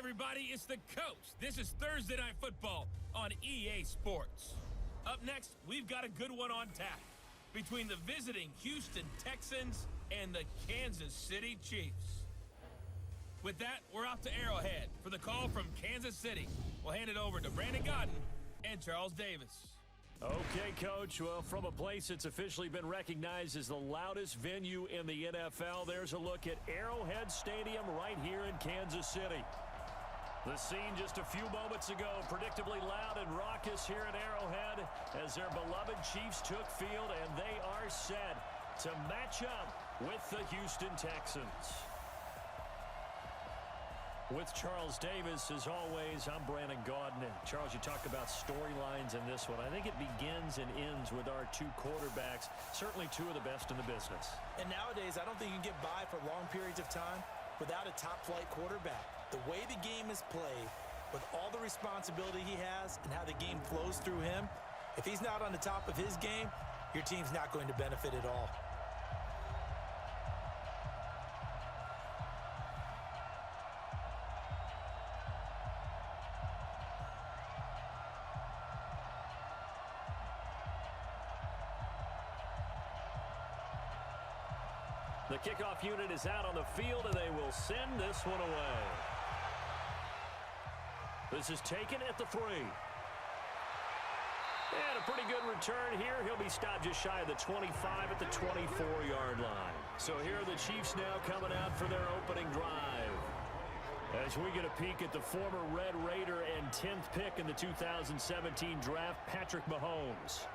everybody, it's the coach. This is Thursday Night Football on EA Sports. Up next, we've got a good one on tap between the visiting Houston Texans and the Kansas City Chiefs. With that, we're out to Arrowhead for the call from Kansas City. We'll hand it over to Brandon Godden and Charles Davis. Okay, Coach. Well, from a place that's officially been recognized as the loudest venue in the NFL, there's a look at Arrowhead Stadium right here in Kansas City. The scene just a few moments ago, predictably loud and raucous here at Arrowhead as their beloved Chiefs took field, and they are set to match up with the Houston Texans. With Charles Davis, as always, I'm Brandon Gaudin. And Charles, you talk about storylines in this one. I think it begins and ends with our two quarterbacks, certainly two of the best in the business. And nowadays, I don't think you can get by for long periods of time without a top-flight quarterback. The way the game is played, with all the responsibility he has and how the game flows through him, if he's not on the top of his game, your team's not going to benefit at all. The kickoff unit is out on the field, and they will send this one away. This is taken at the 3. And a pretty good return here. He'll be stopped just shy of the 25 at the 24-yard line. So here are the Chiefs now coming out for their opening drive. As we get a peek at the former Red Raider and 10th pick in the 2017 draft, Patrick Mahomes.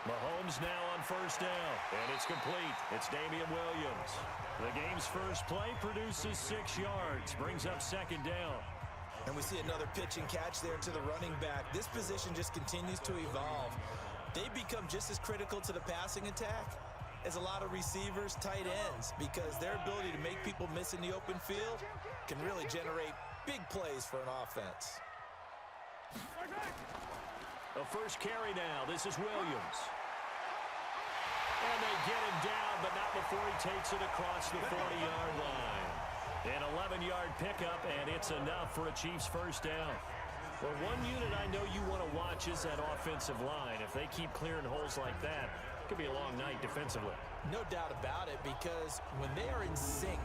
Mahomes now on first down, and it's complete. It's Damian Williams. The game's first play produces 6 yards, brings up second down. And we see another pitch and catch there to the running back. This position just continues to evolve. They become just as critical to the passing attack as a lot of receivers, tight ends, because their ability to make people miss in the open field can really generate big plays for an offense. A first carry now. This is Williams. And they get him down, but not before he takes it across the 40-yard line. An 11-yard pickup, and it's enough for a Chiefs first down. Well, one unit I know you want to watch is that offensive line. If they keep clearing holes like that, it could be a long night defensively. No doubt about it, because when they are in sync,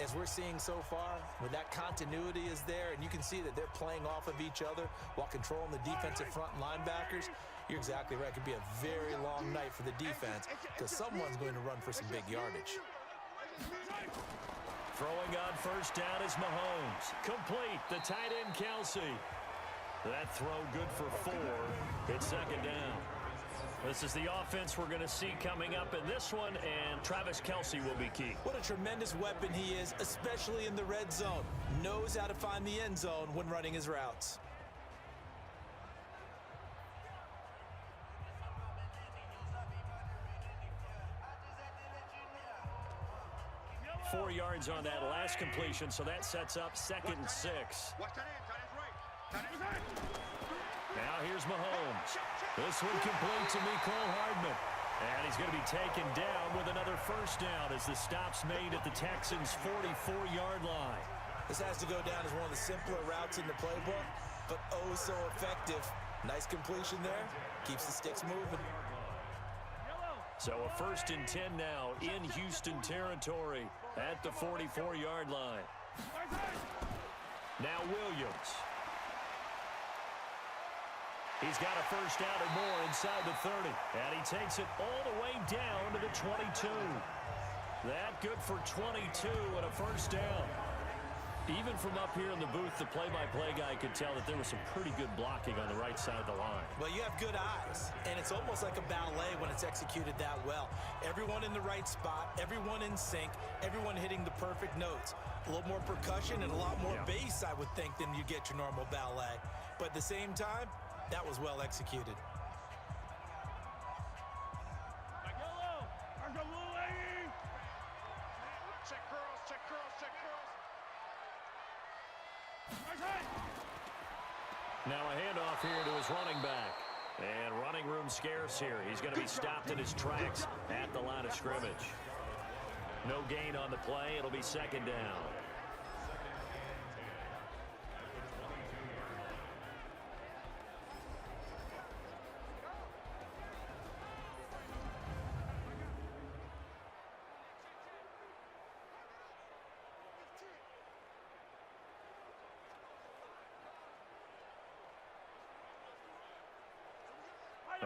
as we're seeing so far, when that continuity is there and you can see that they're playing off of each other while controlling the defensive front and linebackers, you're exactly right. It could be a very long night for the defense because someone's going to run for some big yardage. Throwing on first down is Mahomes. Complete. The tight end, Kelsey. That throw good for 4. It's second down. This is the offense we're going to see coming up in this one, and Travis Kelce will be key. What a tremendous weapon he is, especially in the red zone. Knows how to find the end zone when running his routes. 4 yards on that last completion, so that sets up 2nd and 6. Now here's Mahomes. This one complete to Mecole Hardman. And he's going to be taken down with another first down as the stop's made at the Texans' 44-yard line. This has to go down as one of the simpler routes in the playbook, but oh so effective. Nice completion there. Keeps the sticks moving. So a 1st and 10 now in Houston territory at the 44-yard line. Now Williams. He's got a first down and more inside the 30. And he takes it all the way down to the 22. That good for 22 and a first down. Even from up here in the booth, the play-by-play guy could tell that there was some pretty good blocking on the right side of the line. Well, you have good eyes, and it's almost like a ballet when it's executed that well. Everyone in the right spot, everyone in sync, everyone hitting the perfect notes. A little more percussion and a lot more bass, I would think, than you get your normal ballet. But at the same time, that was well executed. Now a handoff here to his running back. And running room scarce here. He's going to be stopped in his tracks at the line of scrimmage. No gain on the play. It'll be second down.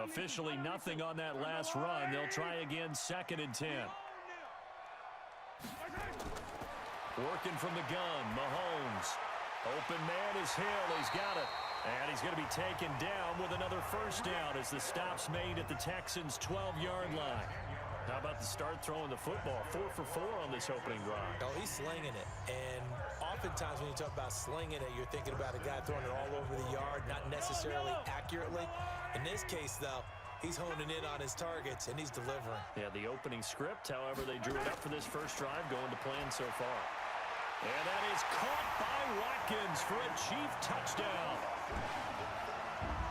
Officially nothing on that last run. They'll try again, 2nd and 10. Working from the gun, Mahomes. Open man is Hill. He's got it. And he's going to be taken down with another first down as the stop's made at the Texans' 12-yard line. How about the start throwing the football? 4 for 4 on this opening drive. Oh, he's slinging it. And oftentimes when you talk about slinging it, you're thinking about a guy throwing it all over the yard, not necessarily accurately. In this case, though, he's honing in on his targets, and he's delivering. Yeah, the opening script, however, they drew it up for this first drive, going to plan so far. And that is caught by Watkins for a Chief touchdown.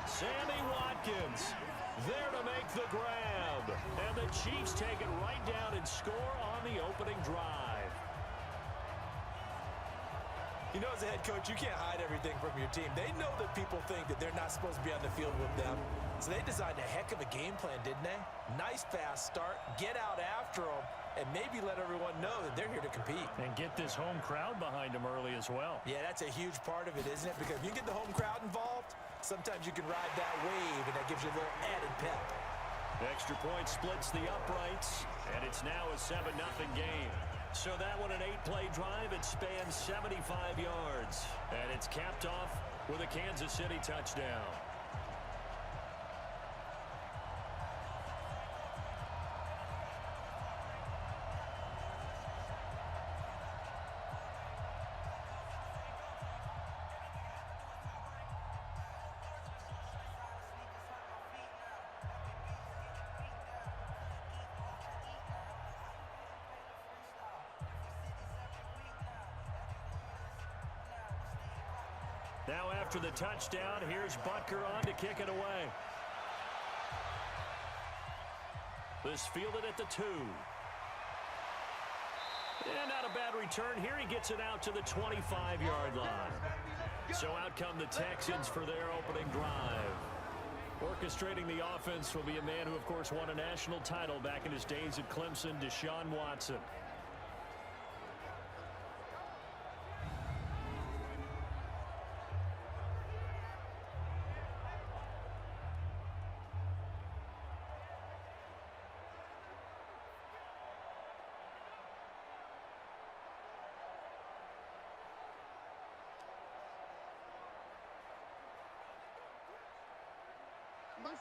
Sammy Watkins there to make the grab. And the Chiefs take it right down and score on the opening drive. You know, as a head coach, you can't hide everything from your team. They know that people think that they're not supposed to be on the field with them. So they designed a heck of a game plan, didn't they? Nice fast start, get out after them, and maybe let everyone know that they're here to compete. And get this home crowd behind them early as well. Yeah, that's a huge part of it, isn't it? Because if you get the home crowd involved, sometimes you can ride that wave, and that gives you a little added pep. Extra point splits the uprights, and it's now a 7-0 game. So that one, an 8-play drive. It spans 75 yards, and it's capped off with a Kansas City touchdown. Now after the touchdown, here's Butker on to kick it away. This fielded at the 2. And not a bad return here. He gets it out to the 25-yard line. So out come the Texans for their opening drive. Orchestrating the offense will be a man who, of course, won a national title back in his days at Clemson, Deshaun Watson.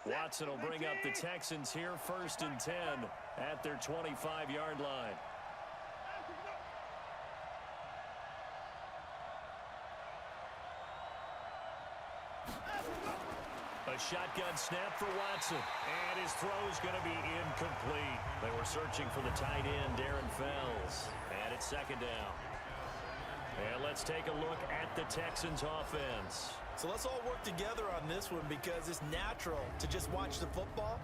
Watson will bring up the Texans here, 1st and 10 at their 25-yard line. A shotgun snap for Watson, and his throw's going to be incomplete. They were searching for the tight end, Darren Fells, and it's 2nd down. And let's take a look at the Texans offense. So let's all work together on this one because it's natural to just watch the football.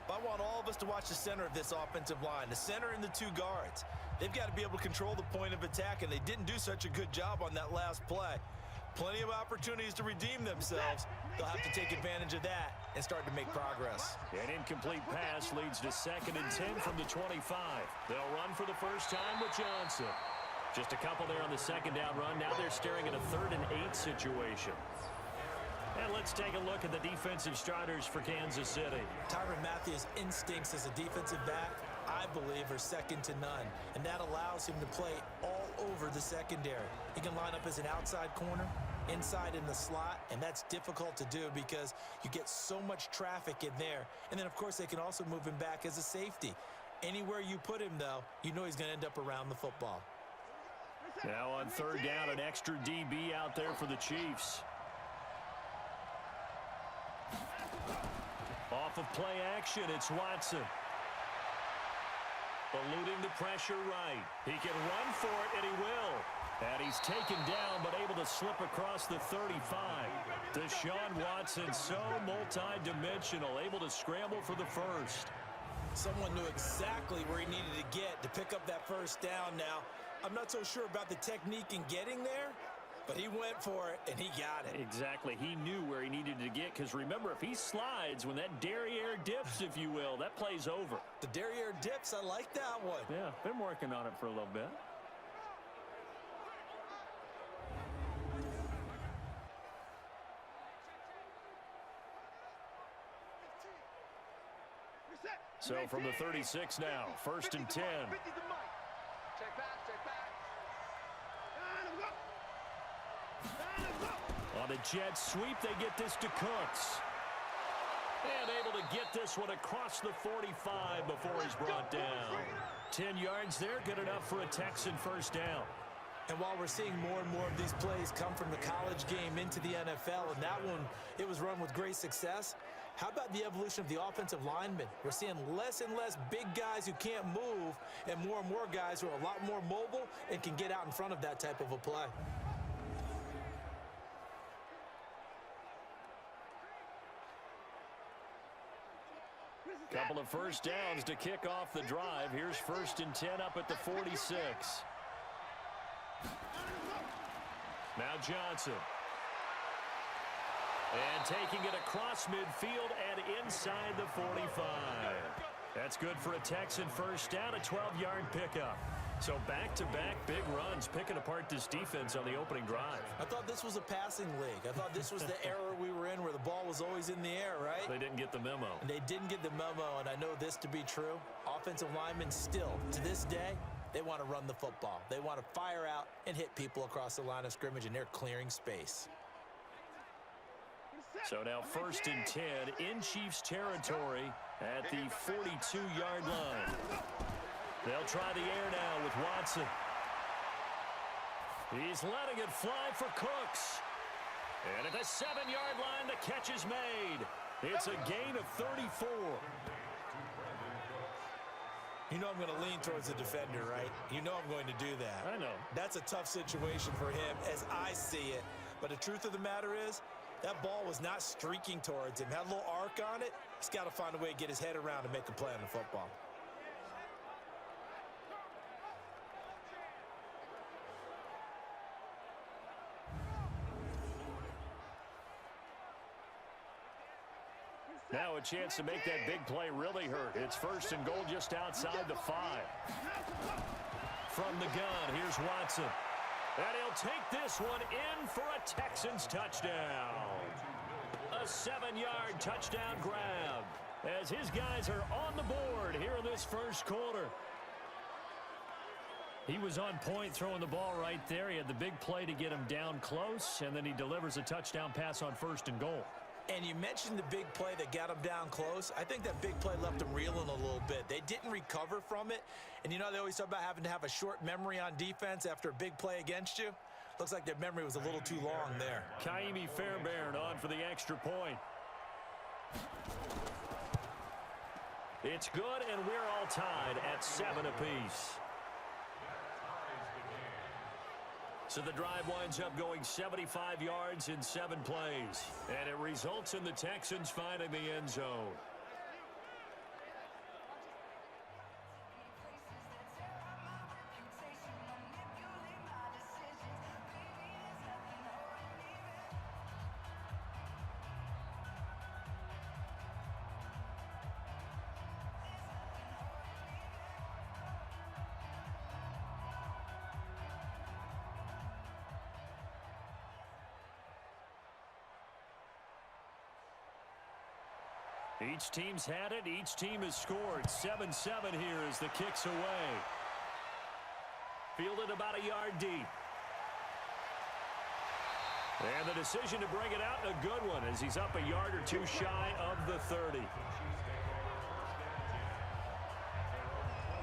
But I want all of us to watch the center of this offensive line, the center and the 2 guards. They've got to be able to control the point of attack, and they didn't do such a good job on that last play. Plenty of opportunities to redeem themselves. They'll have to take advantage of that and start to make progress. An incomplete pass leads to 2nd and 10 from the 25. They'll run for the first time with Johnson. Just a couple there on the 2nd down run. Now they're staring at a 3rd and 8 situation. And let's take a look at the defensive starters for Kansas City. Tyrann Mathieu's instincts as a defensive back, I believe, are second to none. And that allows him to play all over the secondary. He can line up as an outside corner, inside in the slot, and that's difficult to do because you get so much traffic in there. And then, of course, they can also move him back as a safety. Anywhere you put him, though, you know he's going to end up around the football. Now on third down, an extra DB out there for the Chiefs. Off of play action, it's Watson. Eluding the pressure right. He can run for it, and he will. And he's taken down, but able to slip across the 35. Deshaun Watson, so multi-dimensional, able to scramble for the first. Someone knew exactly where he needed to get to pick up that first down now. I'm not so sure about the technique in getting there, but he went for it, and he got it. Exactly. He knew where he needed to get, because remember, if he slides, when that derriere dips, if you will, that play's over. The derriere dips, I like that one. Yeah, been working on it for a little bit. So from the 36 now, 1st and 10. On the jet sweep, they get this to Cooks. And able to get this one across the 45 before he's brought down. 10 yards there, good enough for a Texan first down. And while we're seeing more and more of these plays come from the college game into the NFL, and that one, it was run with great success, how about the evolution of the offensive linemen? We're seeing less and less big guys who can't move and more guys who are a lot more mobile and can get out in front of that type of a play. Couple of first downs to kick off the drive. Here's 1st and 10 up at the 46. Now Johnson. And taking it across midfield and inside the 45. That's good for a Texan first down, a 12-yard pickup. So back-to-back big runs, picking apart this defense on the opening drive. I thought this was a passing league. I thought this was the era we were in where the ball was always in the air, right? They didn't get the memo. And they didn't get the memo, and I know this to be true. Offensive linemen still, to this day, they want to run the football. They want to fire out and hit people across the line of scrimmage, and they're clearing space. So now 1st and 10 in Chiefs territory at the 42-yard line. They'll try the air now with Watson. He's letting it fly for Cooks. And at the 7-yard line, the catch is made. It's a gain of 34. You know I'm going to lean towards the defender, right? You know I'm going to do that. I know. That's a tough situation for him as I see it. But the truth of the matter is, that ball was not streaking towards him. Had a little arc on it. He's got to find a way to get his head around and make a play on the football. Now a chance to make that big play really hurt. It's 1st and goal just outside the 5. From the gun, here's Watson. And he'll take this one in for a Texans touchdown. A 7-yard touchdown grab as his guys are on the board here in this first quarter. He was on point throwing the ball right there. He had the big play to get him down close, and then he delivers a touchdown pass on 1st and goal. And you mentioned the big play that got him down close. I think that big play left him reeling a little bit. They didn't recover from it. And you know they always talk about having to have a short memory on defense after a big play against you. Looks like their memory was a little too long there. Kaimi Fairbairn on for the extra point. It's good, and we're all tied at 7 apiece. So the drive winds up going 75 yards in 7 plays. And it results in the Texans finding the end zone. Each team's had it. Each team has scored. 7-7 here as the kick's away. Fielded about a yard deep. And the decision to bring it out, a good one, as he's up a yard or two shy of the 30.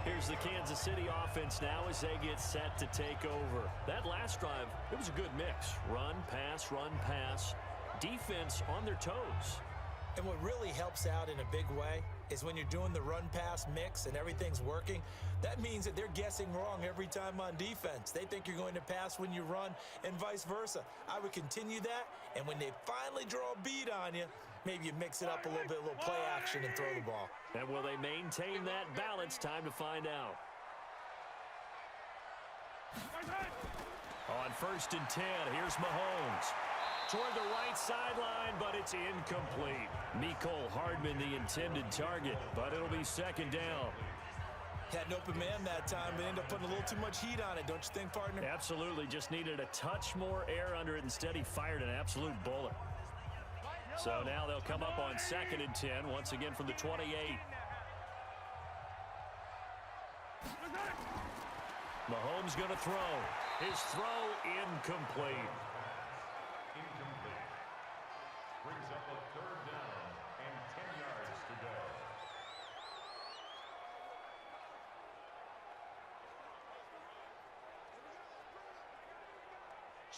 Here's the Kansas City offense now as they get set to take over. That last drive, it was a good mix. Run, pass, defense on their toes. And what really helps out in a big way is when you're doing the run-pass mix and everything's working, that means that they're guessing wrong every time on defense. They think you're going to pass when you run and vice versa. I would continue that, and when they finally draw a beat on you, maybe you mix it up a little bit, a little play action and throw the ball. And will they maintain that balance? Time to find out. On 1st and 10, here's Mahomes. Toward the right sideline, but it's incomplete. Mecole Hardman, the intended target, but it'll be 2nd down. Had an open man that time, but ended up putting a little too much heat on it, don't you think, partner? Absolutely. Just needed a touch more air under it. Instead, he fired an absolute bullet. So now they'll come up on 2nd and 10, once again from the 28. Mahomes going to throw. His throw incomplete. Brings up a 3rd down and 10 yards to go.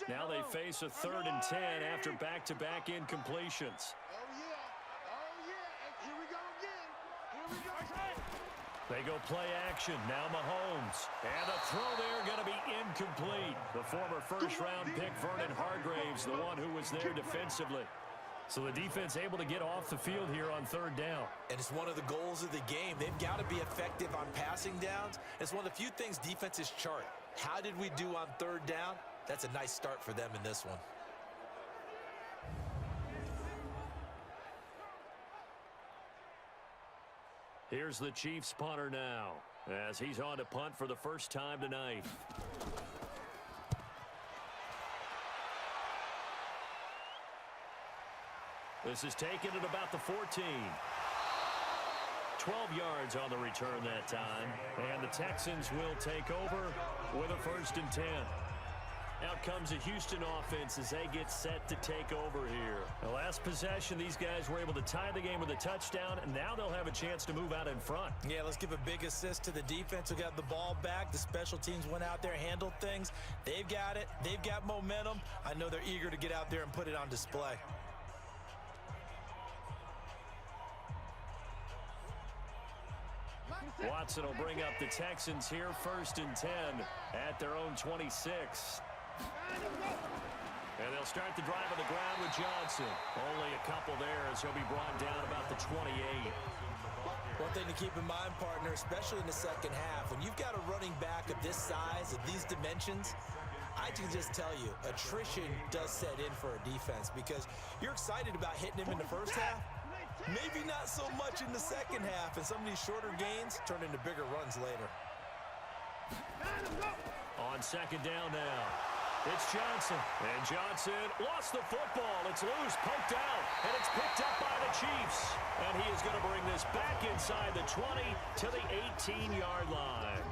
Now they face a 3rd and 10 after back-to-back incompletions. Oh, yeah. Here we go again. They go play action. Now Mahomes. And the throw there going to be incomplete. The former first-round pick, Vernon Hargreaves, the one who was there defensively. So the defense able to get off the field here on 3rd down. And it's one of the goals of the game. They've got to be effective on passing downs. It's one of the few things defenses chart. How did we do on 3rd down? That's a nice start for them in this one. Here's the Chiefs punter now, as he's on to punt for the first time tonight. This is taken at about the 14. 12 yards on the return that time. And the Texans will take over with a 1st and 10. Out comes the Houston offense as they get set to take over here. The last possession, these guys were able to tie the game with a touchdown, and now they'll have a chance to move out in front. Yeah, let's give a big assist to the defense who got the ball back. The special teams went out there, handled things. They've got it. They've got momentum. I know they're eager to get out there and put it on display. Watson will bring up the Texans here, 1st and 10 at their own 26. And they'll start the drive on the ground with Johnson. Only a couple there as he'll be brought down about the 28. One thing to keep in mind, partner, especially in the second half, when you've got a running back of this size, of these dimensions, I can just tell you, attrition does set in for a defense because you're excited about hitting him in the first half. Maybe not so much in the second half, and some of these shorter gains turn into bigger runs later. On 2nd down now, it's Johnson. And Johnson lost the football. It's loose, poked out, and it's picked up by the Chiefs. And he is going to bring this back inside the 20 to the 18-yard line.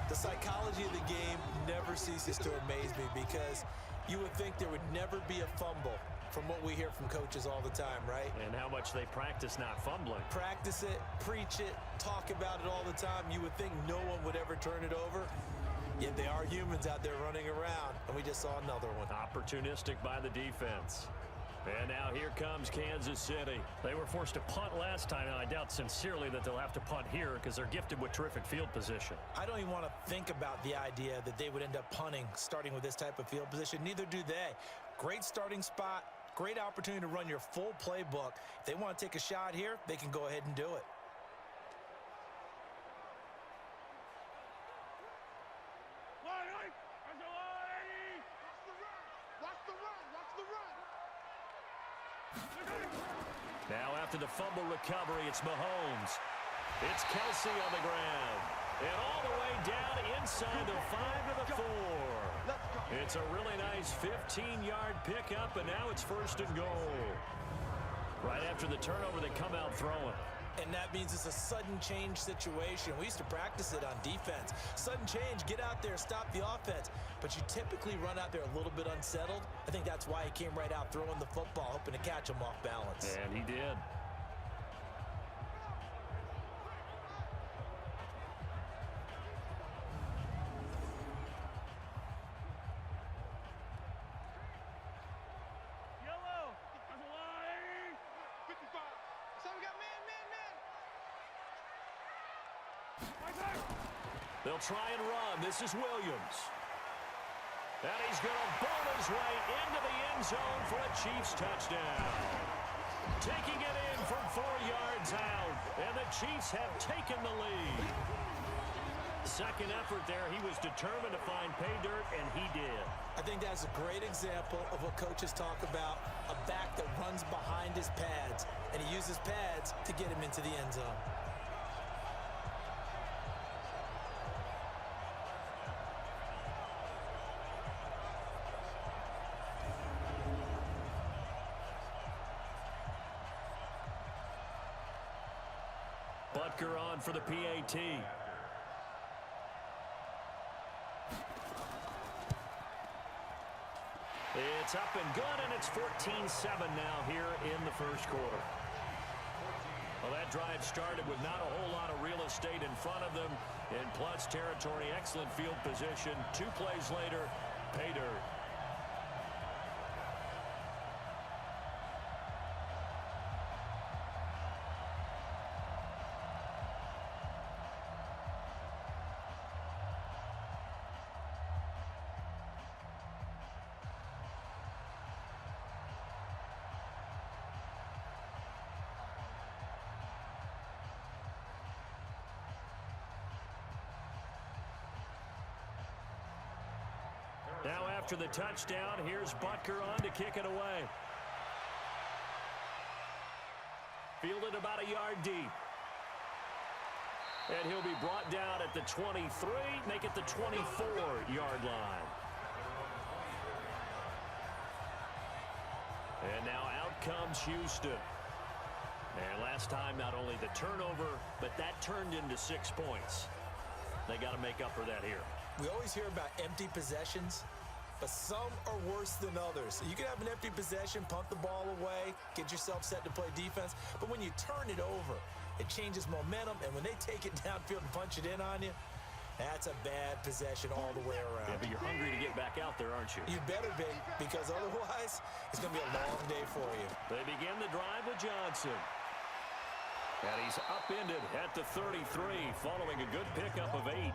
The psychology of the game never ceases to amaze me because you would think there would never be a fumble from what we hear from coaches all the time, right? And how much they practice not fumbling. Practice it, preach it, talk about it all the time. You would think no one would ever turn it over. Yet they are humans out there running around, and we just saw another one. Opportunistic by the defense. And now here comes Kansas City. They were forced to punt last time, and I doubt sincerely that they'll have to punt here because they're gifted with terrific field position. I don't even want to think about the idea that they would end up punting starting with this type of field position. Neither do they. Great starting spot, great opportunity to run your full playbook. If they want to take a shot here, they can go ahead and do it. Now after the fumble recovery, it's Mahomes. It's Kelsey on the ground. And all the way down inside the 5 to the 4. It's a really nice 15-yard pickup, and now it's 1st and goal. Right after the turnover, they come out throwing. And that means it's a sudden change situation. We used to practice it on defense. Sudden change, get out there, stop the offense. But you typically run out there a little bit unsettled. I think that's why he came right out throwing the football, hoping to catch him off balance. And he did. They'll try and run. This is Williams. And he's going to bowl his way into the end zone for a Chiefs touchdown. Taking it in from 4 yards out. And the Chiefs have taken the lead. Second effort there, he was determined to find pay dirt, and he did. I think that's a great example of what coaches talk about, a back that runs behind his pads, and he uses pads to get him into the end zone. Butker on for the PAT. It's up and good, and it's 14-7 now here in the first quarter. Well, that drive started with not a whole lot of real estate in front of them. In plus territory, excellent field position. 2 plays later, pay dirt. Now after the touchdown, here's Butker on to kick it away. Fielded about a yard deep. And he'll be brought down at the 23, make it the 24-yard line. And now out comes Houston. And last time, not only the turnover, but that turned into 6 points. They got to make up for that here. We always hear about empty possessions, but some are worse than others. You can have an empty possession, punt the ball away, get yourself set to play defense, but when you turn it over, it changes momentum, and when they take it downfield and punch it in on you, that's a bad possession all the way around. Yeah, but you're hungry to get back out there, aren't you? You better be, because otherwise, it's going to be a long day for you. They begin the drive with Johnson. And he's upended at the 33, following a good pickup of 8.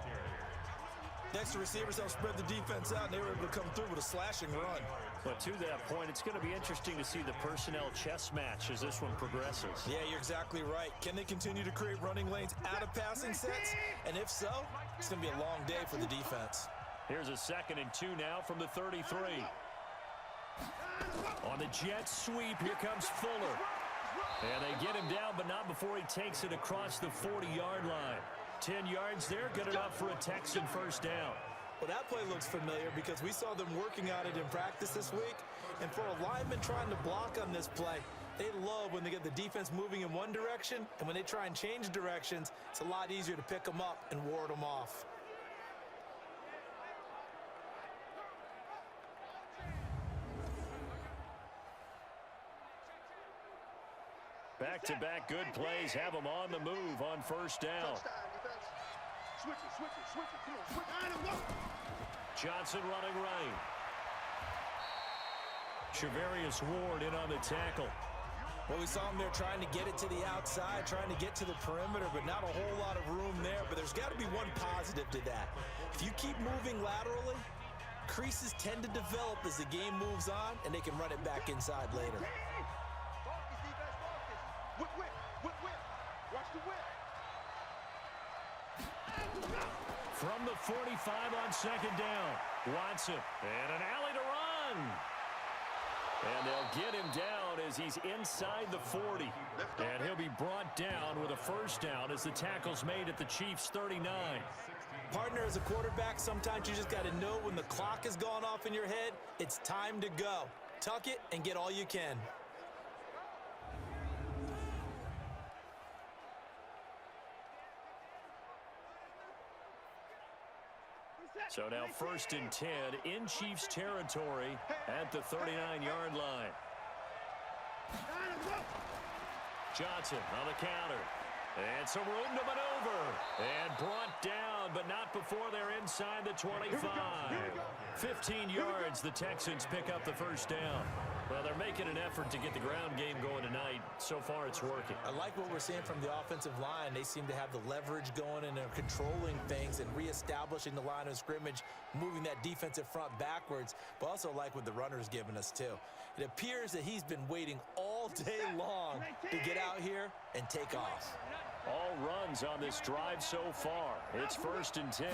Next, the receivers help spread the defense out, and they were able to come through with a slashing run. But to that point, it's going to be interesting to see the personnel chess match as this one progresses. Yeah, you're exactly right. Can they continue to create running lanes out of passing sets? And if so, it's going to be a long day for the defense. Here's a 2nd and 2 now from the 33. On the jet sweep, here comes Fuller. And they get him down, but not before he takes it across the 40-yard line. 10 yards there, good enough for a Texan first down. Well, that play looks familiar because we saw them working on it in practice this week. And for a lineman trying to block on this play, they love when they get the defense moving in one direction, and when they try and change directions, it's a lot easier to pick them up and ward them off. Back-to-back good plays have them on the move on first down. Switch it. Come on, switch. Johnson running right. Shavarius Ward in on the tackle. Well, we saw him there trying to get it to the outside, trying to get to the perimeter, but not a whole lot of room there. But there's got to be one positive to that. If you keep moving laterally, creases tend to develop as the game moves on, and they can run it back inside later. Whip. Watch the whip. From the 45 on second down, Watson, and an alley to run. And they'll get him down as he's inside the 40. And he'll be brought down with a first down as the tackle's made at the Chiefs' 39. Partner, as a quarterback, sometimes you just got to know when the clock has gone off in your head, it's time to go. Tuck it and get all you can. So now 1st and 10 in Chiefs territory at the 39-yard line. Johnson on the counter. And some room to maneuver. And brought down, but not before they're inside the 25. 15 yards, the Texans pick up the first down. Well, they're making an effort to get the ground game going tonight. So far, it's working. I like what we're seeing from the offensive line. They seem to have the leverage going, and they're controlling things and reestablishing the line of scrimmage, moving that defensive front backwards, but also like what the runner's giving us, too. It appears that he's been waiting all day long to get out here and take off. All runs on this drive so far. It's 1st and 10.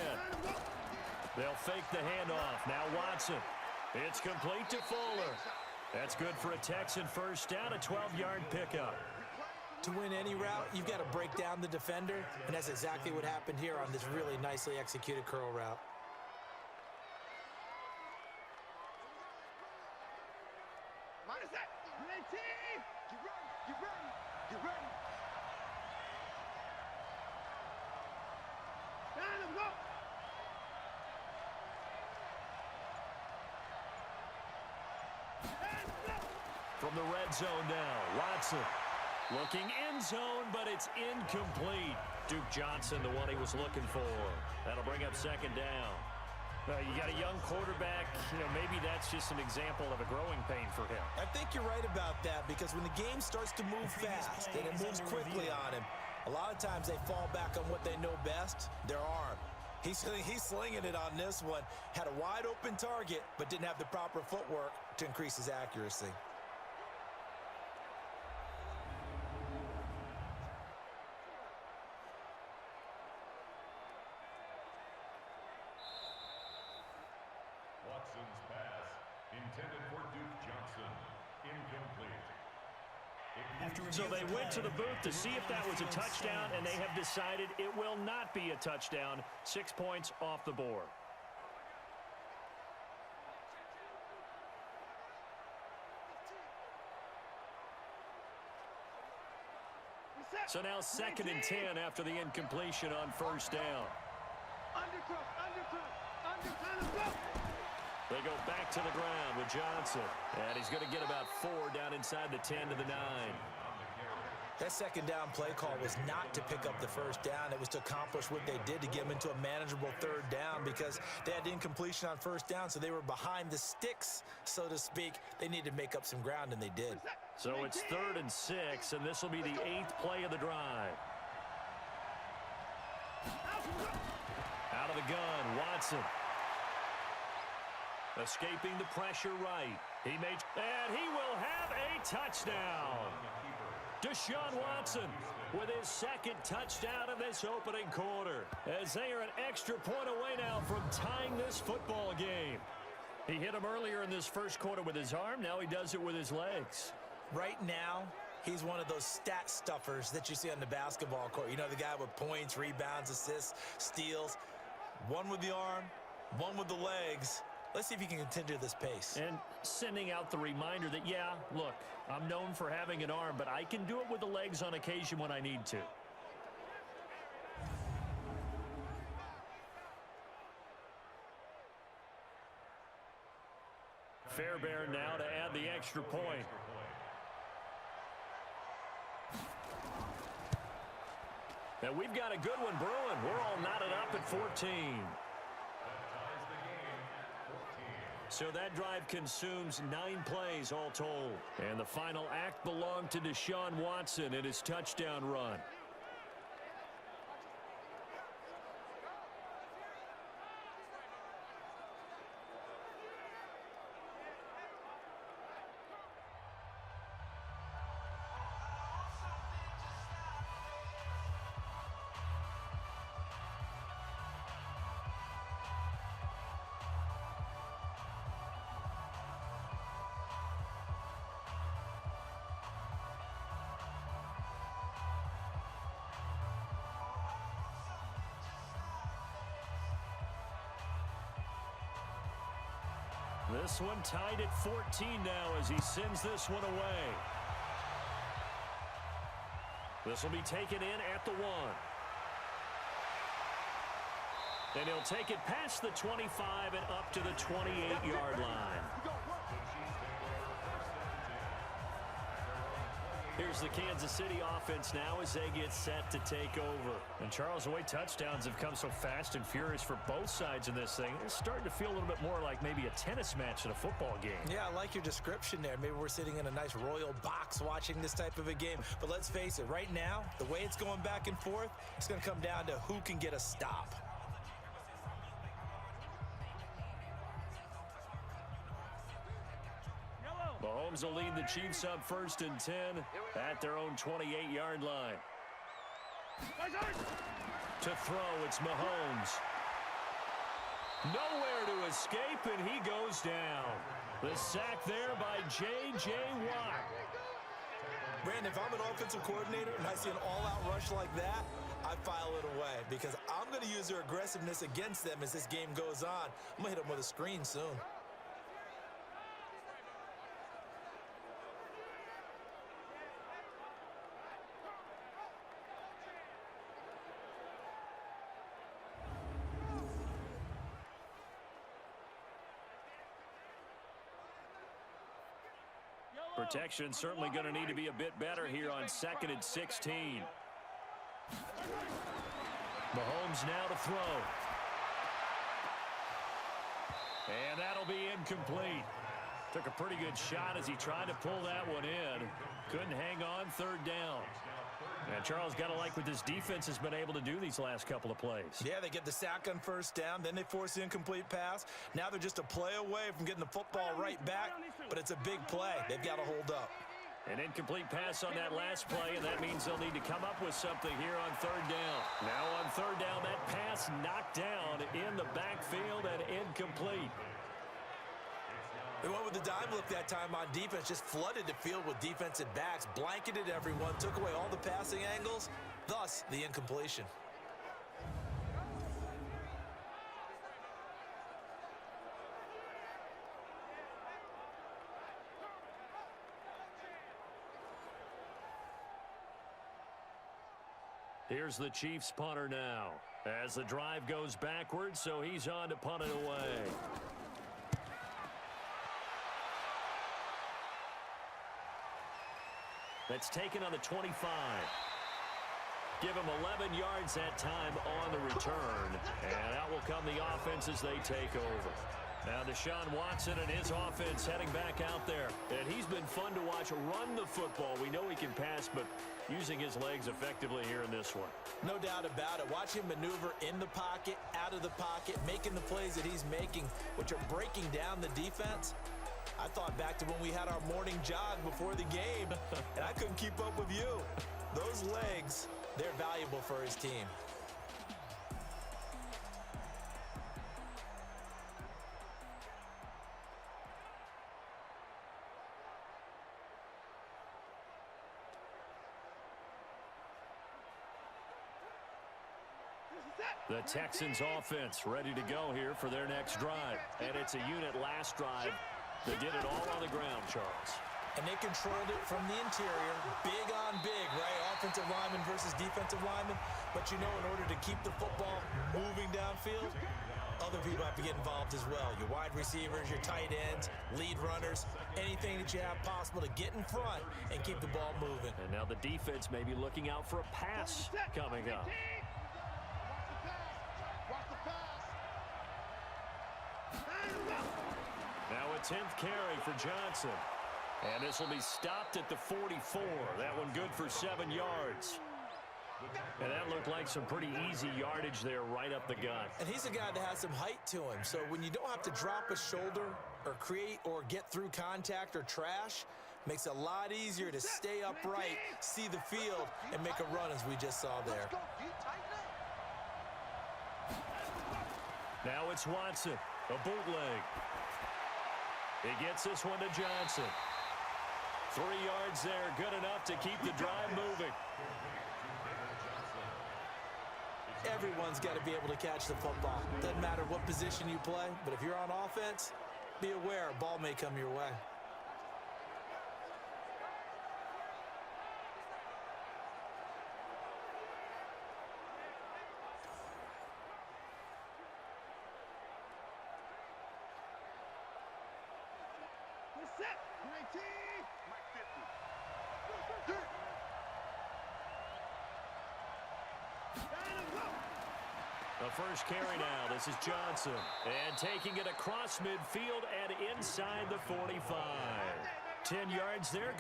They'll fake the handoff. Now Watson. It's complete to Fuller. That's good for a Texan first down, a 12-yard pickup. To win any route, you've got to break down the defender, and that's exactly what happened here on this really nicely executed curl route. Minus that. Get ready. Get ready. Get ready. Stand and go. From the red zone now, Watson looking end zone, but it's incomplete. Duke Johnson, the one he was looking for. That'll bring up 2nd down. You got a young quarterback. Maybe that's just an example of a growing pain for him. I think you're right about that, because when the game starts to move fast and it moves quickly on him, a lot of times they fall back on what they know best, their arm. He's slinging it on this one. Had a wide open target, but didn't have the proper footwork to increase his accuracy. Watson's pass intended for Duke Johnson. Incomplete. So they went to the booth to see if that was a touchdown, and they have decided it will not be a touchdown. 6 points off the board. So now 2nd and 10 after the incompletion on 1st down. They go back to the ground with Johnson. And he's going to get about 4 down inside the 10 to the 9. That 2nd down play call was not to pick up the 1st down. It was to accomplish what they did to get them into a manageable 3rd down, because they had incompletion on 1st down, so they were behind the sticks, so to speak. They needed to make up some ground, and they did. So it's 3rd and 6, and this will be the 8th play of the drive. Out of the gun, Watson. Escaping the pressure right. And he will have a touchdown. Deshaun Watson with his 2nd touchdown of this opening quarter, as they are an extra point away now from tying this football game. He hit him earlier in this 1st quarter with his arm. Now he does it with his legs. Right now, he's one of those stat stuffers that you see on the basketball court. You know, the guy with points, rebounds, assists, steals. One with the arm, one with the legs. Let's see if he can continue this pace. And sending out the reminder that, yeah, look, I'm known for having an arm, but I can do it with the legs on occasion when I need to. Fairbairn now to add the extra point. And we've got a good one brewing. We're all knotted up at 14. So that drive consumes 9 plays all told. And the final act belonged to Deshaun Watson in his touchdown run. This one tied at 14 now as he sends this one away. This will be taken in at the 1. And he'll take it past the 25 and up to the 28-yard line. Here's the Kansas City offense now as they get set to take over. And Charles, the way touchdowns have come so fast and furious for both sides in this thing, it's starting to feel a little bit more like maybe a tennis match in a football game. Yeah, I like your description there. Maybe we're sitting in a nice royal box watching this type of a game. But let's face it, right now, the way it's going back and forth, it's going to come down to who can get a stop. Mahomes will lead the Chiefs up 1st and 10 at their own 28-yard line. To throw, it's Mahomes. Nowhere to escape, and he goes down. The sack there by J.J. Watt. Brandon, if I'm an offensive coordinator and I see an all-out rush like that, I file it away because I'm going to use their aggressiveness against them as this game goes on. I'm going to hit them with a screen soon. Protection certainly going to need to be a bit better here on 2nd and 16. Mahomes now to throw. And that'll be incomplete. Took a pretty good shot as he tried to pull that one in. Couldn't hang on 3rd down. And Charles, got to like what this defense has been able to do these last couple of plays. Yeah, they get the sack on 1st down, then they force the incomplete pass. Now they're just a play away from getting the football right back, but it's a big play. They've got to hold up. An incomplete pass on that last play, and that means they'll need to come up with something here on 3rd down. Now on 3rd down, that pass knocked down in the backfield and incomplete. They went with the dime look that time on defense, just flooded the field with defensive backs, blanketed everyone, took away all the passing angles, thus the incompletion. Here's the Chiefs punter now as the drive goes backwards, so he's on to punt it away. That's taken on the 25. Give him 11 yards that time on the return. And out will come the offense as they take over. Now Deshaun Watson and his offense heading back out there. And he's been fun to watch run the football. We know he can pass, but using his legs effectively here in this one. No doubt about it. Watch him maneuver in the pocket, out of the pocket, making the plays that he's making, which are breaking down the defense. I thought back to when we had our morning jog before the game, and I couldn't keep up with you. Those legs, they're valuable for his team. The Texans offense ready to go here for their next drive. And it's a unit last drive that did it all on the ground, Charles. And they controlled it from the interior, big on big, right? Offensive lineman versus defensive lineman. But you know, in order to keep the football moving downfield, other people have to get involved as well. Your wide receivers, your tight ends, lead runners, anything that you have possible to get in front and keep the ball moving. And now the defense may be looking out for a pass coming up. Now a 10th carry for Johnson. And this will be stopped at the 44. That one good for 7 yards. And that looked like some pretty easy yardage there right up the gut. And he's a guy that has some height to him. So when you don't have to drop a shoulder or create or get through contact or trash, makes it a lot easier to stay upright, see the field, and make a run as we just saw there. Now it's Watson, a bootleg. He gets this one to Johnson. 3 yards there, good enough to keep the drive moving. Everyone's got to be able to catch the football. Doesn't matter what position you play, but if you're on offense, be aware a ball may come your way. Set. 19. Mike 50. Dirt. The first carry now. This is Johnson. And taking it across midfield and inside the 45. 10 yards there.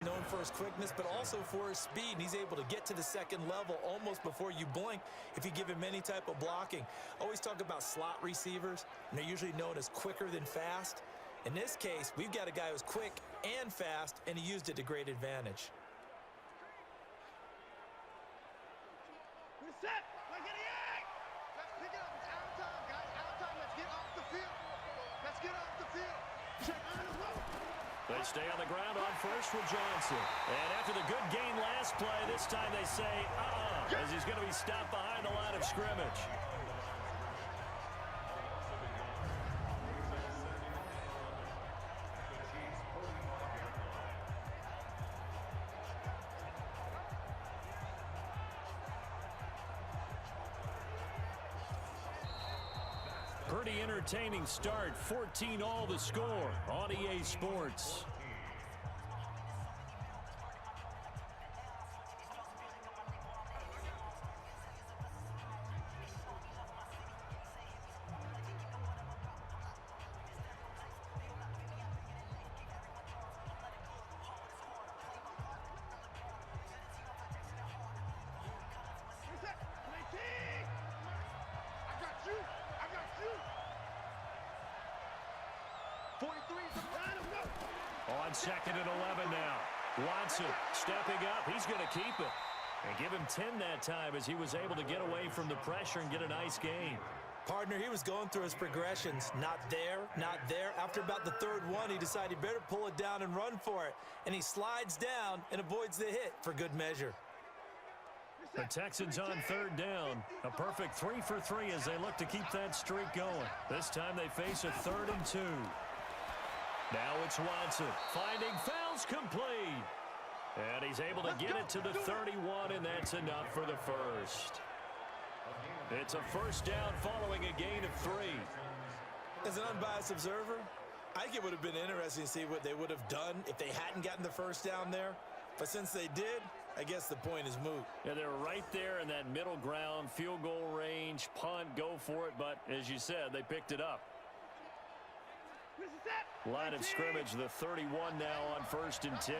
Known for his quickness, but also for his speed. And he's able to get to the second level almost before you blink if you give him any type of blocking. Always talk about slot receivers, and they're usually known as quicker than fast. In this case, we've got a guy who's quick and fast, and he used it to great advantage. We're set. Let's get it. Let's pick it up. It's out of time, guys. Out of time. Let's get off the field. Let's get off the field. Check on the road. They stay on the ground on first with Johnson. And after the good gain last play, this time they say, as he's going to be stopped behind the line of scrimmage. Pretty entertaining start. 14-all the score on EA Sports. On 2nd and 11 now. Watson stepping up. He's going to keep it. And give him 10 that time as he was able to get away from the pressure and get a nice gain. Partner, he was going through his progressions. Not there, not there. After about the third one, he decided he better pull it down and run for it. And he slides down and avoids the hit for good measure. The Texans on 3rd down. A perfect 3 for 3 as they look to keep that streak going. This time they face a 3rd and 2. Now it's Watson finding fouls complete. And he's able to get it to the 31, and that's enough for the first. It's a first down following a gain of 3. As an unbiased observer, I think it would have been interesting to see what they would have done if they hadn't gotten the first down there. But since they did, I guess the point is moot. Yeah, they're right there in that middle ground, field goal range, punt, go for it. But as you said, they picked it up. Line of scrimmage, the 31 now on 1st and 10.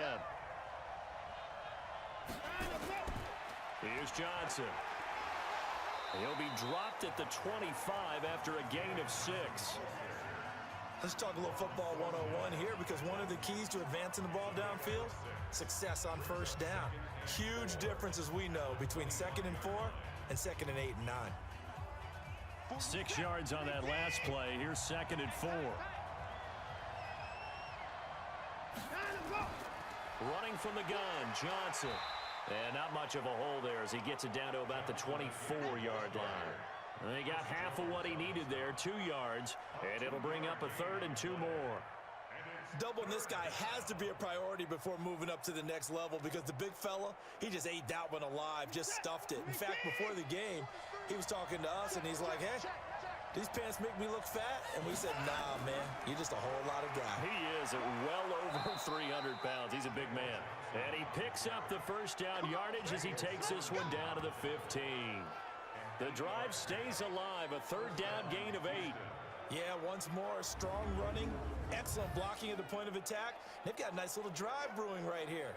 Here's Johnson. He'll be dropped at the 25 after a gain of 6. Let's talk a little football 101 here, because one of the keys to advancing the ball downfield, success on first down. Huge difference, as we know, between 2nd and 4 and 2nd and 8 and 9. 6 yards on that last play. Here's 2nd and 4. Running from the gun, Johnson. And not much of a hole there as he gets it down to about the 24-yard line. And he got half of what he needed there, 2 yards, and it'll bring up a 3rd and 2 more. Doubling this guy has to be a priority before moving up to the next level, because the big fella, he just ate that one alive, just stuffed it. In fact, before the game, he was talking to us, and he's like, hey, these pants make me look fat? And we said, nah, man, you're just a whole lot of guy. He is at well over 300 pounds. He's a big man. And he picks up the first down yardage as he takes this one down to the 15. The drive stays alive, a 3rd down gain of 8. Yeah, once more, strong running, excellent blocking at the point of attack. They've got a nice little drive brewing right here.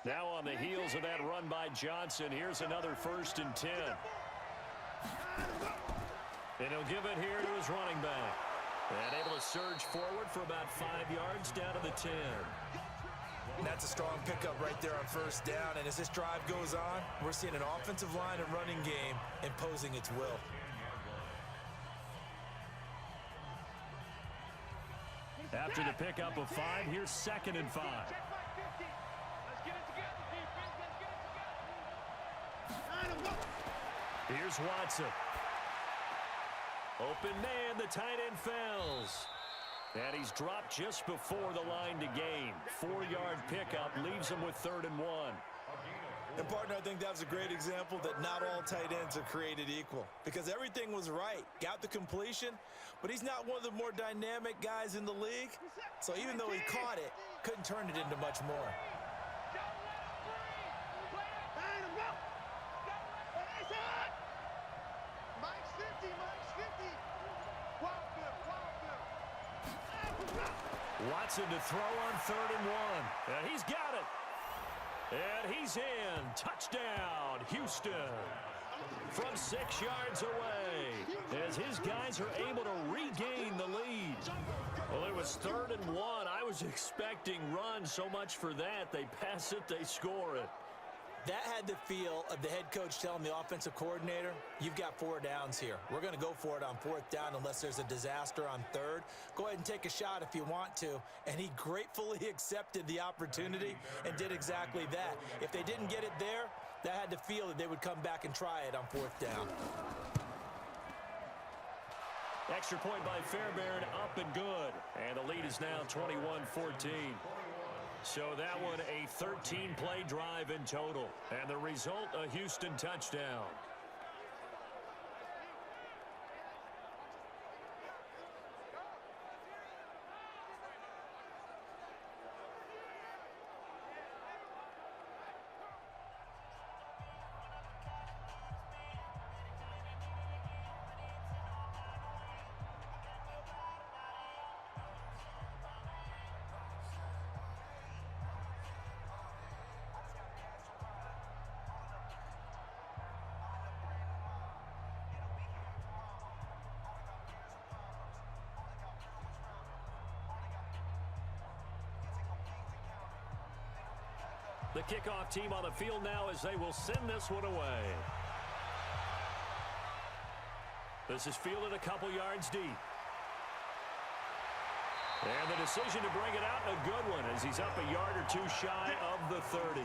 Now on the heels of that run by Johnson, here's another 1st and 10. And he'll give it here to his running back. And able to surge forward for about 5 yards down to the 10. And that's a strong pickup right there on first down. And as this drive goes on, we're seeing an offensive line and running game imposing its will. After the pickup of 5, here's 2nd and 5. Here's Watson. Open man, the tight end fails. And he's dropped just before the line to gain. 4-yard pickup leaves him with 3rd and 1. And, partner, I think that's a great example that not all tight ends are created equal because everything was right. Got the completion, but he's not one of the more dynamic guys in the league. So even though he caught it, couldn't turn it into much more. Watson to throw on 3rd and 1. And he's got it. And he's in. Touchdown, Houston. From 6 yards away. As his guys are able to regain the lead. Well, it was 3rd and 1. I was expecting run, so much for that. They pass it, they score it. That had the feel of the head coach telling the offensive coordinator, you've got 4 downs here. We're going to go for it on 4th down unless there's a disaster on 3rd. Go ahead and take a shot if you want to. And he gratefully accepted the opportunity and did exactly that. If they didn't get it there, that had the feel that they would come back and try it on 4th down. Extra point by Fairbairn, up and good. And the lead is now 21-14. So that one a 13-play drive in total. And the result, a Houston touchdown. The kickoff team on the field now as they will send this one away. This is fielded a couple yards deep. And the decision to bring it out, a good one, as he's up a yard or 2 shy of the 30.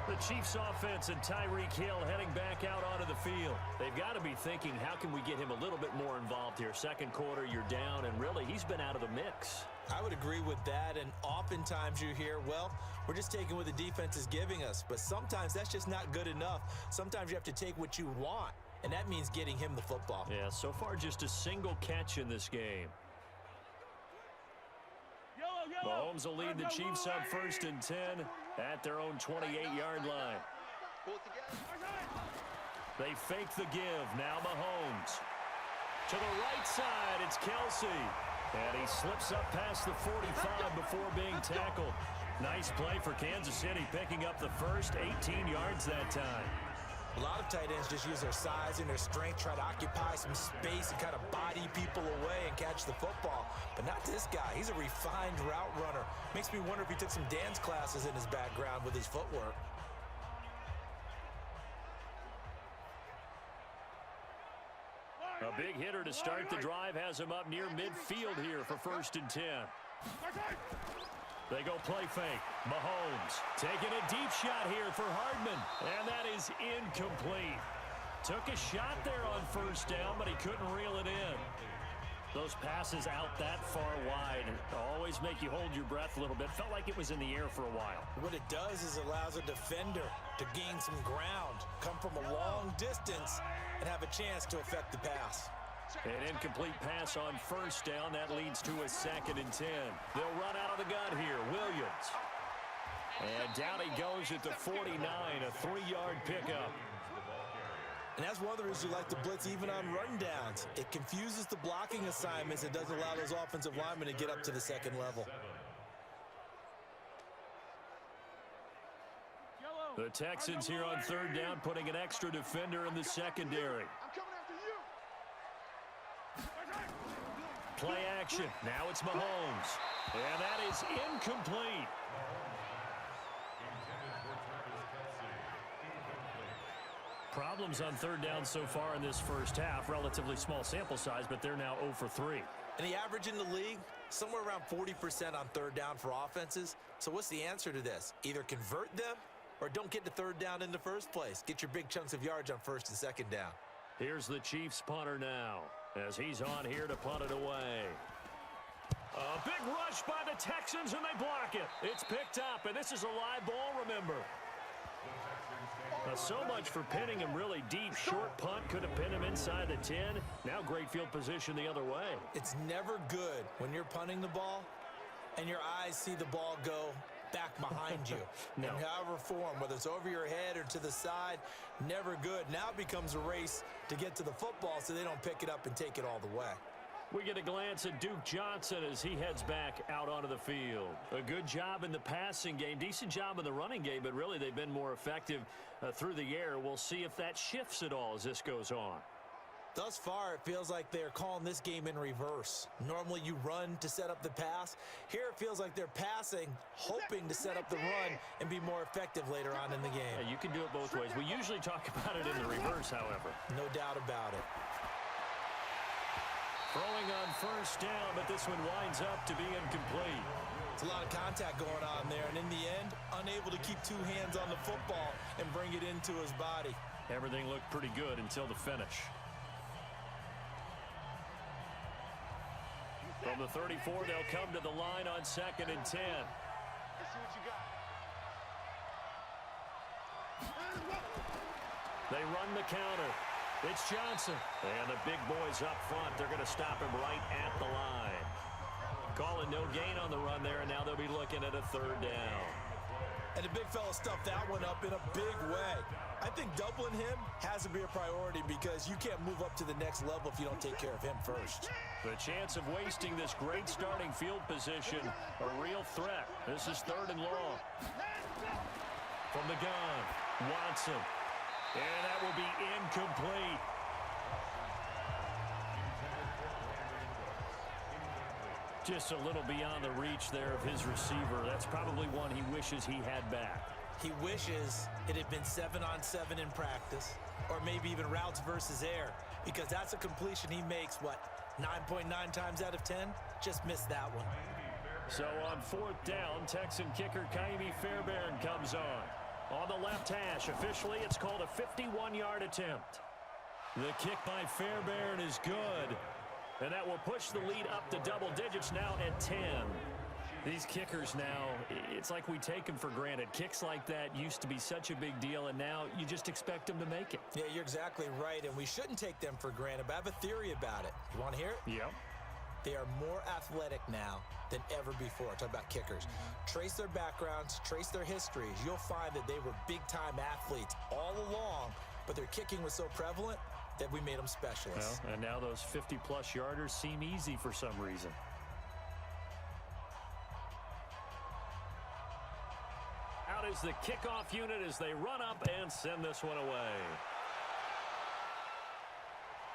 The Chiefs offense and Tyreek Hill heading back out onto the field. They've got to be thinking, how can we get him a little bit more involved here? Second quarter, you're down, and really, he's been out of the mix. I would agree with that, and oftentimes you hear, well, we're just taking what the defense is giving us, but sometimes that's just not good enough. Sometimes you have to take what you want, and that means getting him the football. Yeah, so far just a single catch in this game. Mahomes will lead the Chiefs up 1st and 10 at their own 28-yard line. They fake the give. Now Mahomes. To the right side, it's Kelsey. And he slips up past the 45 before being tackled. Nice play for Kansas City, picking up the first 18 yards that time. A lot of tight ends just use their size and their strength, try to occupy some space and kind of body people away and catch the football. But not this guy. He's a refined route runner. Makes me wonder if he took some dance classes in his background with his footwork. A big hitter to start the drive has him up near midfield here for 1st and 10. They go play fake. Mahomes taking a deep shot here for Hardman. And that is incomplete. Took a shot there on 1st down, but he couldn't reel it in. Those passes out that far wide always make you hold your breath a little bit. Felt like it was in the air for a while. What it does is allows a defender to gain some ground, come from a long distance, and have a chance to affect the pass. An incomplete pass on 1st down. That leads to a 2nd and 10. They'll run out of the gun here. Williams. And down he goes at the 49, a 3-yard pickup. And that's one of the reasons you like to blitz even on rundowns. It confuses the blocking assignments. It doesn't allow those offensive linemen to get up to the 2nd level. The Texans here on 3rd down, putting an extra defender in the secondary. Play action. Now it's Mahomes. And that is incomplete. Problems on 3rd down so far in this first half. Relatively small sample size, but they're now 0 for 3. And the average in the league, somewhere around 40% on 3rd down for offenses. So what's the answer to this? Either convert them or don't get to 3rd down in the first place. Get your big chunks of yards on 1st and 2nd down. Here's the Chiefs punter now. as he's on here to punt it away. A big rush by the Texans, and they block it. It's picked up, and this is a live ball, remember. So much for pinning him really deep. Short punt could have pinned him inside the 10. Now great field position the other way. It's never good when you're punting the ball and your eyes see the ball go back behind you. No. In however form, whether it's over your head or to the side, never good. Now it becomes a race to get to the football so they don't pick it up and take it all the way. We get a glance at Duke Johnson as he heads back out onto the field. A good job in the passing game, decent job in the running game, but really they've been more effective through the air. We'll see if that shifts at all as this goes on. Thus far, it feels like they're calling this game in reverse. Normally you run to set up the pass. Here it feels like they're passing, hoping to set up the run and be more effective later on in the game. Yeah, you can do it both ways. We usually talk about it in the reverse, however. No doubt about it. Throwing on first down, but this one winds up to be incomplete. It's a lot of contact going on there, and in the end, unable to keep two hands on the football and bring it into his body. Everything looked pretty good until the finish. From the 34, they'll come to the line on 2nd and 10. Let's see what you got. They run the counter. It's Johnson. And the big boys up front. They're going to stop him right at the line. Calling no gain on the run there, and now they'll be looking at a 3rd down. And the big fella stuffed that one up in a big way. I think doubling him has to be a priority because you can't move up to the next level if you don't take care of him first. The chance of wasting this great starting field position, a real threat. This is 3rd and long. From the gun, Watson. And that will be incomplete. Just a little beyond the reach there of his receiver. That's probably one he wishes he had back. He wishes it had been 7-on-7 in practice, or maybe even routes versus air, because that's a completion he makes, what, 9.9 times out of 10? Just missed that one. So on 4th down, Texan kicker Kaimi Fairbairn comes on. On the left hash, officially it's called a 51-yard attempt. The kick by Fairbairn is good. And that will push the lead up to double digits now at 10. These kickers now, it's like we take them for granted. Kicks like that used to be such a big deal, and now you just expect them to make it. Yeah, you're exactly right, and we shouldn't take them for granted, but I have a theory about it. You want to hear it? Yep. They are more athletic now than ever before. Talk about kickers. Trace their backgrounds, trace their histories. You'll find that they were big-time athletes all along, but their kicking was so prevalent that we made them specialists. Well, and now those 50-plus yarders seem easy for some reason. Out is the kickoff unit as they run up and send this one away.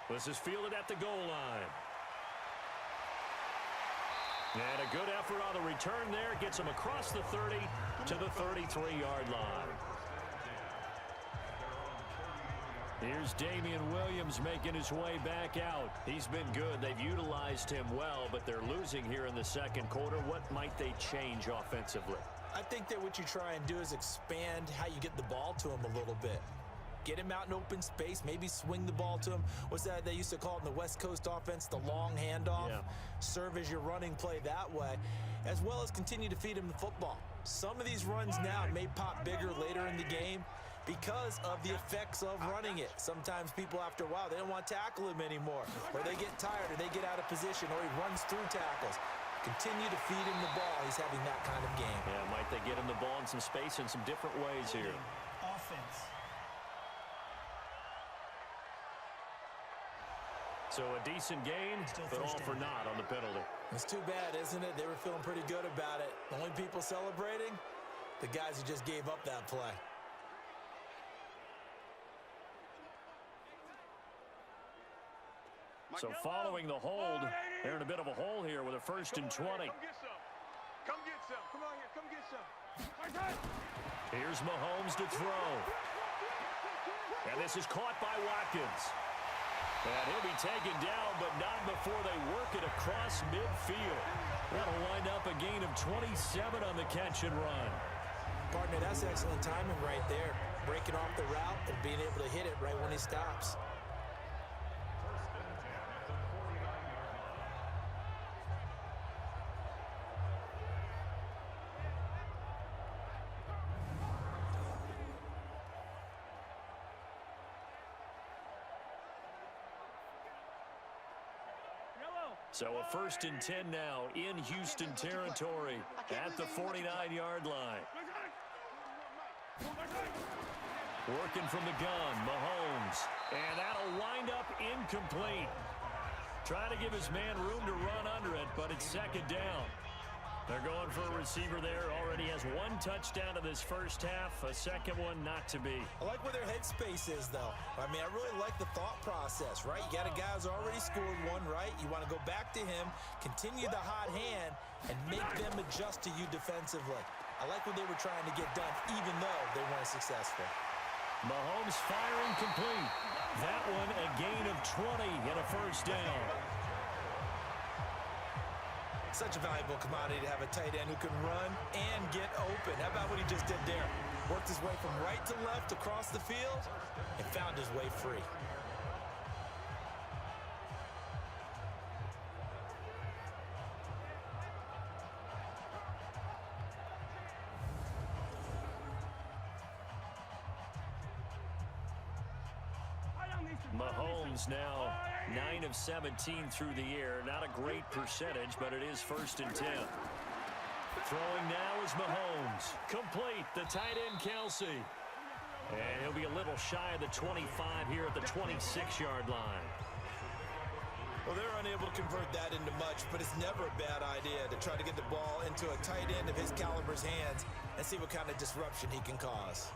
This is fielded at the goal line. And a good effort on the return there. Gets him across the 30 to the 33-yard line. Here's Damian Williams making his way back out. He's been good. They've utilized him well, but they're losing here in the 2nd quarter. What might they change offensively? I think that what you try and do is expand how you get the ball to him a little bit. Get him out in open space, maybe swing the ball to him. What's that they used to call it in the West Coast offense, the long handoff? Yeah. Serve as your running play that way, as well as continue to feed him the football. Some of these runs now may pop bigger later in the game because of the effects of running it. Sometimes people, after a while, they don't want to tackle him anymore, or they get tired, or they get out of position, or he runs through tackles. Continue to feed him the ball. He's having that kind of game. Yeah, might they get him the ball in some space in some different ways here. Offense. So a decent gain, but all for naught on the penalty. It's too bad, isn't it? They were feeling pretty good about it. The only people celebrating, the guys who just gave up that play. So following the hold, they're in a bit of a hole here with a 1st and 20. Come get some. Come get some. Come on here. Come get some. Here's Mahomes to throw. And this is caught by Watkins. And he'll be taken down, but not before they work it across midfield. That'll wind up a gain of 27 on the catch and run. Partner, that's excellent timing right there. Breaking off the route and being able to hit it right when he stops. So a 1st and 10 now in Houston territory at the 49-yard line. Working from the gun, Mahomes. And that'll wind up incomplete. Trying to give his man room to run under it, but it's 2nd down. They're going for a receiver there. Already has 1 touchdown in this first half. A second one not to be. I like where their headspace is, though. I mean, I really like the thought process, right? You got a guy who's already scored one, right? You want to go back to him, continue the hot hand, and make them adjust to you defensively. I like what they were trying to get done, even though they weren't successful. Mahomes firing complete. That one a gain of 20 and a 1st down. Such a valuable commodity to have a tight end who can run and get open. How about what he just did there? Worked his way from right to left across the field and found his way free. Mahomes now 9 of 17 through the air. Not a great percentage, but it is 1st and 10. Throwing now is Mahomes. Complete. The tight end, Kelsey. And he'll be a little shy of the 25 here at the 26-yard line. Well, they're unable to convert that into much, but it's never a bad idea to try to get the ball into a tight end of his caliber's hands and see what kind of disruption he can cause.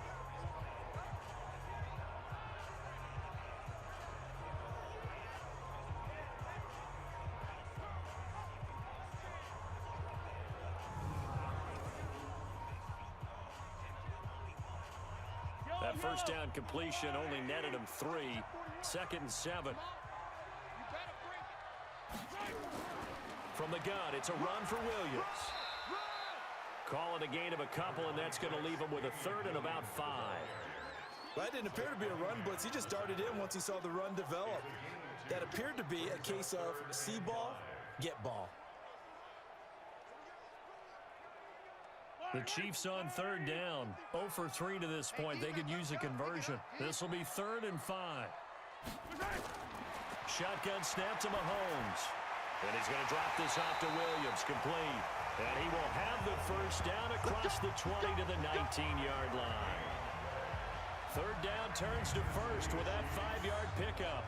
That 1st down completion only netted him 3. 2nd and 7. From the gun, it's a run for Williams. Call it a gain of a couple, and that's going to leave him with a 3rd and about 5. Well, that didn't appear to be a run blitz. He just darted in once he saw the run develop. That appeared to be a case of see ball, get ball. The Chiefs on 3rd down. 0 for 3 to this point. They could use a conversion. This will be 3rd and 5. Shotgun snap to Mahomes. And he's going to drop this off to Williams. Complete. And he will have the 1st down across the 20 to the 19-yard line. 3rd down turns to 1st with that 5-yard pickup.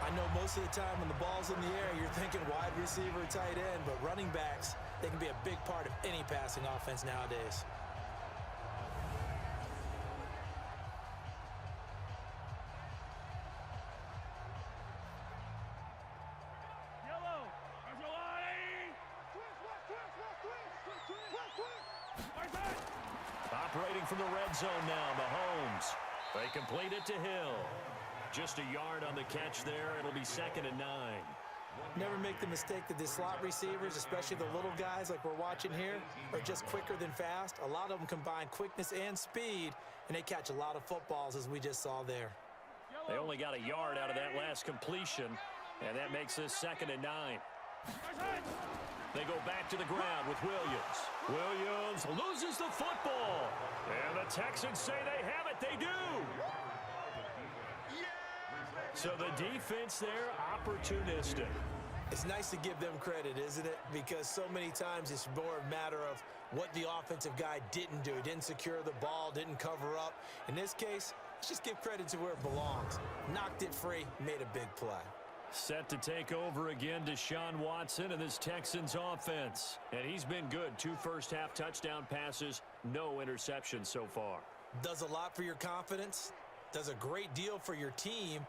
I know most of the time when the ball's in the air, you're thinking wide receiver, tight end, but running backs, they can be a big part of any passing offense nowadays. Operating from the red zone now, Mahomes. They complete it to Hill. Just a yard on the catch there. It'll be 2nd and 9. Never make the mistake that the slot receivers, especially the little guys like we're watching here, are just quicker than fast. A lot of them combine quickness and speed, and they catch a lot of footballs, as we just saw there. They only got a yard out of that last completion, and that makes this 2nd and 9. They go back to the ground with Williams. Williams loses the football. And the Texans say they have it. They do. So the defense there, opportunistic. It's nice to give them credit, isn't it? Because so many times it's more a matter of what the offensive guy didn't do. Didn't secure the ball, didn't cover up. In this case, let's just give credit to where it belongs. Knocked it free, made a big play. Set to take over again, Deshaun Watson and this Texans offense. And he's been good. 2 first-half touchdown passes, no interceptions so far. Does a lot for your confidence. Does a great deal for your team.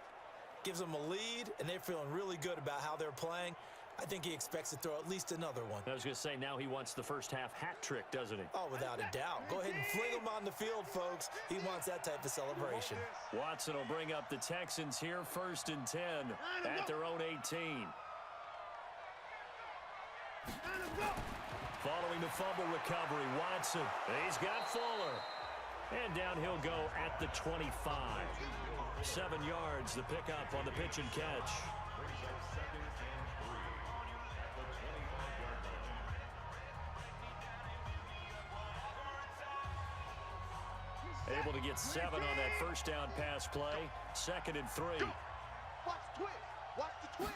Gives them a lead, and they're feeling really good about how they're playing. I think he expects to throw at least another one. I was going to say, now he wants the first-half hat trick, doesn't he? Oh, without a doubt. Go ahead and fling him on the field, folks. He wants that type of celebration. Watson will bring up the Texans here, 1st and 10 at their own 18. Following the fumble recovery, Watson. He's got Fuller. And down he'll go at the 25. 7 yards, the pickup on the pitch and catch. Able to get 7 on that first down pass play. 2nd and 3. Watch the twist. Watch the twist.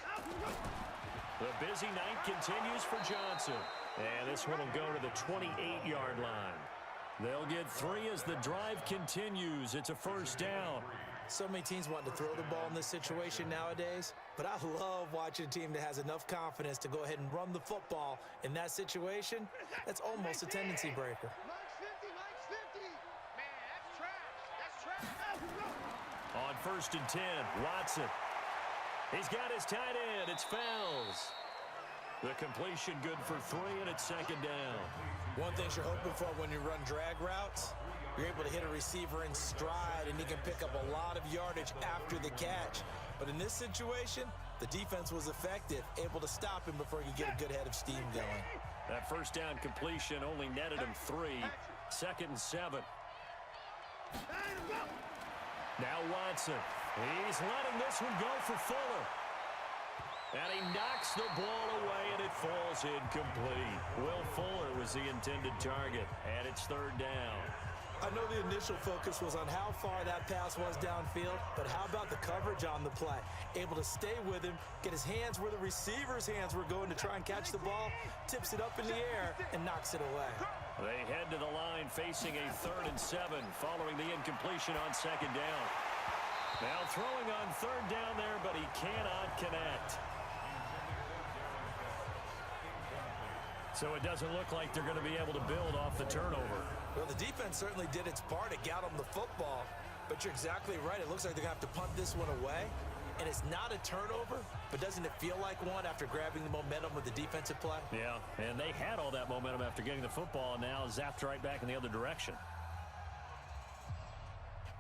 The busy night continues for Johnson. And this one will go to the 28-yard line. They'll get 3 as the drive continues. It's a first down. So many teams want to throw the ball in this situation nowadays, but I love watching a team that has enough confidence to go ahead and run the football in that situation. That's almost a tendency breaker. Mike's 50. Man, that's trash. That's trash. On 1st and 10, Watson. He's got his tight end. It's Fells. The completion good for 3, and it's second down. One thing you're hoping for when you run drag routes, you're able to hit a receiver in stride, and he can pick up a lot of yardage after the catch. But in this situation, the defense was effective, able to stop him before he could get a good head of steam going. That first down completion only netted him 3. 2nd and 7. Now Watson. He's letting this one go for Fuller. And he knocks the ball away, and it falls incomplete. Will Fuller was the intended target, and it's 3rd down. I know the initial focus was on how far that pass was downfield, but how about the coverage on the play? Able to stay with him, get his hands where the receiver's hands were going to try and catch the ball, tips it up in the air, and knocks it away. They head to the line facing a 3rd and 7 following the incompletion on 2nd down. Now throwing on 3rd down there, but he cannot connect. So it doesn't look like they're going to be able to build off the turnover. Well, the defense certainly did its part to get them the football, but you're exactly right. It looks like they're going to have to punt this one away, and it's not a turnover, but doesn't it feel like one after grabbing the momentum with the defensive play? Yeah, and they had all that momentum after getting the football, and now zapped right back in the other direction.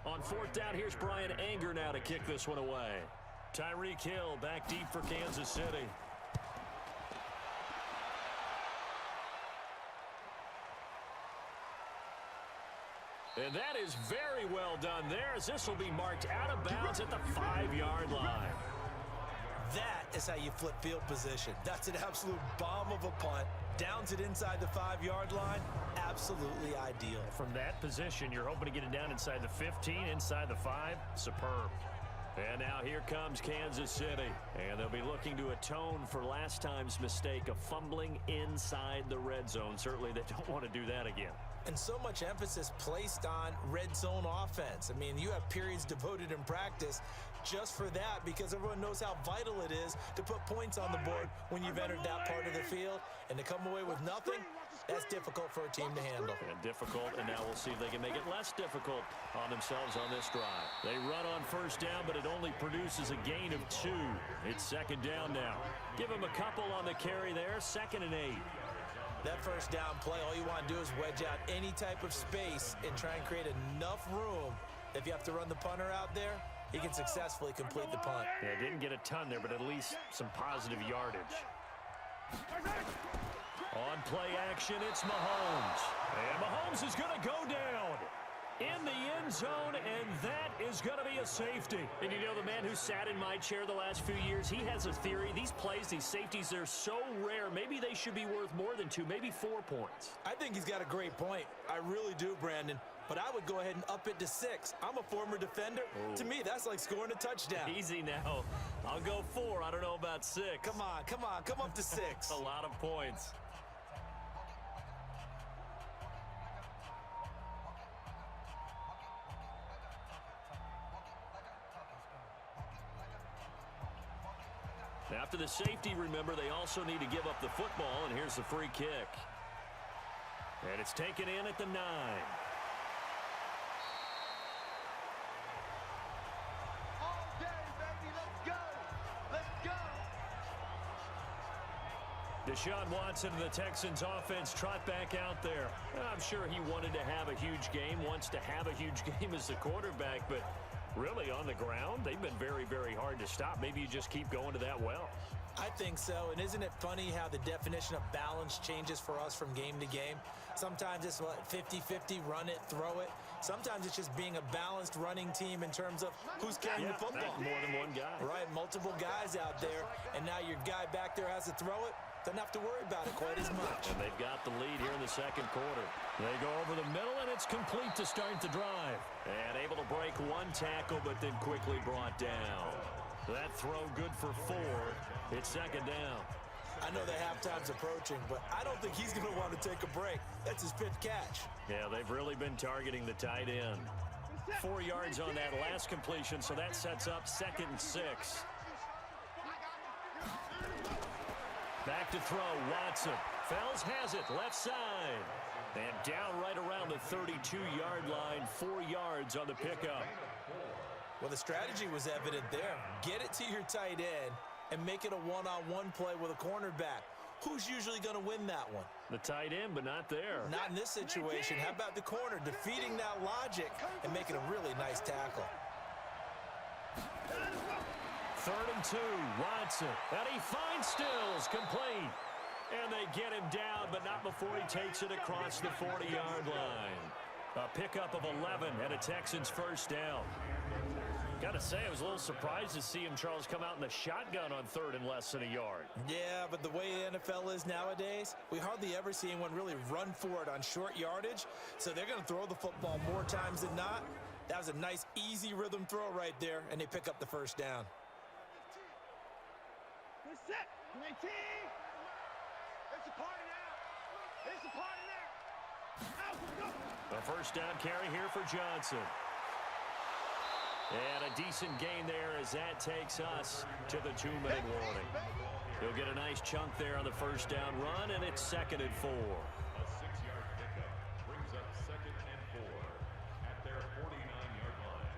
On 4th down, here's Brian Anger now to kick this one away. Tyreek Hill back deep for Kansas City. And that is very well done there, as this will be marked out of bounds at the 5-yard line. That is how you flip field position. That's an absolute bomb of a punt. Downs it inside the 5-yard line. Absolutely ideal. From that position, you're hoping to get it down inside the 15, inside the 5. Superb. And now here comes Kansas City. And they'll be looking to atone for last time's mistake of fumbling inside the red zone. Certainly they don't want to do that again. And so much emphasis placed on red zone offense. I mean, you have periods devoted in practice just for that, because everyone knows how vital it is to put points on the board when you've entered that part of the field. And to come away with nothing, that's difficult for a team to handle. And difficult, and now we'll see if they can make it less difficult on themselves on this drive. They run on 1st down, but it only produces a gain of 2. It's 2nd down now. Give them a couple on the carry there, 2nd and 8. That 1st down play, all you want to do is wedge out any type of space and try and create enough room. If you have to run the punter out there, he can successfully complete the punt. Yeah, didn't get a ton there, but at least some positive yardage. On play action, it's Mahomes. And Mahomes is going to go down in the end zone, and that is going to be a safety. And you know, the man who sat in my chair the last few years, he has a theory. These plays, these safeties, they're so rare. Maybe they should be worth more than 2, maybe 4 points. I think he's got a great point. I really do, Brandon. But I would go ahead and up it to 6. I'm a former defender. Ooh. To me, that's like scoring a touchdown. Easy now. I'll go 4. I don't know about 6. Come on, come on. Come up to 6. A lot of points. After the safety, remember, they also need to give up the football, and here's the free kick. And it's taken in at the 9. All day, baby. Let's go. Let's go. Deshaun Watson and the Texans offense trot back out there. I'm sure he wanted to have a huge game, wants to have a huge game as the quarterback, but really on the ground, they've been very, very hard to stop. Maybe you just keep going to that well. I think so, and isn't it funny how the definition of balance changes for us from game to game? Sometimes it's 50-50, run it, throw it. Sometimes it's just being a balanced running team in terms of who's carrying the football. More than one guy. Right, multiple guys out there, and now your guy back there has to throw it. Doesn't have to worry about it quite as much. And they've got the lead here in the second quarter. They go over the middle, and it's complete to start the drive. And able to break one tackle, but then quickly brought down. That throw good for 4. It's 2nd down. I know the halftime's approaching, but I don't think he's going to want to take a break. That's his 5th catch. Yeah, they've really been targeting the tight end. 4 yards on that last completion, so that sets up 2nd and 6. Back to throw, Watson. Fells has it, left side. And down right around the 32-yard line, 4 yards on the pickup. Well, the strategy was evident there. Get it to your tight end and make it a one-on-one play with a cornerback. Who's usually going to win that one? The tight end, but not there. Not in this situation. How about the corner defeating that logic and making a really nice tackle? 3rd and 2, Watson. And he finds Stills, complete. And they get him down, but not before he takes it across the 40-yard line. A pickup of 11 and a Texans first down. Got to say, I was a little surprised to see him, Charles, come out in the shotgun on 3rd and less than a yard. Yeah, but the way the NFL is nowadays, we hardly ever see anyone really run for it on short yardage. So they're going to throw the football more times than not. That was a nice, easy rhythm throw right there, and they pick up the first down. Good set. 19. It's a party now. It's a party now. Out we go. A first down carry here for Johnson. And a decent gain there as that takes us to the 2-minute warning. He'll get a nice chunk there on the first down run, and it's 2nd and 4. A 6-yard pickup brings up 2nd and 4 at their 49-yard line.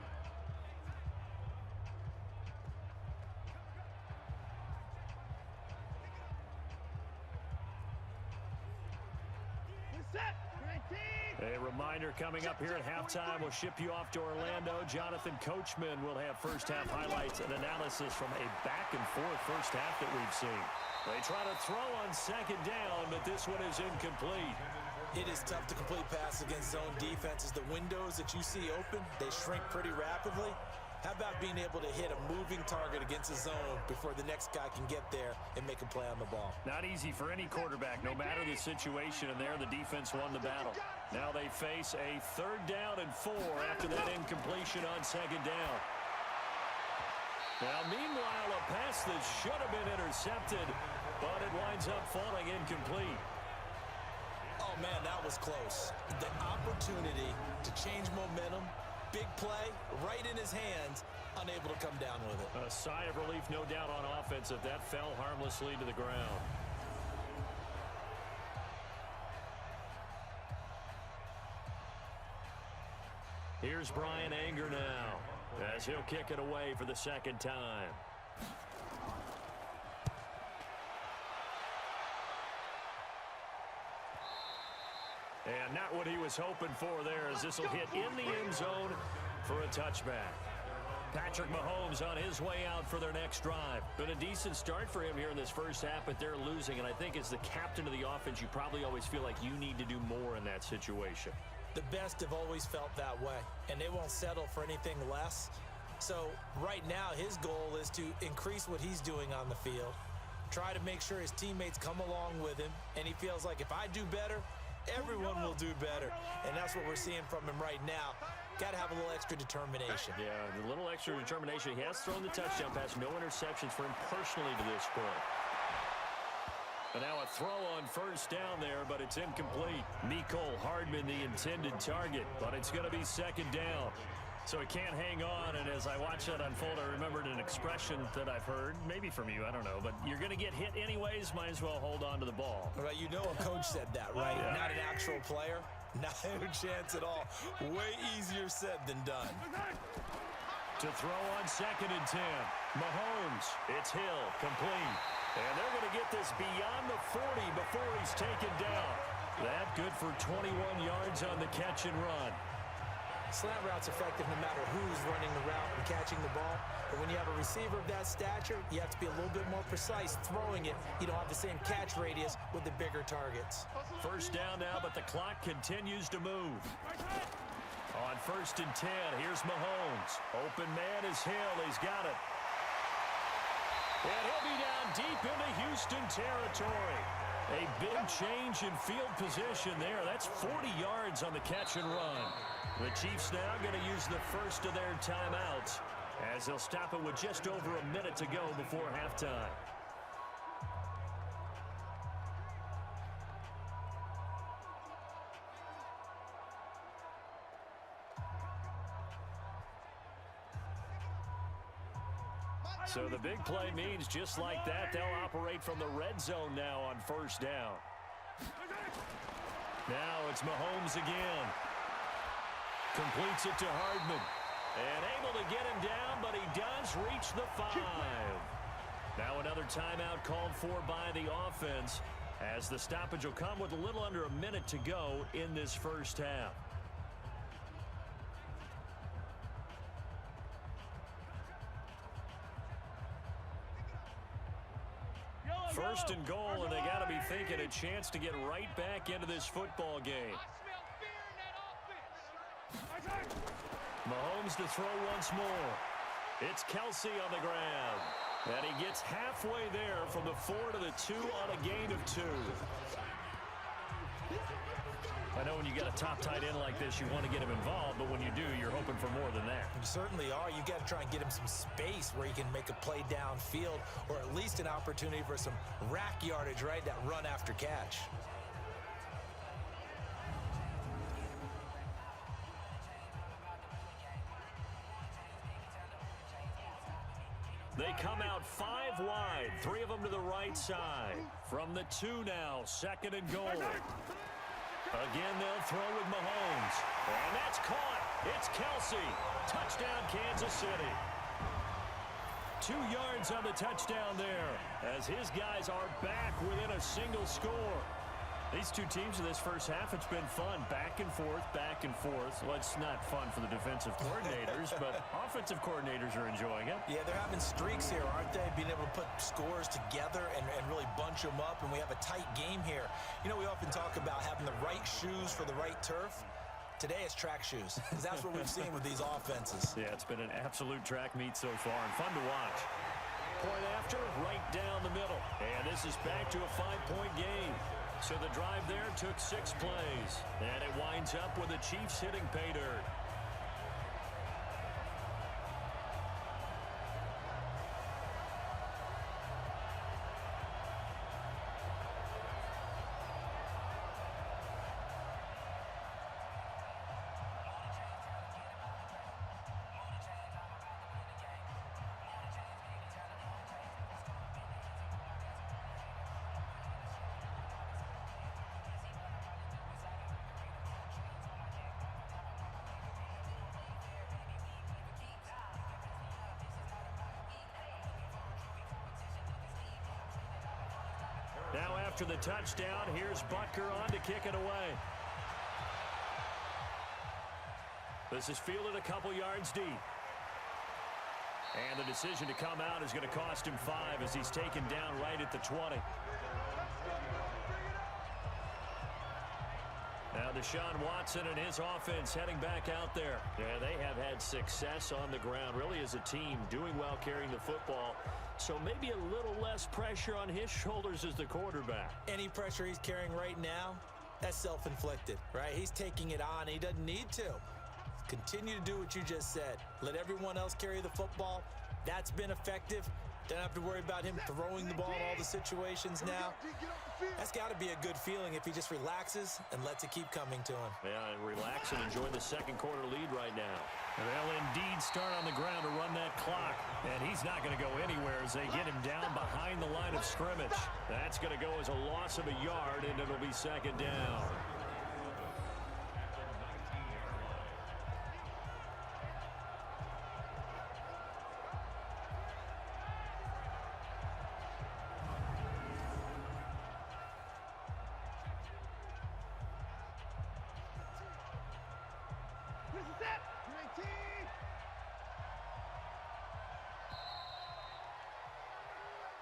Good set. 19. A reminder coming up here at halftime. We'll ship you off to Orlando. Jonathan Coachman will have first-half highlights and analysis from a back-and-forth first half that we've seen. They try to throw on 2nd down, but this one is incomplete. It is tough to complete pass against zone defenses. The windows that you see open, they shrink pretty rapidly. How about being able to hit a moving target against a zone before the next guy can get there and make a play on the ball? Not easy for any quarterback, no matter the situation, and there the defense won the battle. Now they face a 3rd down and 4 after that incompletion on 2nd down. Now, meanwhile, a pass that should have been intercepted, but it winds up falling incomplete. Oh, man, that was close. The opportunity to change momentum, big play, right in his hands, unable to come down with it. A sigh of relief, no doubt, on offense if that fell harmlessly to the ground. Here's Brian Anger now, as he'll kick it away for the 2nd time. And not what he was hoping for there, as this will hit in the end zone for a touchback. Patrick Mahomes on his way out for their next drive. Been a decent start for him here in this first half, but they're losing. And I think as the captain of the offense, you probably always feel like you need to do more in that situation. The best have always felt that way, and they won't settle for anything less. So right now, his goal is to increase what he's doing on the field, try to make sure his teammates come along with him, and he feels like if I do better, everyone will do better. And that's what we're seeing from him right now. Got to have a little extra determination. Yeah, a little extra determination. He has thrown the touchdown pass. No interceptions for him personally to this point. And now a throw on first down there, but it's incomplete. Mecole Hardman, the intended target, but it's going to be 2nd down. So he can't hang on, and as I watch that unfold, I remembered an expression that I've heard, maybe from you, I don't know, but you're going to get hit anyways, might as well hold on to the ball. Right, you know a coach said that, right? Yeah. Not an actual player. Not a chance at all. Way easier said than done. To throw on 2nd and 10. Mahomes, it's Hill, complete. And they're going to get this beyond the 40 before he's taken down. That good for 21 yards on the catch and run. Slant route's effective no matter who's running the route and catching the ball. But when you have a receiver of that stature, you have to be a little bit more precise throwing it. You don't have the same catch radius with the bigger targets. First down now, but the clock continues to move. On 1st and 10, here's Mahomes. Open man is Hill. He's got it. And he'll be down deep into Houston territory. A big change in field position there. That's 40 yards on the catch and run. The Chiefs now going to use the first of their timeouts as they'll stop it with just over a minute to go before halftime. So the big play means just like that, they'll operate from the red zone now on first down. Now it's Mahomes again. Completes it to Hardman. And able to get him down, but he does reach the 5. Now another timeout called for by the offense, as the stoppage will come with a little under a minute to go in this first half. First and goal, and they got to be thinking a chance to get right back into this football game. Mahomes to throw once more. It's Kelsey on the ground. And he gets halfway there from the 4 to the 2 on a gain of 2. I know when you got a top tight end like this, you want to get him involved, but when you do, you're hoping for more than that. You certainly are. You got to try and get him some space where he can make a play downfield, or at least an opportunity for some rack yardage, right? That run after catch. They come out 5 wide, 3 of them to the right side. From the 2 now, second and goal. Again, they'll throw with Mahomes. And that's caught. It's Kelsey. Touchdown, Kansas City. 2 yards on the touchdown there, as his guys are back within a single score. These two teams in this first half, it's been fun. Back and forth, back and forth. Well, it's not fun for the defensive coordinators, but offensive coordinators are enjoying it. Yeah, they're having streaks here, aren't they? Being able to put scores together and really bunch them up, and we have a tight game here. You know, we often talk about having the right shoes for the right turf. Today it's track shoes, because that's what we've seen with these offenses. Yeah, it's been an absolute track meet so far, and fun to watch. Point after, right down the middle. And this is back to a 5-point game. So the drive there took 6 plays. And it winds up with the Chiefs hitting pay dirt. Now after the touchdown, here's Butker on to kick it away. This is fielded a couple yards deep. And the decision to come out is going to cost him 5 as he's taken down right at the 20. Now Deshaun Watson and his offense heading back out there. Yeah, they have had success on the ground, really as a team, doing well carrying the football. So maybe a little less pressure on his shoulders as the quarterback. Any pressure he's carrying right now, that's self-inflicted, right? He's taking it on. He doesn't need to. Continue to do what you just said. Let everyone else carry the football. That's been effective. Don't have to worry about him throwing the ball in all the situations now. That's got to be a good feeling if he just relaxes and lets it keep coming to him. Yeah, and relax and enjoy the second quarter lead right now. And they'll indeed start on the ground to run that clock. And he's not going to go anywhere as they get him down behind the line of scrimmage. That's going to go as a loss of a yard, and it'll be second down.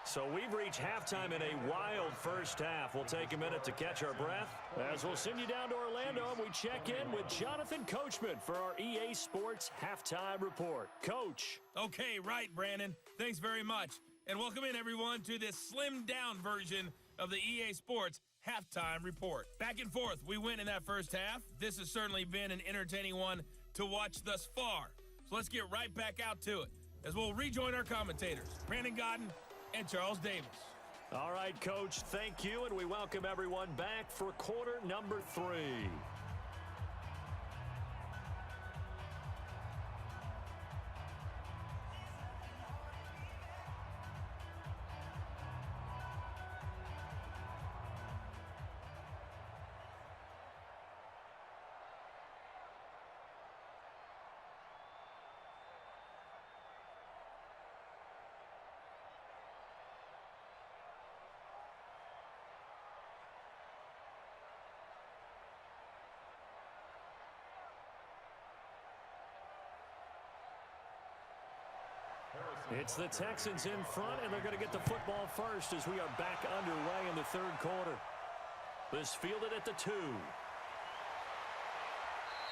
So we've reached halftime in a wild first half. We'll take a minute to catch our breath as we'll send you down to Orlando and we check in with Jonathan Coachman for our EA Sports Halftime Report. Coach. Okay, right, Brandon. Thanks very much. And welcome in, everyone, to this slimmed-down version of the EA Sports Halftime Report. Back and forth, we win in that first half. This has certainly been an entertaining one to watch thus far. So let's get right back out to it as we'll rejoin our commentators, Brandon Godden and Charles Davis. All right, Coach, thank you, and we welcome everyone back for quarter number 3. It's the Texans in front, and they're going to get the football first as we are back underway in the third quarter. This fielded at the 2.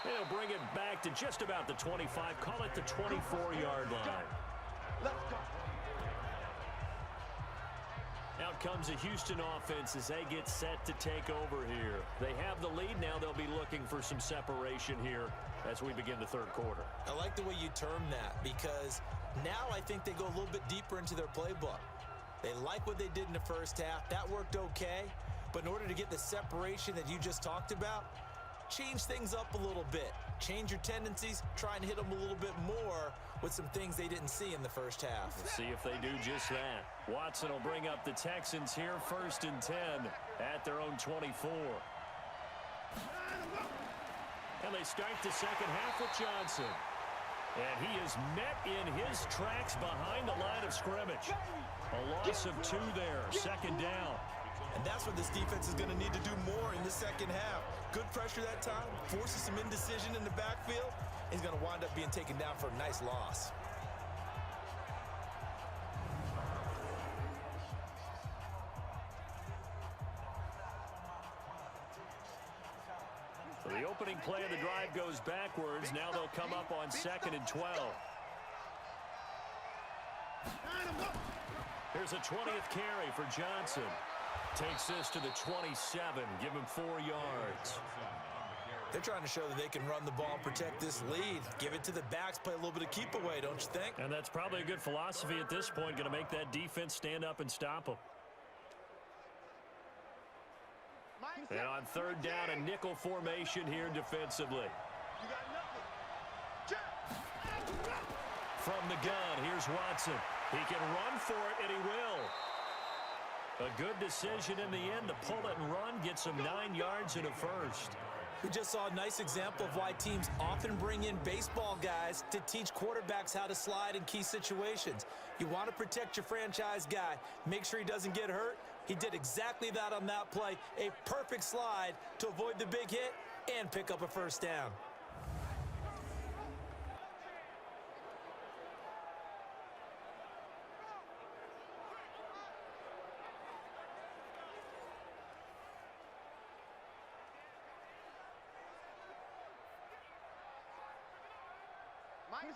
They'll bring it back to just about the 25. Call it the 24-yard line. Let's go. Out comes the Houston offense as they get set to take over here. They have the lead now. They'll be looking for some separation here as we begin the third quarter. I like the way you term that because now I think they go a little bit deeper into their playbook. They like what they did in the first half. That worked okay. But in order to get the separation that you just talked about, change things up a little bit. Change your tendencies. Try and hit them a little bit more with some things they didn't see in the first half. We'll see if they do just that. Watson will bring up the Texans here, 1st and 10 at their own 24. And they start the second half with Johnson. And he is met in his tracks behind the line of scrimmage. A loss of 2 there, 2nd down. And that's what this defense is going to need to do more in the second half. Good pressure that time, forces some indecision in the backfield. He's going to wind up being taken down for a nice loss. So the opening play of the drive goes backwards. Now they'll come up on 2nd and 12. Here's a 20th carry for Johnson. Takes this to the 27. Give him 4 yards. They're trying to show that they can run the ball and protect this lead. Give it to the backs, play a little bit of keep away, don't you think? And that's probably a good philosophy at this point. Going to make that defense stand up and stop them. And on 3rd down, a nickel formation here defensively. From the gun, here's Watson. He can run for it, and he will. A good decision in the end to pull it and run, get some 9 yards and a first. We just saw a nice example of why teams often bring in baseball guys to teach quarterbacks how to slide in key situations. You want to protect your franchise guy. Make sure he doesn't get hurt. He did exactly that on that play. A perfect slide to avoid the big hit and pick up a first down.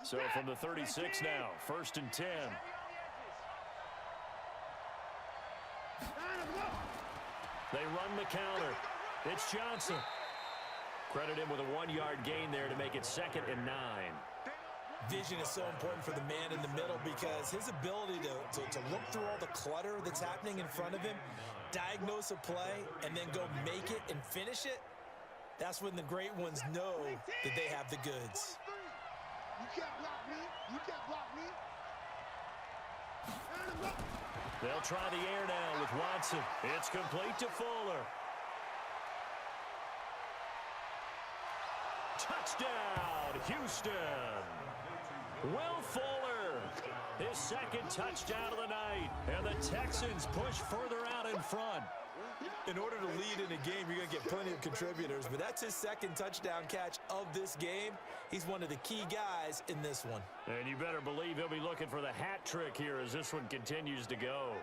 So from the 36 now, 1st and 10. They run the counter. It's Johnson. Credit him with a 1-yard gain there to make it 2nd and 9. Vision is so important for the man in the middle because his ability to look through all the clutter that's happening in front of him, diagnose a play, and then go make it and finish it, that's when the great ones know that they have the goods. You can't block me. You can't block me. They'll try the air now with Watson. It's complete to Fuller. Touchdown, Houston. Will Fuller, his 2nd touchdown of the night. And the Texans push further out in front. In order to lead in a game, you're going to get plenty of contributors, but that's his 2nd touchdown catch of this game. He's one of the key guys in this one. And you better believe he'll be looking for the hat trick here as this one continues to go.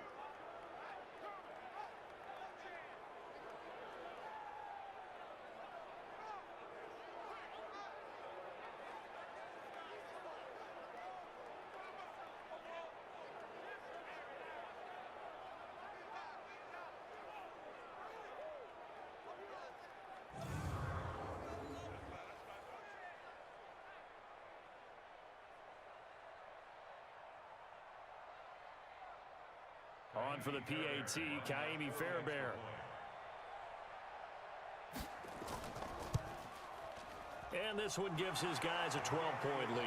On for the PAT, Kaimi Fairbairn. And this one gives his guys a 12-point lead.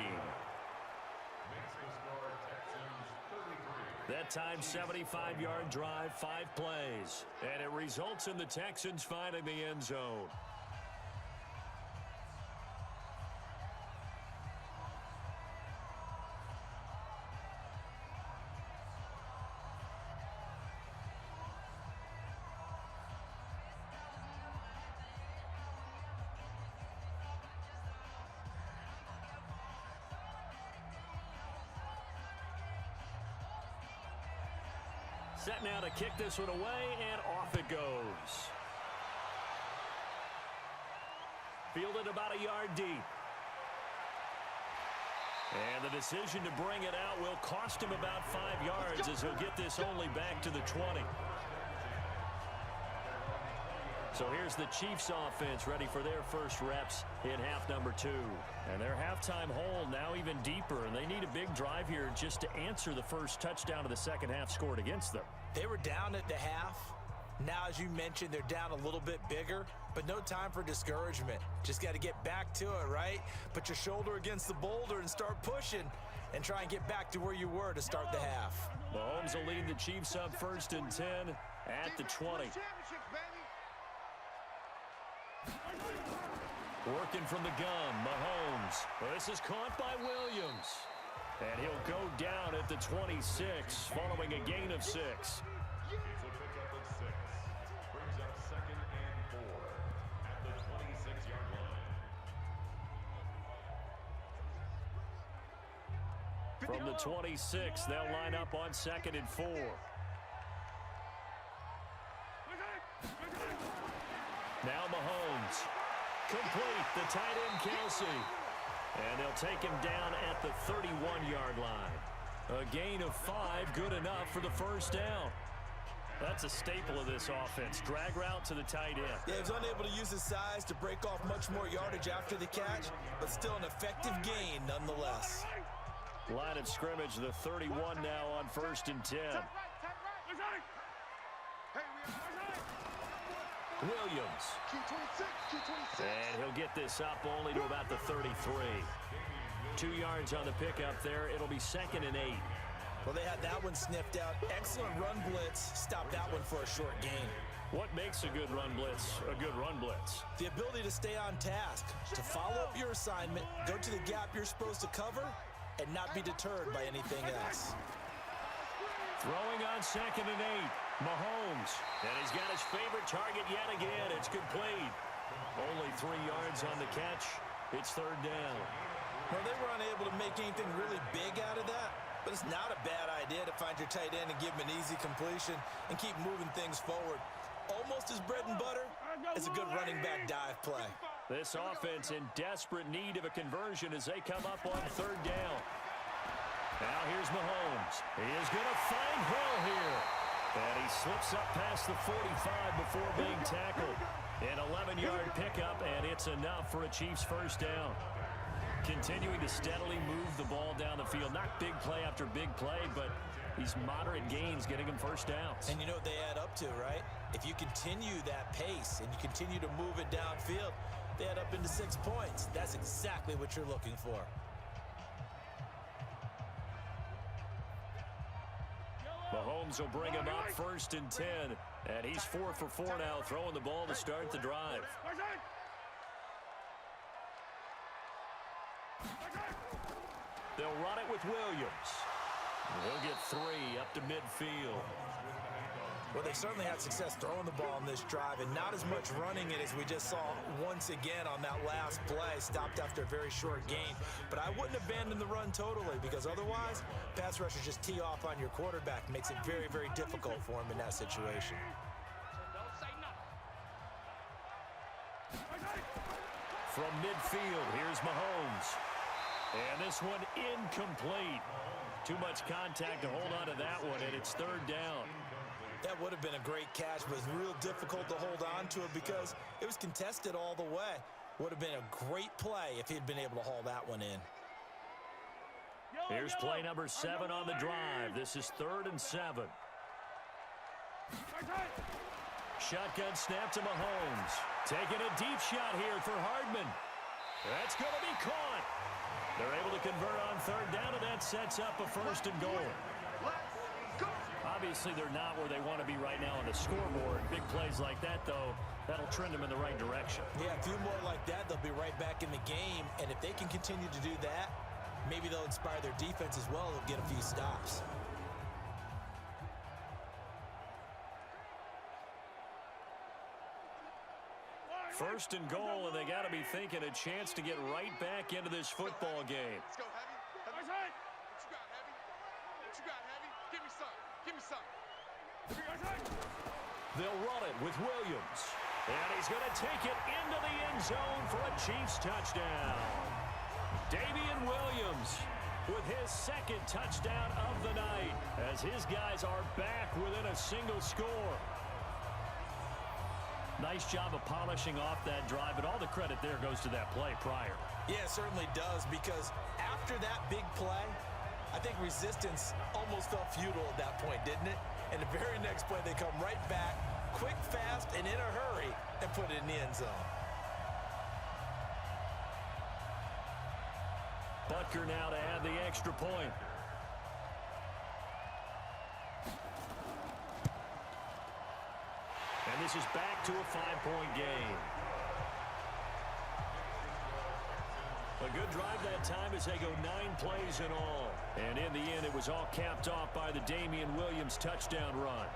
That time, 75-yard drive, 5 plays. And it results in the Texans finding the end zone. Set now to kick this one away, and off it goes. Fielded about a yard deep. And the decision to bring it out will cost him about 5 yards as he'll get this only back to the 20. So here's the Chiefs offense ready for their first reps in half number 2. And their halftime hole now even deeper, and they need a big drive here just to answer the first touchdown of the second half scored against them. They were down at the half. Now, as you mentioned, they're down a little bit bigger, but no time for discouragement. Just got to get back to it, right? Put your shoulder against the boulder and start pushing and try and get back to where you were to start the half. Mahomes will lead the Chiefs up 1st and 10 at the 20. Working from the gun, Mahomes. This is caught by Williams. And he'll go down at the 26 following a gain of 6. It's a pickup of 6. Brings up 2nd and 4 at the 26-yard line. From the 26, they'll line up on 2nd and 4. Now Mahomes. Complete, the tight end Kelsey. And they'll take him down at the 31-yard line. A gain of 5, good enough for the first down. That's a staple of this offense. Drag route to the tight end. Yeah, he was unable to use his size to break off much more yardage after the catch, but still an effective gain nonetheless. Line of scrimmage, the 31 now on 1st and 10. Williams. And he'll get this up only to about the 33. 2 yards on the pickup there. It'll be 2nd and 8. Well, they had that one sniffed out. Excellent run blitz. Stopped that one for a short gain. What makes a good run blitz a good run blitz? The ability to stay on task, to follow up your assignment, go to the gap you're supposed to cover, and not be deterred by anything else. Throwing on 2nd and 8. Mahomes. And he's got his favorite target yet again. It's complete. Only 3 yards on the catch. It's 3rd down. Well, they were unable to make anything really big out of that, but it's not a bad idea to find your tight end and give him an easy completion and keep moving things forward. Almost as bread and butter as a good running back dive play. This offense in desperate need of a conversion as they come up on 3rd down. Now here's Mahomes. He is going to find Hill here. And he slips up past the 45 before being tackled. An 11-yard pickup, and it's enough for a Chiefs first down. Continuing to steadily move the ball down the field. Not big play after big play, but these moderate gains getting them first downs. And you know what they add up to, right? If you continue that pace and you continue to move it downfield, they add up into 6 points. That's exactly what you're looking for. Mahomes will bring him up 1st and 10. And he's 4 for 4 now, throwing the ball to start the drive. They'll run it with Williams. He'll get 3 up to midfield. Well, they certainly had success throwing the ball in this drive, and not as much running it as we just saw once again on that last play. Stopped after a very short gain. But I wouldn't abandon the run totally, because otherwise, pass rushers just tee off on your quarterback. Makes it very, very difficult for him in that situation. From midfield, here's Mahomes. And this one incomplete. Too much contact to hold on to that one, and it's 3rd down. That would have been a great catch, but it was real difficult to hold on to it because it was contested all the way. Would have been a great play if he'd been able to haul that one in. Here's play number 7 on the drive. This is 3rd and 7. Shotgun snap to Mahomes. Taking a deep shot here for Hardman. That's going to be caught. They're able to convert on 3rd down, and that sets up a 1st and goal. Obviously, they're not where they want to be right now on the scoreboard. Big plays like that, though, that'll trend them in the right direction. Yeah, a few more like that, they'll be right back in the game. And if they can continue to do that, maybe they'll inspire their defense as well and get a few stops. First and goal, and they got to be thinking a chance to get right back into this football game. Let's go, Heavy. What you got, Heavy? What you got, Heavy? Give me some. Give me some. They'll run it with Williams. And he's going to take it into the end zone for a Chiefs touchdown. Damian Williams with his second touchdown of the night as his guys are back within a single score. Nice job of polishing off that drive, but all the credit there goes to that play prior. Yeah, it certainly does, because after that big play, I think resistance almost felt futile at that point, didn't it? And the very next play, they come right back, quick, fast, and in a hurry, and put it in the end zone. Butker now to add the extra point. And this is back to a 5-point game. A good drive that time as they go 9 plays in all. And in the end, it was all capped off by the Damian Williams touchdown run.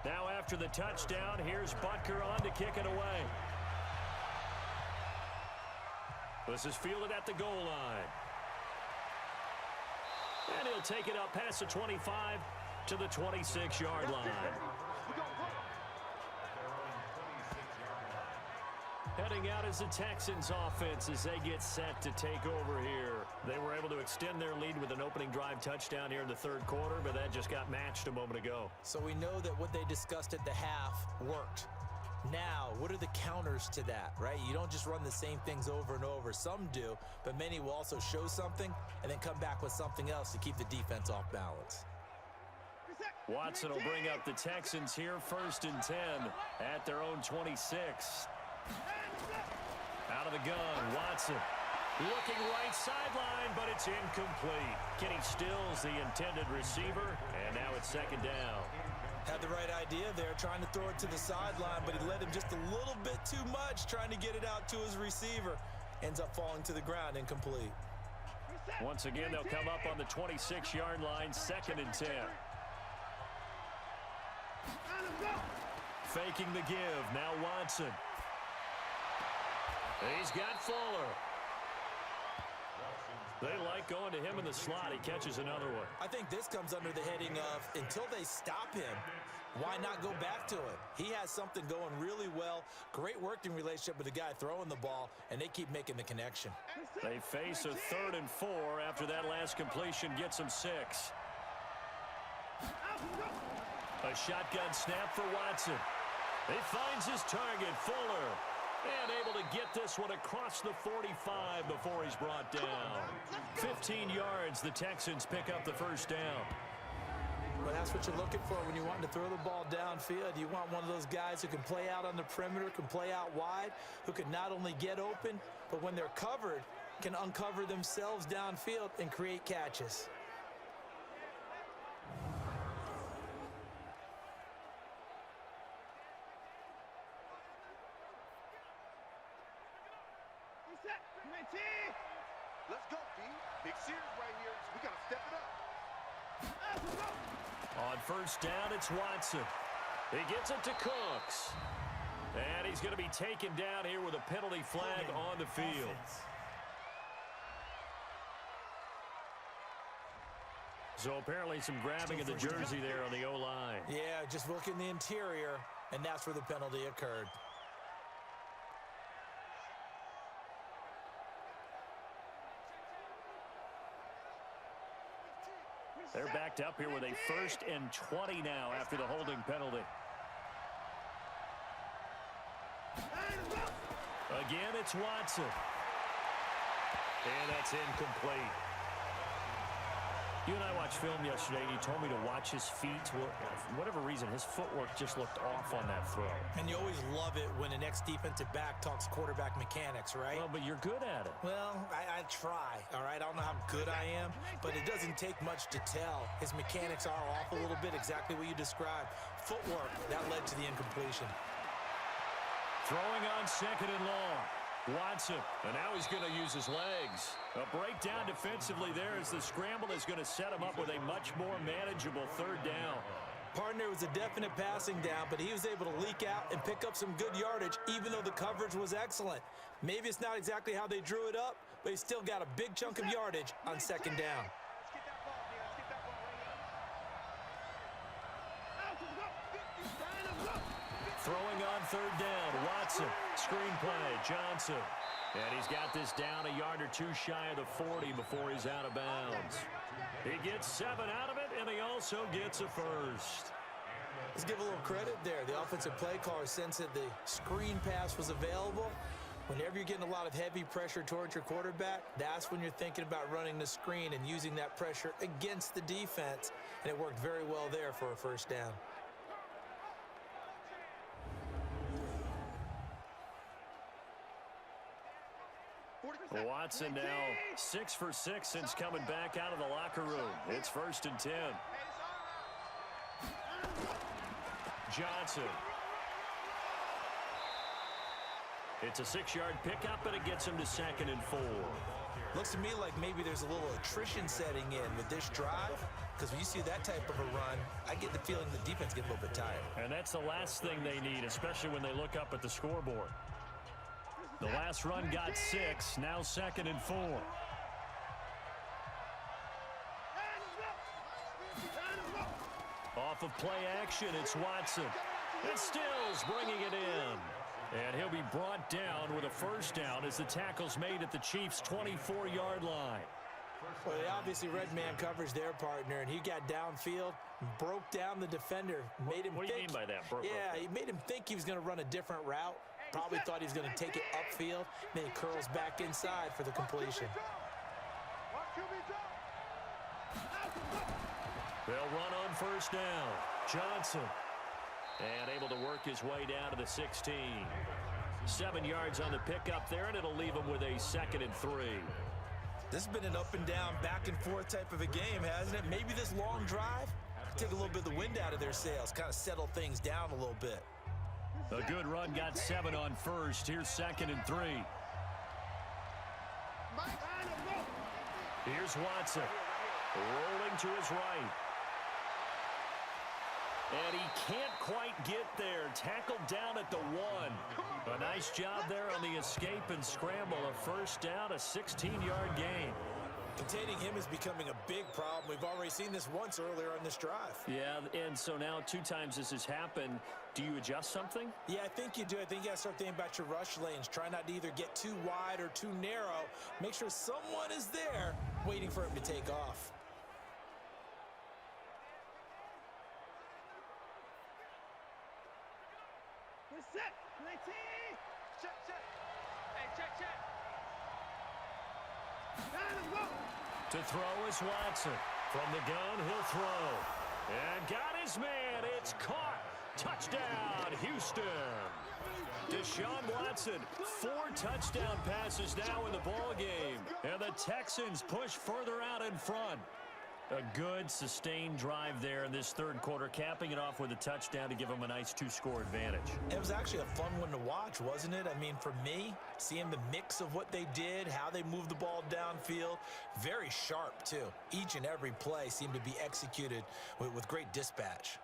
Now after the touchdown, here's Butker on to kick it away. This is fielded at the goal line. And he'll take it up past the 25 to the 26-yard line. Heading out is the Texans offense as they get set to take over here. They were able to extend their lead with an opening drive touchdown here in the third quarter, but that just got matched a moment ago. So we know that what they discussed at the half worked. Now, what are the counters to that, right? You don't just run the same things over and over. Some do, but many will also show something and then come back with something else to keep the defense off balance. Watson will bring up the Texans here, 1st and 10 at their own 26. Out of the gun, Watson. Looking right sideline, but it's incomplete. Kenny Stills, the intended receiver, and now it's 2nd down. Had the right idea there, trying to throw it to the sideline, but he led him just a little bit too much, trying to get it out to his receiver. Ends up falling to the ground, incomplete. Once again, they'll come up on the 26-yard line, 2nd and 10. Faking the give, now Watson. He's got Fuller. They like going to him in the slot. He catches another one. I think this comes under the heading of, until they stop him, why not go back to it? He has something going really well. Great working relationship with the guy throwing the ball, and they keep making the connection. They face a 3rd and 4 after that last completion gets them 6. A shotgun snap for Watson. He finds his target, Fuller. And able to get this one across the 45 before he's brought down. 15 yards, the Texans pick up the 1st down. Well, that's what you're looking for when you're wanting to throw the ball downfield. You want one of those guys who can play out on the perimeter, can play out wide, who can not only get open, but when they're covered, can uncover themselves downfield and create catches. Let's go, D. Big series right here. We got to step it up. On 1st down, it's Watson. He gets it to Cooks. And he's going to be taken down here with a penalty flag on the field. So apparently some grabbing of the jersey there on the O-line. Yeah, just look in the interior, and that's where the penalty occurred. They're backed up here with a 1st and 20 now after the holding penalty. Again, it's Watson. And that's incomplete. You and I watched film yesterday, and you told me to watch his feet. Well, for whatever reason, his footwork just looked off on that throw. And you always love it when the next defensive back talks quarterback mechanics, right? Well, but you're good at it. Well, I try, all right? I don't know how good I am, but it doesn't take much to tell. His mechanics are off a little bit, exactly what you described. Footwork, that led to the incompletion. Throwing on second and long. Watson, and now he's going to use his legs. A breakdown defensively there as the scramble is going to set him up with a much more manageable third down. Partner was a definite passing down, but he was able to leak out and pick up some good yardage, even though the coverage was excellent. Maybe it's not exactly how they drew it up, but he still got a big chunk of yardage on second down. Throwing on third down, Watson, screen play, Johnson. And he's got this down a yard or two shy of the 40 before he's out of bounds. He gets 7 out of it, and he also gets a first. Let's give a little credit there. The offensive play caller sensed that the screen pass was available. Whenever you're getting a lot of heavy pressure towards your quarterback, that's when you're thinking about running the screen and using that pressure against the defense. And it worked very well there for a first down. Watson now 6 for 6 since coming back out of the locker room. It's 1st and 10. Johnson. It's a 6-yard pickup, and it gets him to 2nd and 4. Looks to me like maybe there's a little attrition setting in with this drive, because when you see that type of a run, I get the feeling the defense gets a little bit tired. And that's the last thing they need, especially when they look up at the scoreboard. The last run got 6, now 2nd and 4. Off of play action, it's Watson. And Stills bringing it in. And he'll be brought down with a first down as the tackle's made at the Chiefs' 24-yard line. Well, they obviously red man coverage their partner, and he got downfield, broke down the defender, made him What do you mean by that? Yeah, he made him think he was going to run a different route. Probably thought he was going to take it upfield. Then he curls back inside for the completion. They'll run on first down. Johnson. And able to work his way down to the 16. 7 yards on the pickup there, and it'll leave him with a 2nd and 3. This has been an up and down, back and forth type of a game, hasn't it? Maybe this long drive take a little bit of the wind out of their sails, kind of settle things down a little bit. A good run, got 7 on first. Here's 2nd and 3. Here's Watson. Rolling to his right. And he can't quite get there. Tackled down at the 1. A nice job there on the escape and scramble. A first down, a 16-yard gain. Containing him is becoming a big problem. We've already seen this once earlier on this drive. Yeah, and so now 2 times this has happened. Do you adjust something? Yeah, I think you do. I think you got to start thinking about your rush lanes. Try not to either get too wide or too narrow. Make sure someone is there waiting for him to take off. Set. Check, check. Hey, check, check. To throw is Watson. From the gun, he'll throw. And got his man. It's caught. Touchdown, Houston. Deshaun Watson, 4 touchdown passes now in the ballgame. And the Texans push further out in front. A good, sustained drive there in this third quarter, capping it off with a touchdown to give them a nice 2-score advantage. It was actually a fun one to watch, wasn't it? I mean, for me, seeing the mix of what they did, how they moved the ball downfield, very sharp, too. Each and every play seemed to be executed with great dispatch.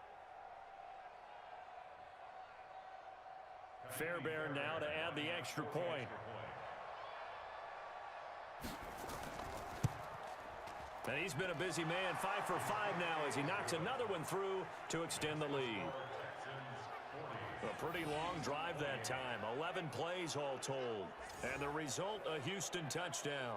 Fairbairn now to add the extra point. And he's been a busy man, 5 for 5 now as he knocks another one through to extend the lead. A pretty long drive that time, 11 plays all told. And the result, a Houston touchdown.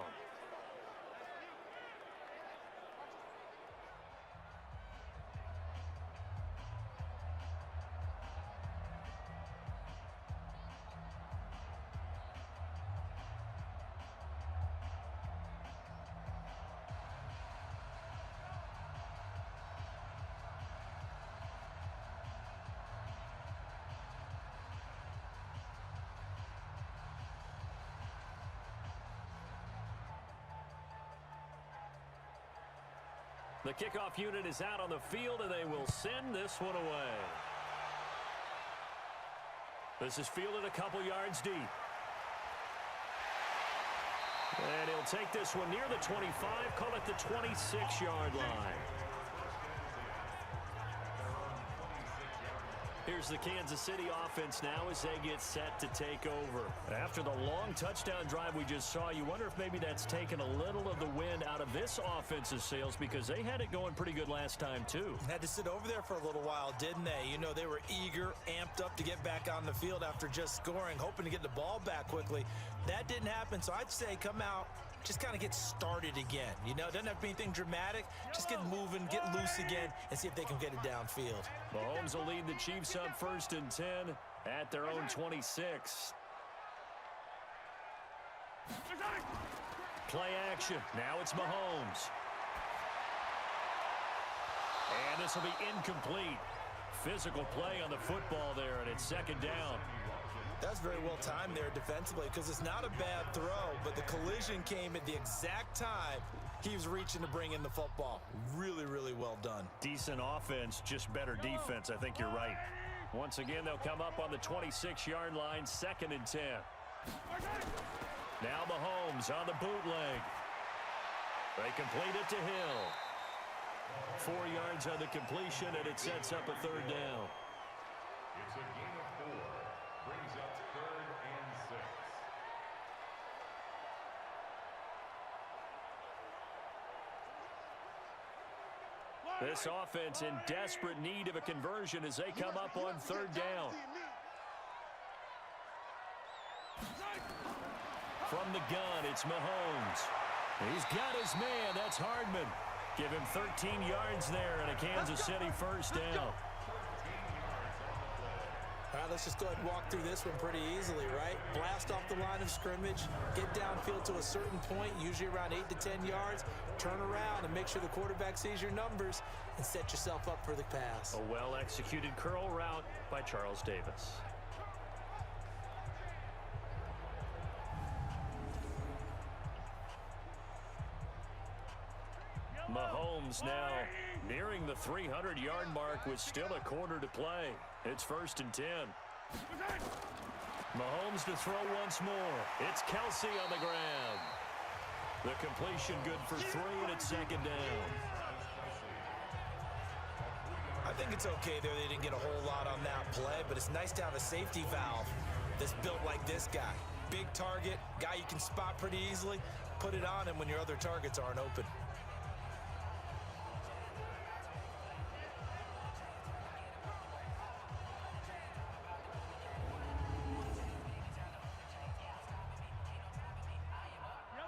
The kickoff unit is out on the field, and they will send this one away. This is fielded a couple yards deep. And he'll take this one near the 25, call it the 26-yard line. Here's the Kansas City offense now as they get set to take over. After the long touchdown drive we just saw, you wonder if maybe that's taken a little of the wind out of this offense's sails, because they had it going pretty good last time too. Had to sit over there for a little while, didn't they? You know, they were eager, amped up to get back on the field after just scoring, hoping to get the ball back quickly. That didn't happen, so I'd say come out, just kind of get started again. You know, it doesn't have to be anything dramatic. Just get moving, get loose again, and see if they can get it downfield. Mahomes will lead the Chiefs up 1st and 10 at their own 26. Play action. Now it's Mahomes. And this will be incomplete. Physical play on the football there, and it's 2nd down. That's very well timed there defensively, because it's not a bad throw, but the collision came at the exact time he was reaching to bring in the football. Really, really well done. Decent offense, just better defense. I think you're right. Once again, they'll come up on the 26-yard line, 2nd and 10. Now Mahomes on the bootleg. They complete it to Hill. 4 yards on the completion, and it sets up a 3rd down. It's a gain of 4. Brings up 3rd and 6. This offense in desperate need of a conversion as they come up on 3rd down. From the gun, it's Mahomes. He's got his man. That's Hardman. Give him 13 yards there and a Kansas City 1st down. All right, let's just go ahead and walk through this one pretty easily, right? Blast off the line of scrimmage, get downfield to a certain point, usually around 8 to 10 yards, turn around and make sure the quarterback sees your numbers and set yourself up for the pass. A well-executed curl route by Charles Davis. Mahomes now nearing the 300-yard mark with still a quarter to play. It's 1st and 10. Mahomes to throw once more. It's Kelsey on the ground. The completion good for 3, and it's 2nd down. I think it's okay there. They didn't get a whole lot on that play, but it's nice to have a safety valve that's built like this guy. Big target, guy you can spot pretty easily. Put it on him when your other targets aren't open.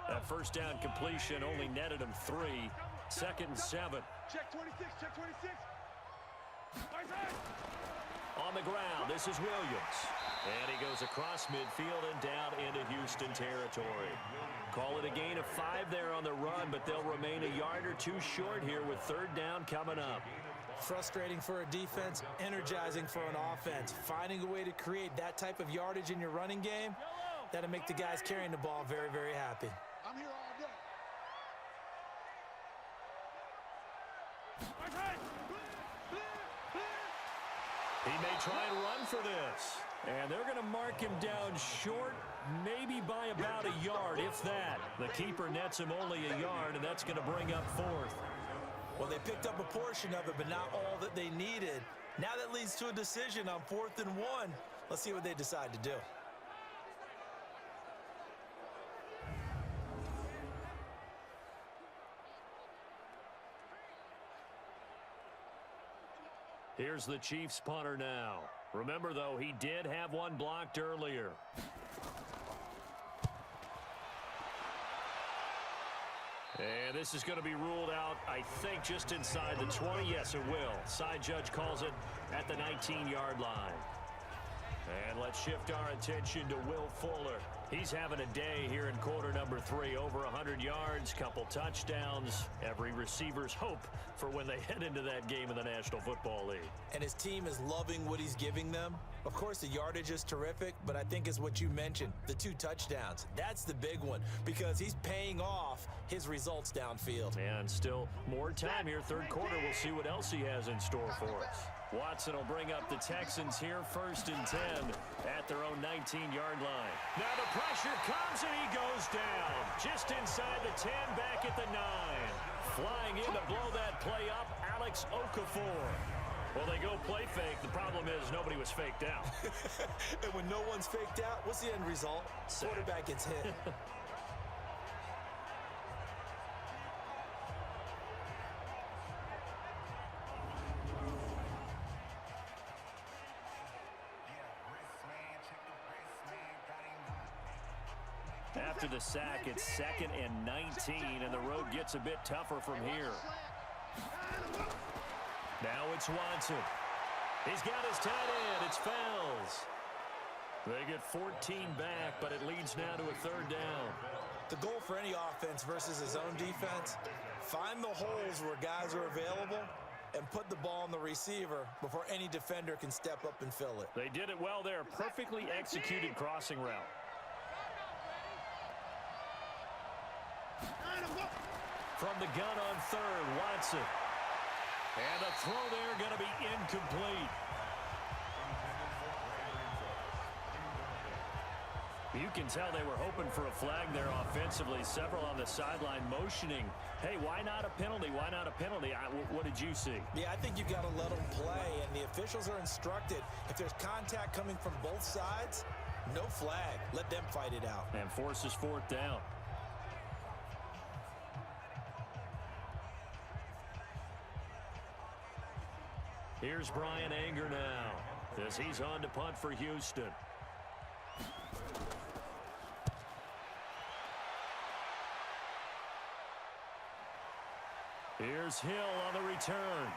That 1st down completion only netted him 3. 2nd and 7. Check 26, check 26. On the ground, this is Williams. And he goes across midfield and down into Houston territory. Call it a gain of 5 there on the run, but they'll remain a yard or 2 short here with 3rd down coming up. Frustrating for a defense, energizing for an offense. Finding a way to create that type of yardage in your running game, that'll make the guys carrying the ball very, very happy. I'm here all day. He may try and run for this. And they're going to mark him down short, maybe by about a yard, if that. The keeper nets him only a yard, and that's going to bring up 4th. Well, they picked up a portion of it, but not all that they needed. Now that leads to a decision on 4th and 1. Let's see what they decide to do. Here's the Chiefs punter now. Remember, though, he did have one blocked earlier. And this is going to be ruled out, I think, just inside the 20. Yes, it will. Side judge calls it at the 19-yard line. And let's shift our attention to Will Fuller. He's having a day here in quarter number 3. Over 100 yards, couple touchdowns. Every receiver's hope for when they head into that game in the National Football League. And his team is loving what he's giving them. Of course, the yardage is terrific, but I think is what you mentioned, the 2 touchdowns. That's the big one because he's paying off his results downfield. And still more time here. Third quarter, we'll see what else he has in store for us. Watson will bring up the Texans here, 1st and 10 at their own 19-yard line. Now the pressure comes and he goes down. Just inside the 10, back at the 9. Flying in to blow that play up, Alex Okafor. Well, they go play fake. The problem is nobody was faked out. And when no one's faked out, what's the end result? Quarterback gets hit. After the sack, it's 2nd and 19, and the road gets a bit tougher from here. Now it's Watson. He's got his tight end. It's Fells. They get 14 back, but it leads now to a 3rd down. The goal for any offense versus his own defense, find the holes where guys are available and put the ball on the receiver before any defender can step up and fill it. They did it well there. Perfectly executed crossing route. From the gun on 3rd, Watson. And the throw there going to be incomplete. You can tell they were hoping for a flag there offensively. Several on the sideline motioning. Hey, why not a penalty? Why not a penalty? What did you see? Yeah, I think you've got to let them play, and the officials are instructed. If there's contact coming from both sides, no flag. Let them fight it out. And forces 4th down. Here's Brian Anger now as he's on to punt for Houston. Here's Hill on the return.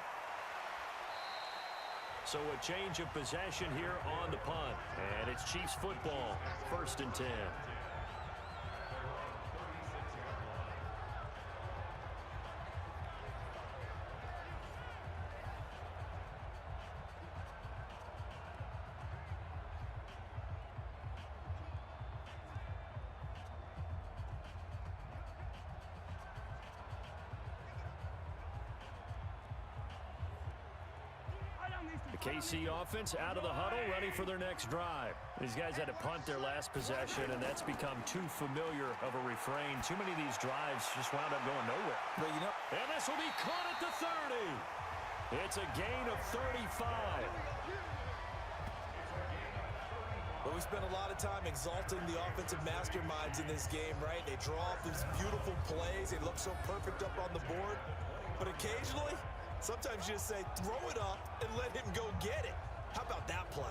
So a change of possession here on the punt. And it's Chiefs football, 1st and 10. KC offense out of the huddle, ready for their next drive. These guys had to punt their last possession, and that's become too familiar of a refrain. Too many of these drives just wound up going nowhere. Well, you know, and this will be caught at the 30. It's a gain of 35. Well, we spent a lot of time exalting the offensive masterminds in this game, right? They draw up these beautiful plays. They look so perfect up on the board. But occasionally, sometimes you just say, throw it up and let him go get it. How about that play?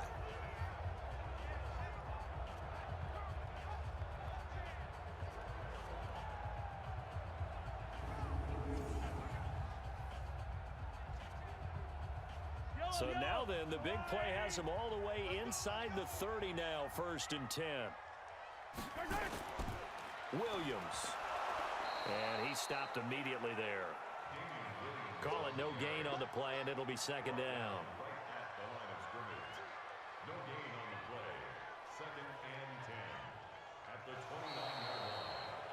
So now then, the big play has him all the way inside the 30 now, 1st and 10. Williams. And he stopped immediately there. Call it no gain on the play, and it'll be 2nd down. No gain on the play. 2nd and 10 at the 29-yard line.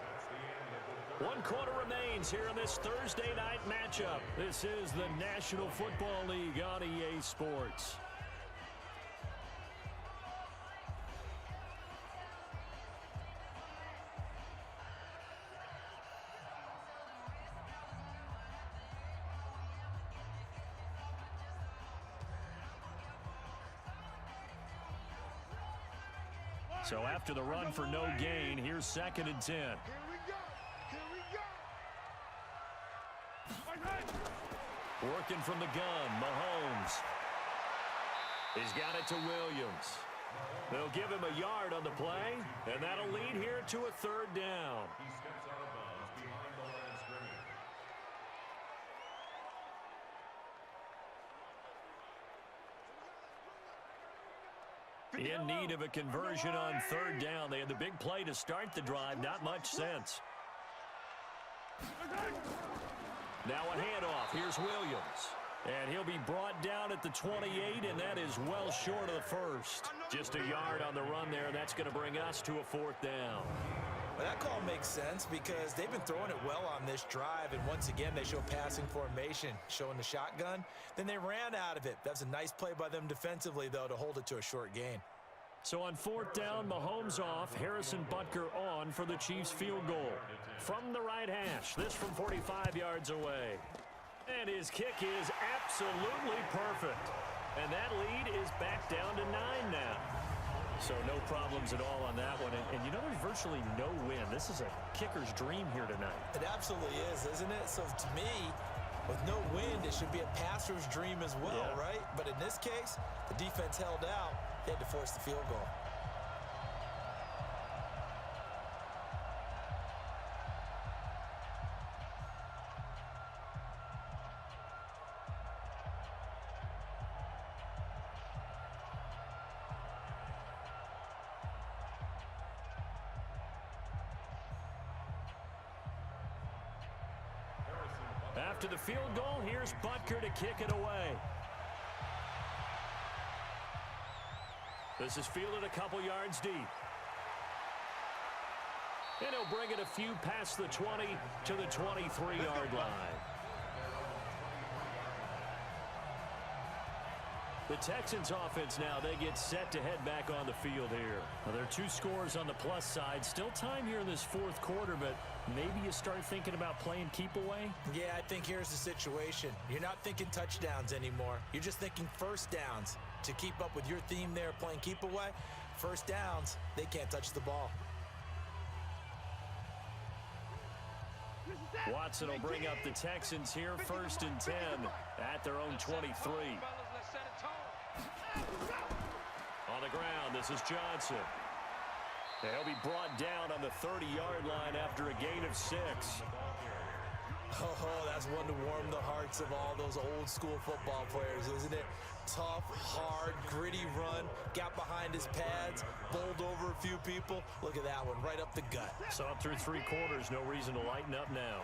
That's the end of the 1 quarter remains here in this Thursday night matchup. This is the National Football League on EA Sports. So after the run for no gain, here's 2nd and 10. Here we go. Working from the gun, Mahomes. He's got it to Williams. They'll give him a yard on the play, and that'll lead here to a 3rd down. He steps out of bounds behind the line of scrimmage. In need of a conversion on third down. They had the big play to start the drive. Not much sense. Now a handoff. Here's Williams. And he'll be brought down at the 28, and that is well short of the first. Just a yard on the run there, and that's going to bring us to a fourth down. Well, that call makes sense because they've been throwing it well on this drive, and once again, they show passing formation, showing the shotgun. Then they ran out of it. That's a nice play by them defensively, though, to hold it to a short gain. So on fourth down, Mahomes off, Harrison Butker on for the Chiefs field goal. From the right hash, this from 45 yards away. And his kick is absolutely perfect. And that lead is back down to 9 now. So no problems at all on that one. And you know, there's virtually no win. This is a kicker's dream here tonight. It absolutely is, isn't it? So to me, with no wind, it should be a passer's dream as well, right? But in this case, the defense held out. They had to force the field goal. After the field goal, here's Butker to kick it away. This is fielded a couple yards deep. And he'll bring it a few past the 20 to the 23-yard line. The Texans offense now, they get set to head back on the field here. Now, there are 2 scores on the plus side. Still time here in this fourth quarter, but maybe you start thinking about playing keep away? Yeah, I think here's the situation. You're not thinking touchdowns anymore. You're just thinking first downs. To keep up with your theme there, playing keep away, first downs, they can't touch the ball. Watson will bring up the Texans here, 1st and 10 at their own 23. On the ground, this is Johnson. He'll be brought down on the 30-yard line after a gain of 6. Oh, that's one to warm the hearts of all those old-school football players, isn't it? Tough, hard, gritty run, got behind his pads, bowled over a few people. Look at that one, right up the gut. So up through 3 quarters, no reason to lighten up now.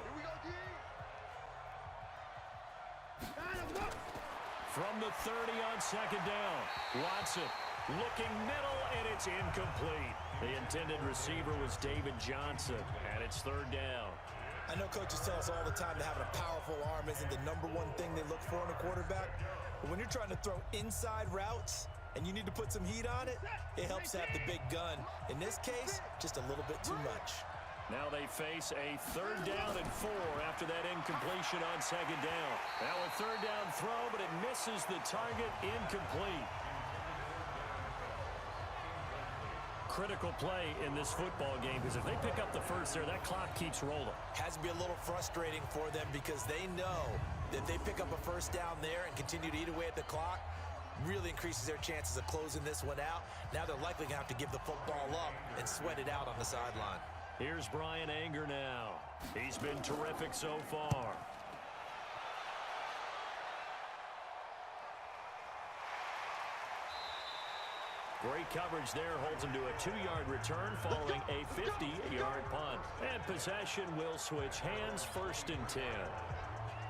From the 30 on 2nd down, Watson looking middle, and it's incomplete. The intended receiver was David Johnson, and it's 3rd down. I know coaches tell us all the time that having a powerful arm isn't the #1 thing they look for in a quarterback. But when you're trying to throw inside routes and you need to put some heat on it, it helps to have the big gun. In this case, just a little bit too much. Now they face a 3rd down and 4 after that incompletion on 2nd down. Now a 3rd down throw, but it misses the target, incomplete. Critical play in this football game, because if they pick up the first there, that clock keeps rolling. Has to be a little frustrating for them because they know that if they pick up a first down there and continue to eat away at the clock, really increases their chances of closing this one out. Now they're likely going to have to give the football up and sweat it out on the sideline. Here's Brian Anger now. He's been terrific so far. Great coverage there, holds him to a 2-yard return following a 50-yard punt. And possession will switch hands, 1st and 10.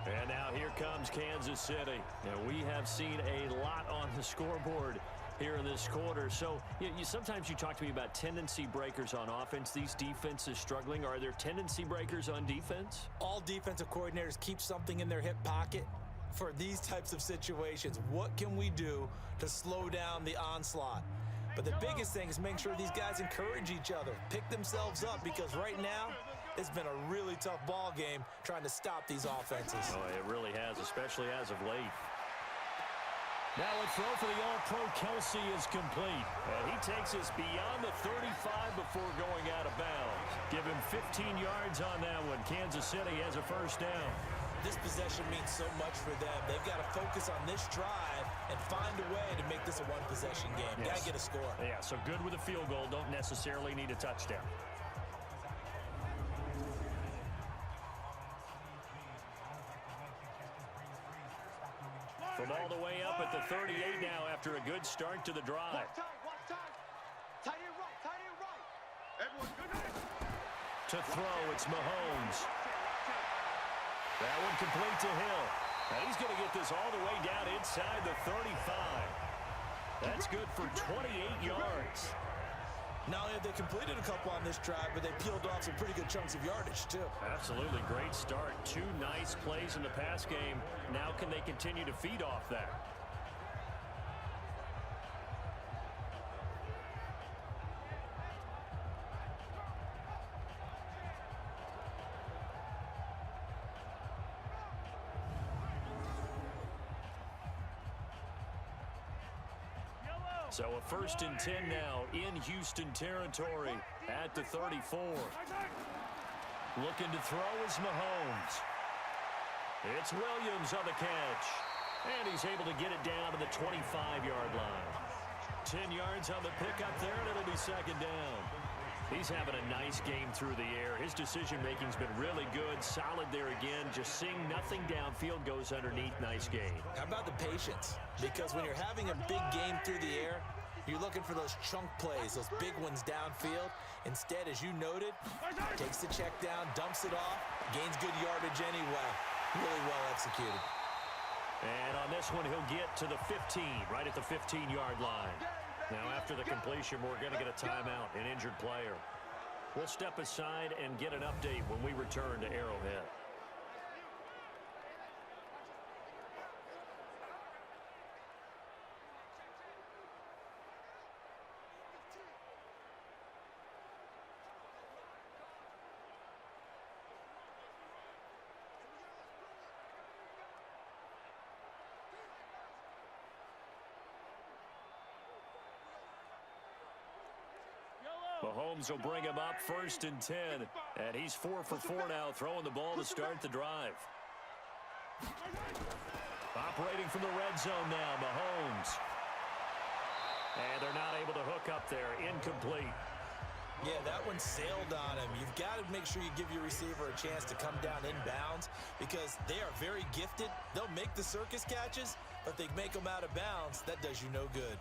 And now here comes Kansas City. And we have seen a lot on the scoreboard here in this quarter. So sometimes you talk to me about tendency breakers on offense. These defenses struggling. Are there tendency breakers on defense? All defensive coordinators keep something in their hip pocket for these types of situations. What can we do to slow down the onslaught? But the biggest thing is making sure these guys encourage each other, pick themselves up, because right now it's been a really tough ball game trying to stop these offenses. Oh, it really has, especially as of late. Now a throw for the All-Pro Kelsey is complete. And he takes us beyond the 35 before going out of bounds. Give him 15 yards on that one. Kansas City has a 1st down. This possession means so much for them. They've got to focus on this drive and find a way to make this a one-possession game. Yes. Got to get a score. Yeah, so good with a field goal. Don't necessarily need a touchdown. From all the way up at the 38 now after a good start to the drive. Watch time. To throw, it's Mahomes. That one complete to Hill. And he's going to get this all the way down inside the 35. That's good for 28 yards. Not only have they completed a couple on this drive, but they peeled off some pretty good chunks of yardage, too. Absolutely great start. 2 nice plays in the pass game. Now can they continue to feed off that? So a 1st and 10 now in Houston territory at the 34. Looking to throw is Mahomes. It's Williams on the catch. And he's able to get it down to the 25-yard line. 10 yards on the pickup there, and it'll be 2nd down. He's having a nice game through the air. His decision-making's been really good. Solid there again. Just seeing nothing downfield goes underneath. Nice game. How about the patience? Because when you're having a big game through the air, you're looking for those chunk plays, those big ones downfield. Instead, as you noted, takes the check down, dumps it off, gains good yardage anyway. Really well executed. And on this one, he'll get to the 15, right at the 15-yard line. Now, after the completion, we're going to get a timeout, an injured player. We'll step aside and get an update when we return to Arrowhead. Mahomes will bring him up 1st and 10. And he's 4 for 4 now, throwing the ball to start the drive. Operating from the red zone now, Mahomes. And they're not able to hook up there. Incomplete. Yeah, that one sailed on him. You've got to make sure you give your receiver a chance to come down inbounds because they are very gifted. They'll make the circus catches, but they make them out of bounds. That does you no good.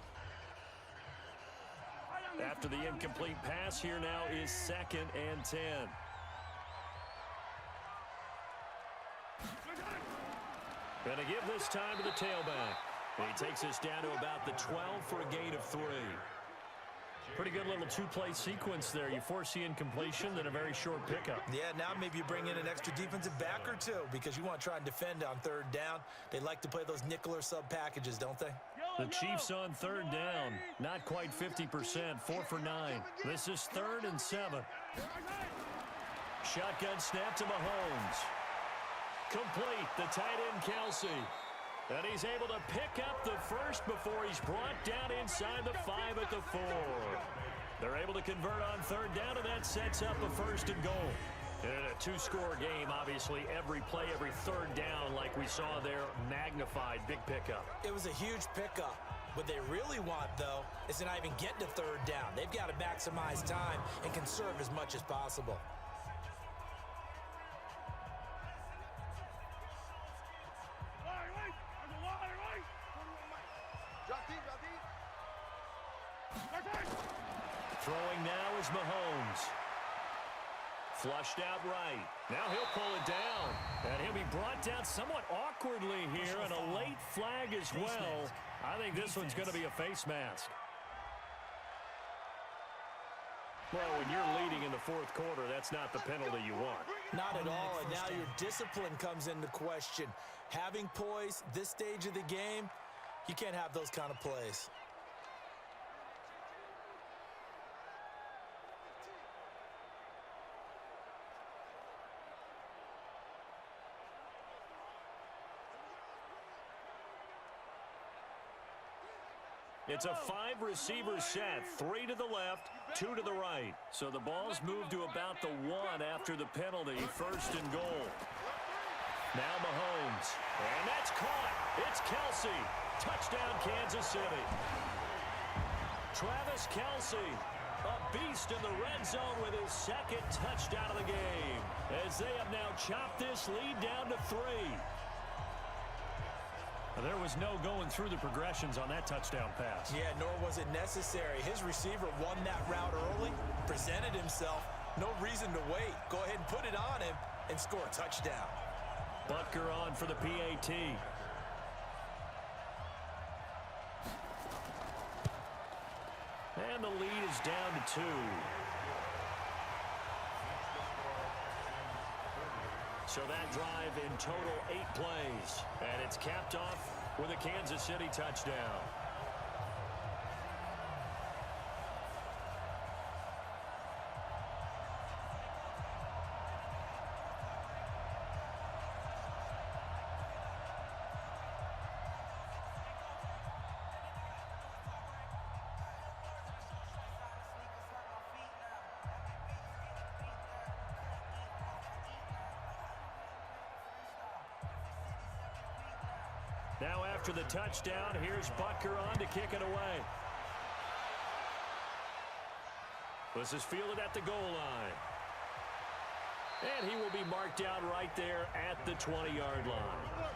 After the incomplete pass, here now is 2nd and 10. Going to give this time to the tailback. And he takes us down to about the 12 for a gain of 3. Pretty good little 2-play sequence there. You force the incompletion, then a very short pickup. Yeah, now maybe you bring in an extra defensive back or two because you want to try and defend on 3rd down. They like to play those nickel or sub packages, don't they? The Chiefs on 3rd down. Not quite 50%, 4 for 9. This is 3rd and 7. Shotgun snap to Mahomes. Complete, the tight end Kelsey. And he's able to pick up the first before he's brought down inside the 5 at the 4. They're able to convert on 3rd down, and that sets up a 1st and goal. In a 2-score game, obviously, every play, every 3rd down, like we saw there, magnified, big pickup. It was a huge pickup. What they really want, though, is to not even get to 3rd down. They've got to maximize time and conserve as much as possible. Throwing now is Mahomes. Flushed out right. Now he'll pull it down. And he'll be brought down somewhat awkwardly here, and a late flag as well. I think this one's going to be a face mask. Well, when you're leading in the 4th quarter, that's not the penalty you want. Not at all, and now your discipline comes into question. Having poise this stage of the game, you can't have those kind of plays. It's a 5-receiver set, 3 to the left, 2 to the right. So the ball's moved to about the 1 after the penalty, 1st and goal. Now Mahomes, and that's caught. It's Kelsey. Touchdown, Kansas City. Travis Kelsey, a beast in the red zone with his 2nd touchdown of the game, as they have now chopped this lead down to 3. There was no going through the progressions on that touchdown pass. Yeah, nor was it necessary. His receiver won that route early, presented himself. No reason to wait. Go ahead and put it on him and score a touchdown. Butker on for the PAT. And the lead is down to 2. So that drive in total 8 plays. And it's capped off with a Kansas City touchdown. Now after the touchdown, here's Butker on to kick it away. This is fielded at the goal line. And he will be marked down right there at the 20-yard line.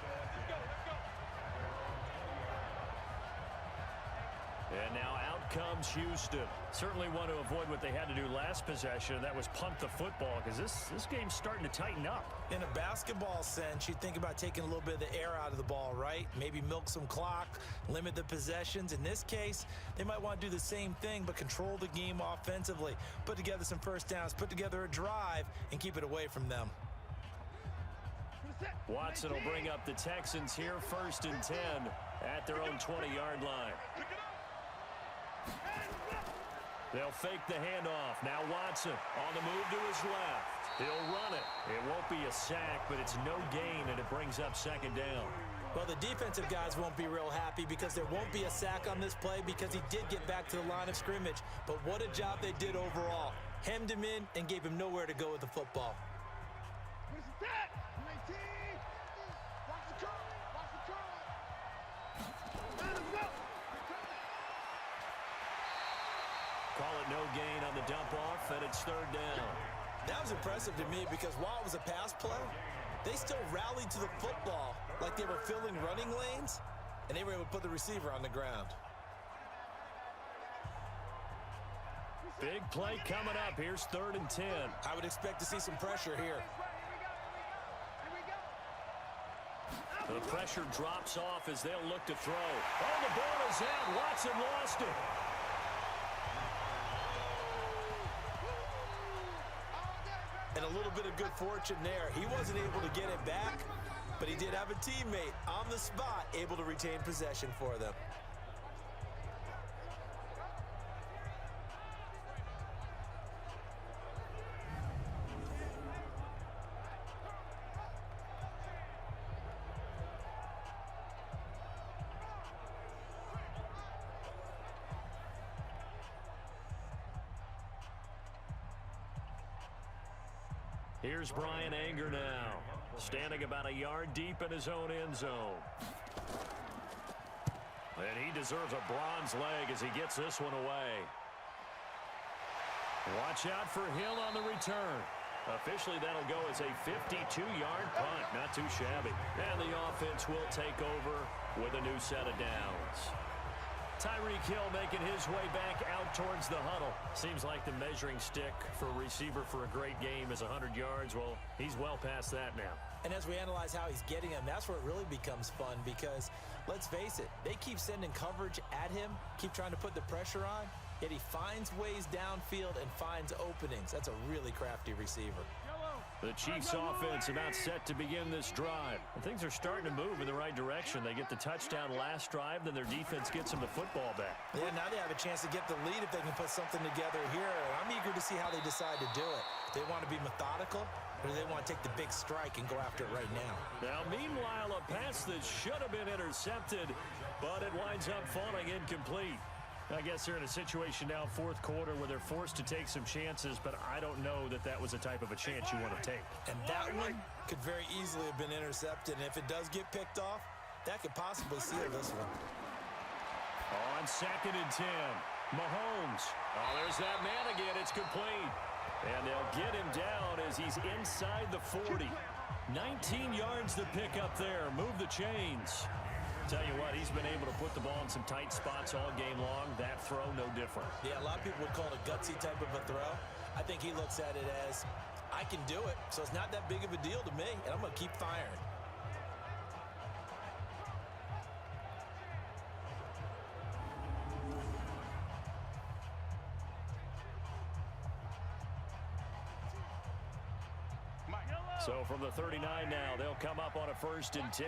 And now out comes Houston. Certainly want to avoid what they had to do last possession, and that was punt the football, because this game's starting to tighten up. In a basketball sense, you think about taking a little bit of the air out of the ball, right? Maybe milk some clock, limit the possessions. In this case, they might want to do the same thing, but control the game offensively. Put together some first downs, put together a drive, and keep it away from them. Watson will bring up the Texans here, 1st and 10 at their own 20-yard line. They'll fake the handoff. Now Watson on the move to his left. He'll run it. It won't be a sack, but it's no gain, and it brings up 2nd down. Well, the defensive guys won't be real happy because there won't be a sack on this play because he did get back to the line of scrimmage. But what a job they did overall. Hemmed him in and gave him nowhere to go with the football. Call it no gain on the dump off, and it's 3rd down. That was impressive to me because while it was a pass play, they still rallied to the football like they were filling running lanes, and they were able to put the receiver on the ground. Big play coming up. Here's 3rd and 10. I would expect to see some pressure here. The pressure drops off as they'll look to throw. Oh, the ball is out. Watson lost it. And a little bit of good fortune there. He wasn't able to get it back, but he did have a teammate on the spot able to retain possession for them. Here's Brian Anger now, standing about a yard deep in his own end zone. And he deserves a bronze leg as he gets this one away. Watch out for Hill on the return. Officially, that'll go as a 52-yard punt. Not too shabby. And the offense will take over with a new set of downs. Tyreek Hill making his way back out towards the huddle. Seems like the measuring stick for a receiver for a great game is 100 yards. Well, he's well past that now. And as we analyze how he's getting them, that's where it really becomes fun because, let's face it, they keep sending coverage at him, keep trying to put the pressure on, yet he finds ways downfield and finds openings. That's a really crafty receiver. The Chiefs' offense about set to begin this drive. And things are starting to move in the right direction. They get the touchdown last drive, then their defense gets them the football back. Yeah, now they have a chance to get the lead if they can put something together here. I'm eager to see how they decide to do it. They want to be methodical, or do they want to take the big strike and go after it right now? Now, meanwhile, a pass that should have been intercepted, but it winds up falling incomplete. I guess they're in a situation now, 4th quarter, where they're forced to take some chances, but I don't know that that was the type of a chance you want to take. And that one could very easily have been intercepted, and if it does get picked off, that could possibly seal this one. On 2nd and 10, Mahomes. Oh, there's that man again. It's complete. And they'll get him down as he's inside the 40. 19 yards to pick up there. Move the chains. Tell you what, he's been able to put the ball in some tight spots all game long. That throw, no different. Yeah, a lot of people would call it a gutsy type of a throw. I think he looks at it as, I can do it, so it's not that big of a deal to me, and I'm going to keep firing. So from the 39 now, they'll come up on a 1st and 10.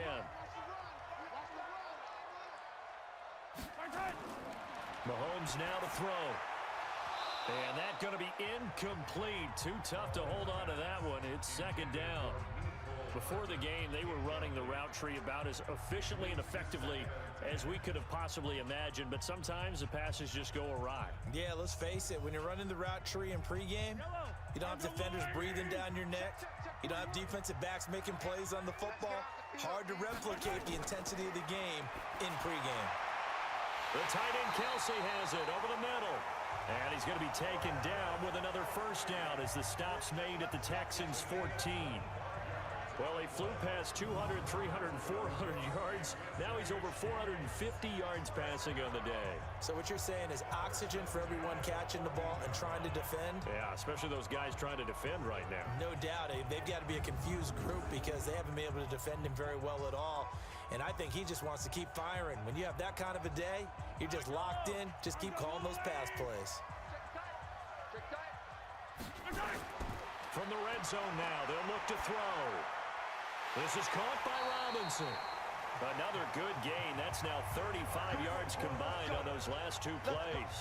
Mahomes now to throw. And that's going to be incomplete. Too tough to hold on to that one. It's 2nd down. Before the game, they were running the route tree about as efficiently and effectively as we could have possibly imagined, but sometimes the passes just go awry. Yeah, let's face it, when you're running the route tree in pregame, you don't have defenders breathing down your neck. You don't have defensive backs making plays on the football. Hard to replicate the intensity of the game in pregame. The tight end Kelsey has it over the middle. And he's going to be taken down with another 1st down as the stop's made at the Texans' 14. Well, he flew past 200, 300, 400 yards. Now he's over 450 yards passing on the day. So what you're saying is oxygen for everyone catching the ball and trying to defend? Yeah, especially those guys trying to defend right now. No doubt. They've got to be a confused group because they haven't been able to defend him very well at all. And I think he just wants to keep firing. When you have that kind of a day, you're just locked in. Just keep calling those pass plays. From the red zone now, they'll look to throw. This is caught by Robinson. Another good gain. That's now 35 yards combined on those last 2 plays.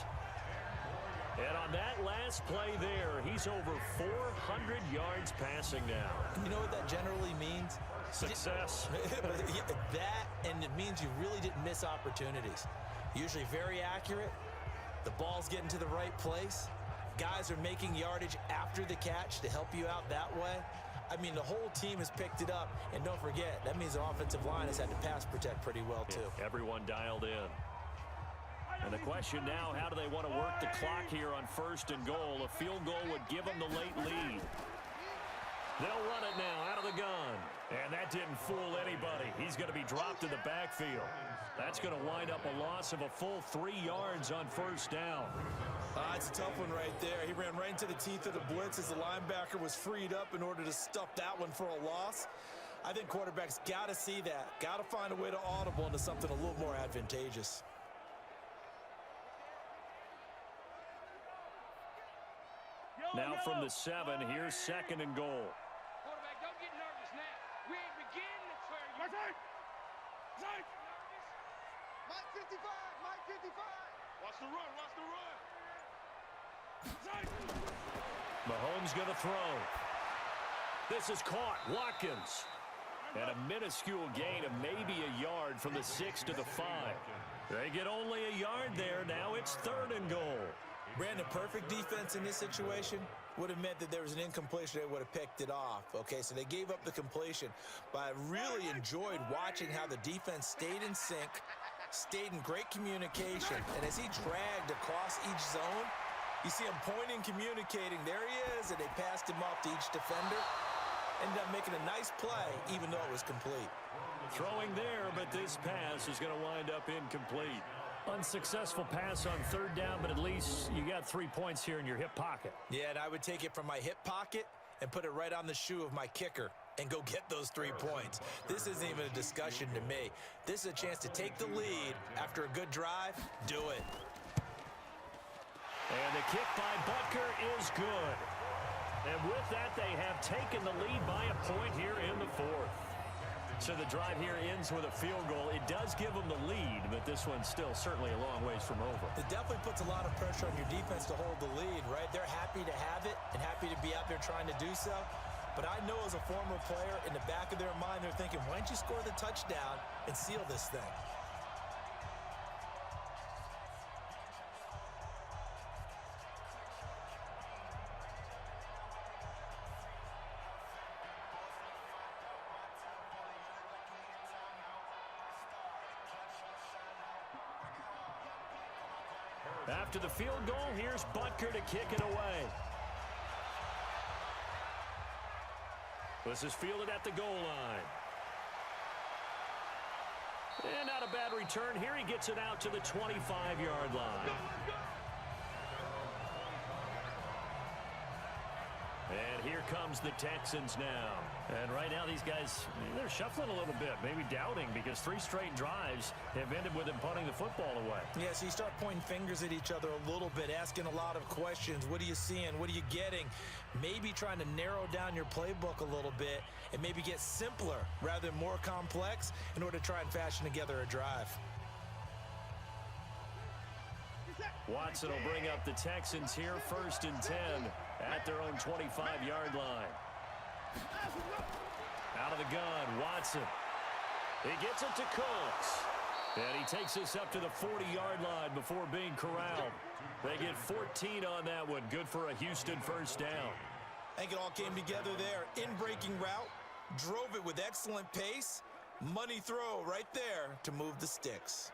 And on that last play there, he's over 400 yards passing now. You know what that generally means? Success. That, and it means you really didn't miss opportunities. Usually very accurate. The ball's getting to the right place. Guys are making yardage after the catch to help you out that way. I mean, the whole team has picked it up. And don't forget, that means the offensive line has had to pass protect pretty well, too. Yeah, everyone dialed in. And the question now, how do they want to work the clock here on 1st and goal? A field goal would give them the late lead. They'll run it now out of the gun. And that didn't fool anybody. He's going to be dropped in the backfield. That's going to wind up a loss of a full 3 yards on 1st down. It's a tough one right there. He ran right into the teeth of the blitz as the linebacker was freed up in order to stuff that one for a loss. I think quarterbacks got to see that. Got to find a way to audible into something a little more advantageous. Now from the 7, here's 2nd and goal. Quarterback, don't get nervous now. We ain't beginning to clear you. Mike 55, Mike 55. Watch the run, watch the run. Mahomes going to throw. This is caught. Watkins. And a minuscule gain of maybe a yard from the 6 to the 5. They get only a yard there. Now it's 3rd and goal. Brandon, perfect defense in this situation would have meant that there was an incompletion. They would have picked it off. Okay, so they gave up the completion. But I really enjoyed watching how the defense stayed in sync, stayed in great communication. And as he dragged across each zone, you see him pointing, communicating. There he is, and they passed him off to each defender. Ended up making a nice play, even though it was complete. Throwing there, but this pass is going to wind up incomplete. Unsuccessful pass on 3rd down, but at least you got 3 points here in your hip pocket. Yeah, and I would take it from my hip pocket and put it right on the shoe of my kicker and go get those 3 points. This isn't even a discussion to me. This is a chance to take the lead after a good drive. Do it. And the kick by Butker is good. And with that, they have taken the lead by a point here in the 4th. So the drive here ends with a field goal. It does give them the lead, but this one's still certainly a long ways from over. It definitely puts a lot of pressure on your defense to hold the lead, right? They're happy to have it and happy to be out there trying to do so. But I know as a former player, in the back of their mind, they're thinking, why don't you score the touchdown and seal this thing? After the field goal, here's Butker to kick it away. This is fielded at the goal line. And not a bad return here. He gets it out to the 25-yard line. And here comes the Texans now. And right now these guys, they're shuffling a little bit, maybe doubting, because 3 straight drives have ended with them punting the football away. Yeah, so you start pointing fingers at each other a little bit, asking a lot of questions. What are you seeing? What are you getting? Maybe trying to narrow down your playbook a little bit and maybe get simpler rather than more complex in order to try and fashion together a drive. Watson will bring up the Texans here, 1st and 10 at their own 25-yard line. Out of the gun, Watson. He gets it to Cooks. And he takes us up to the 40-yard line before being corralled. They get 14 on that one. Good for a Houston first down. I think it all came together there. In-breaking route, drove it with excellent pace. Money throw right there to move the sticks.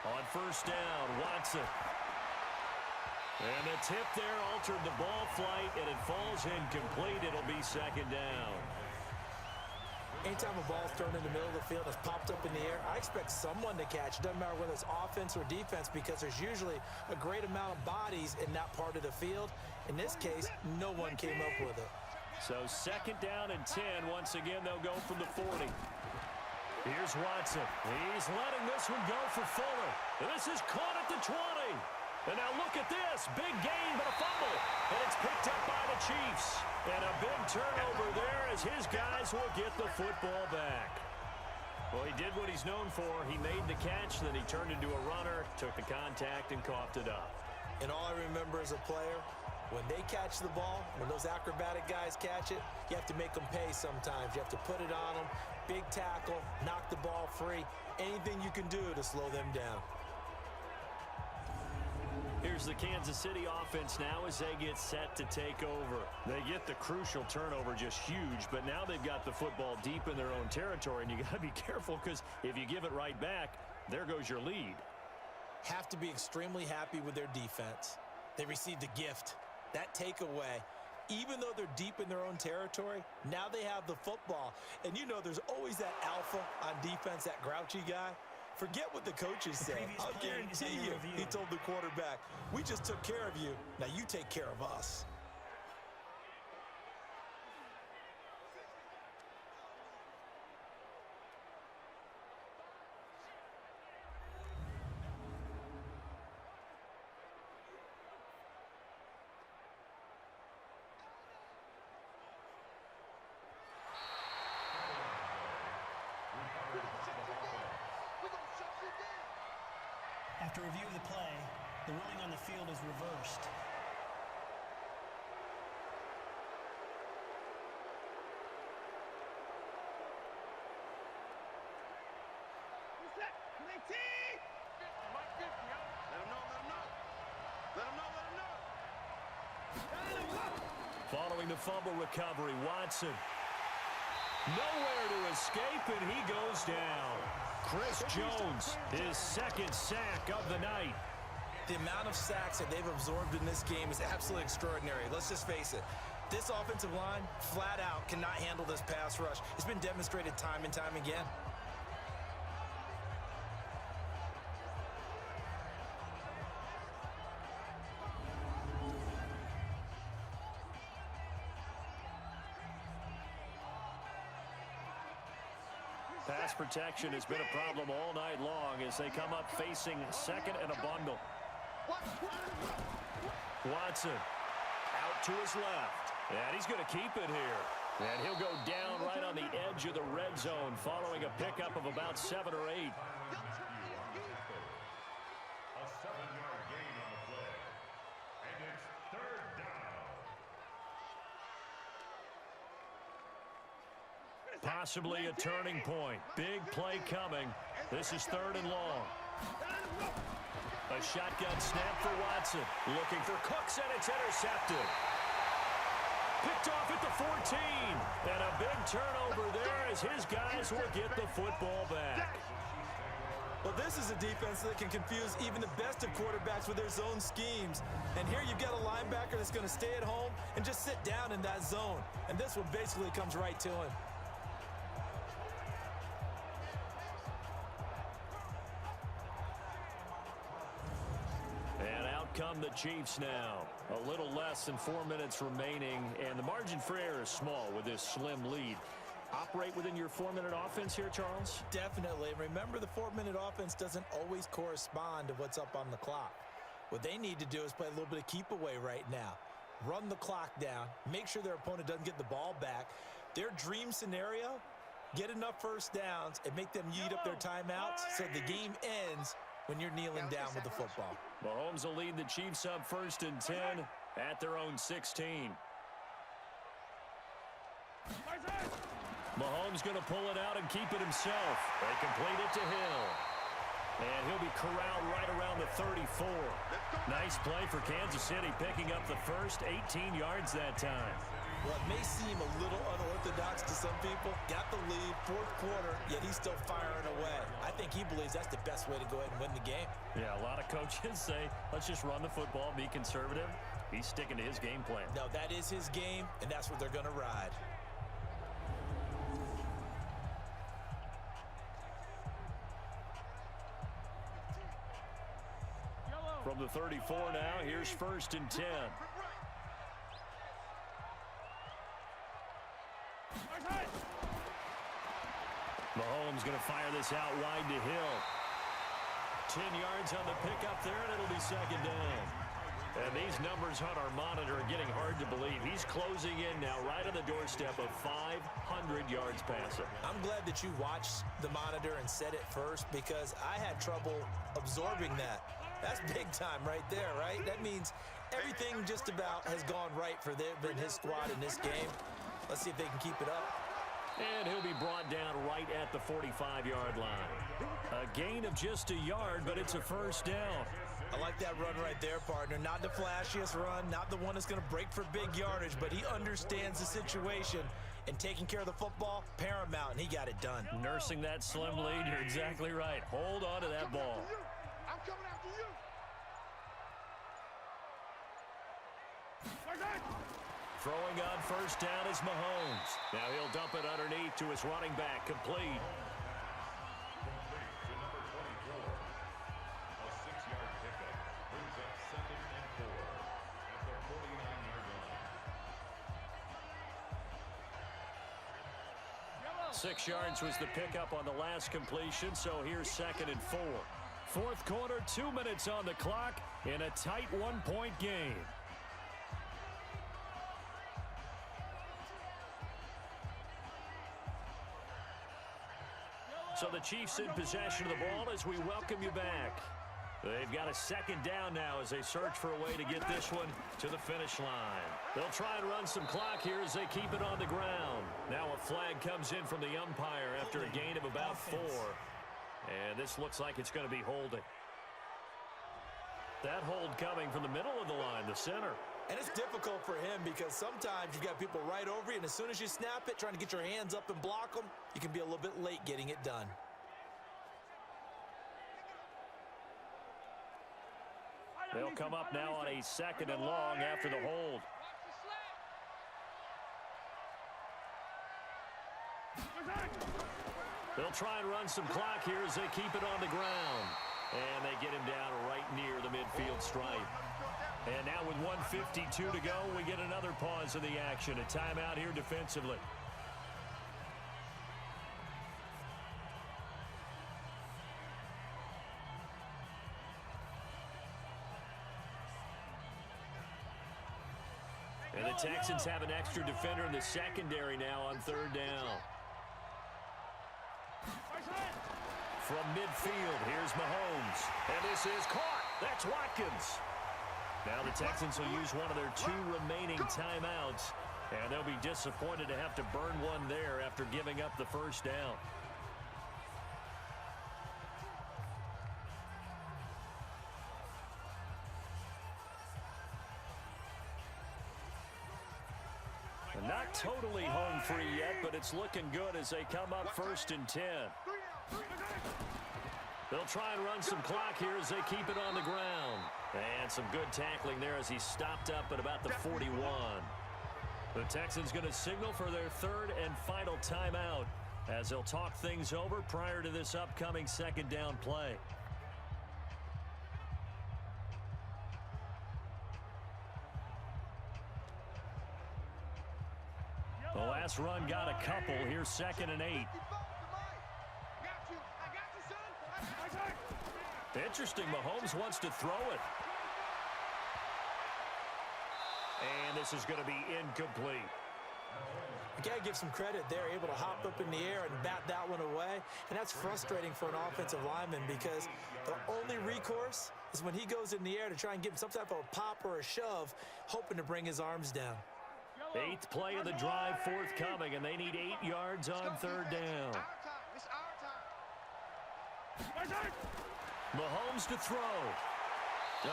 On first down, Watson. And the tip there altered the ball flight, and it falls incomplete. It'll be 2nd down. Anytime a ball's thrown in the middle of the field, it's popped up in the air, I expect someone to catch. It doesn't matter whether it's offense or defense, because there's usually a great amount of bodies in that part of the field. In this case, no one came up with it. So 2nd down and 10. Once again, they'll go from the 40. Here's Watson. He's letting this one go for Fuller. And this is caught at the 20. And now look at this. Big gain, but a fumble. And it's picked up by the Chiefs. And a big turnover there as his guys will get the football back. Well, he did what he's known for. He made the catch, then he turned into a runner, took the contact, and coughed it up. And all I remember as a player, when they catch the ball, when those acrobatic guys catch it, you have to make them pay sometimes. You have to put it on them. Big tackle, knock the ball free. Anything you can do to slow them down. Here's the Kansas City offense now as they get set to take over. They get the crucial turnover, just huge, but now they've got the football deep in their own territory, and you got to be careful, because if you give it right back, there goes your lead. Have to be extremely happy with their defense. They received a gift. That takeaway, even though they're deep in their own territory, now they have the football. And you know there's always that alpha on defense, that grouchy guy. Forget what the coaches say. I'll guarantee you, he told the quarterback, we just took care of you. Now you take care of us. After review of the play, the ruling on the field is reversed. Following the fumble recovery, Watson. Nowhere to escape, and he goes down. Chris Jones, his 2nd sack of the night. The amount of sacks that they've absorbed in this game is absolutely extraordinary. Let's just face it. This offensive line, flat out, cannot handle this pass rush. It's been demonstrated time and time again. Pass protection has been a problem all night long as they come up facing 2nd and a bundle. Watson out to his left. And he's going to keep it here. And he'll go down right on the edge of the red zone following a pickup of about 7 or 8. A 7-yard gain on the play. And it's 3rd down. Possibly a turning point. Big play coming. This is 3rd and long. A shotgun snap for Watson. Looking for Cooks, and it's intercepted. Picked off at the 14. And a big turnover there as his guys will get the football back. Well, this This is a defense that can confuse even the best of quarterbacks with their zone schemes. And here you've got a linebacker that's going to stay at home and just sit down in that zone. And this one basically comes right to him. And out come the Chiefs now. A little less than 4 minutes remaining, and the margin for error is small with this slim lead. Operate within your 4-minute offense here, Charles? Definitely. Remember, the 4-minute offense doesn't always correspond to what's up on the clock. What they need to do is play a little bit of keep away right now. Run the clock down. Make sure their opponent doesn't get the ball back. Their dream scenario, get enough first downs and make them eat up their timeouts so the game ends when you're kneeling down with the football. Mahomes will lead the Chiefs up 1st and 10 at their own 16. Mahomes going to pull it out and keep it himself. They complete it to Hill. And he'll be corralled right around the 34. Nice play for Kansas City, picking up the first 18 yards that time. Well, it may seem a little unorthodox to some people. Got the lead, 4th quarter, yet he's still firing away. I think he believes that's the best way to go ahead and win the game. Yeah, a lot of coaches say, let's just run the football, be conservative. He's sticking to his game plan. No, that is his game, and that's what they're going to ride. From the 34 now, here's 1st and 10. Mahomes going to fire this out wide to Hill. 10 yards on the pickup there, and it'll be 2nd down. And these numbers on our monitor are getting hard to believe. He's closing in now right on the doorstep of 500 yards passing. I'm glad that you watched the monitor and said it first because I had trouble absorbing that. That's big time right there, right? That means everything just about has gone right for them and his squad in this game. Let's see if they can keep it up. And he'll be brought down right at the 45-yard line. A gain of just a yard, but it's a 1st down. I like that run right there, partner. Not the flashiest run, not the one that's going to break for big yardage, but he understands the situation. And taking care of the football, paramount, and he got it done. Nursing that slim lead, you're exactly right. Hold on to that ball. I'm coming after you. Throwing on 1st down is Mahomes. Now he'll dump it underneath to his running back, complete. Complete to number 24. A 6-yard pickup brings up 2nd and 4 at the 49-yard line. 6 yards was the pickup on the last completion, so here's 2nd and 4. 4th quarter, 2 minutes on the clock in a tight 1-point game. So the Chiefs in possession of the ball as we welcome you back. They've got a 2nd down now as they search for a way to get this one to the finish line. They'll try and run some clock here as they keep it on the ground. Now a flag comes in from the umpire after a gain of about 4. And this looks like it's going to be holding. That hold coming from the middle of the line, the center. And it's difficult for him because sometimes you've got people right over you, and as soon as you snap it, trying to get your hands up and block them, you can be a little bit late getting it done. They'll come up now on a 2nd and long after the hold. They'll try and run some clock here as they keep it on the ground. And they get him down right near the midfield stripe. And now with 1:52 to go, we get another pause of the action. A timeout here defensively. And the Texans have an extra defender in the secondary now on 3rd down. From midfield, here's Mahomes. And this is caught. That's Watkins. Now the Texans will use one of their 2 remaining timeouts. And they'll be disappointed to have to burn one there after giving up the 1st down. Not totally home free yet, but it's looking good as they come up 1st and 10. The They'll try and run some clock here as they keep it on the ground. And some good tackling there as he stopped up at about the 41. The Texans going to signal for their third and final timeout as they'll talk things over prior to this upcoming second down play. The last run got a couple. Here's 2nd and 8. Interesting. Mahomes wants to throw it. And this is going to be incomplete. You got to give some credit. They're able to hop up in the air and bat that one away. And that's frustrating for an offensive lineman because the only recourse is when he goes in the air to try and give some type of a pop or a shove, hoping to bring his arms down. 8th play of the drive forthcoming, and they need 8 yards on 3rd down. Mahomes to throw. Oh,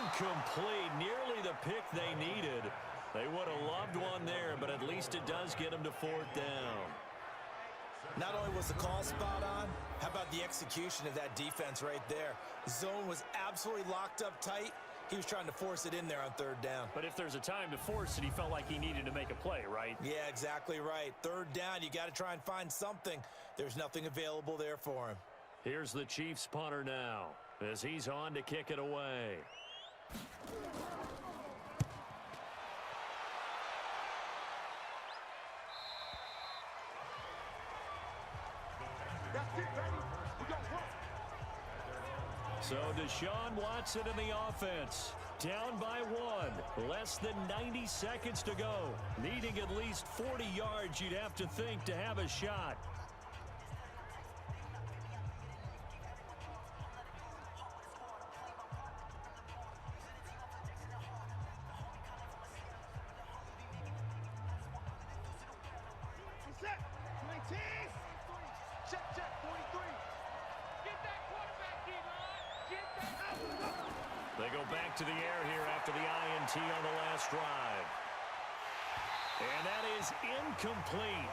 incomplete. Nearly the pick they needed. They would have loved one there, but at least it does get them to 4th down. Not only was the call spot on, how about the execution of that defense right there? Zone was absolutely locked up tight. He was trying to force it in there on 3rd down. But if there's a time to force it, he felt like he needed to make a play, right? Yeah, exactly right. 3rd down, you got to try and find something. There's nothing available there for him. Here's the Chiefs punter now as he's on to kick it away. So Deshaun Watson in the offense. Down by 1. Less than 90 seconds to go. Needing at least 40 yards, you'd have to think, to have a shot. They go back to the air here after the INT on the last drive. And that is incomplete.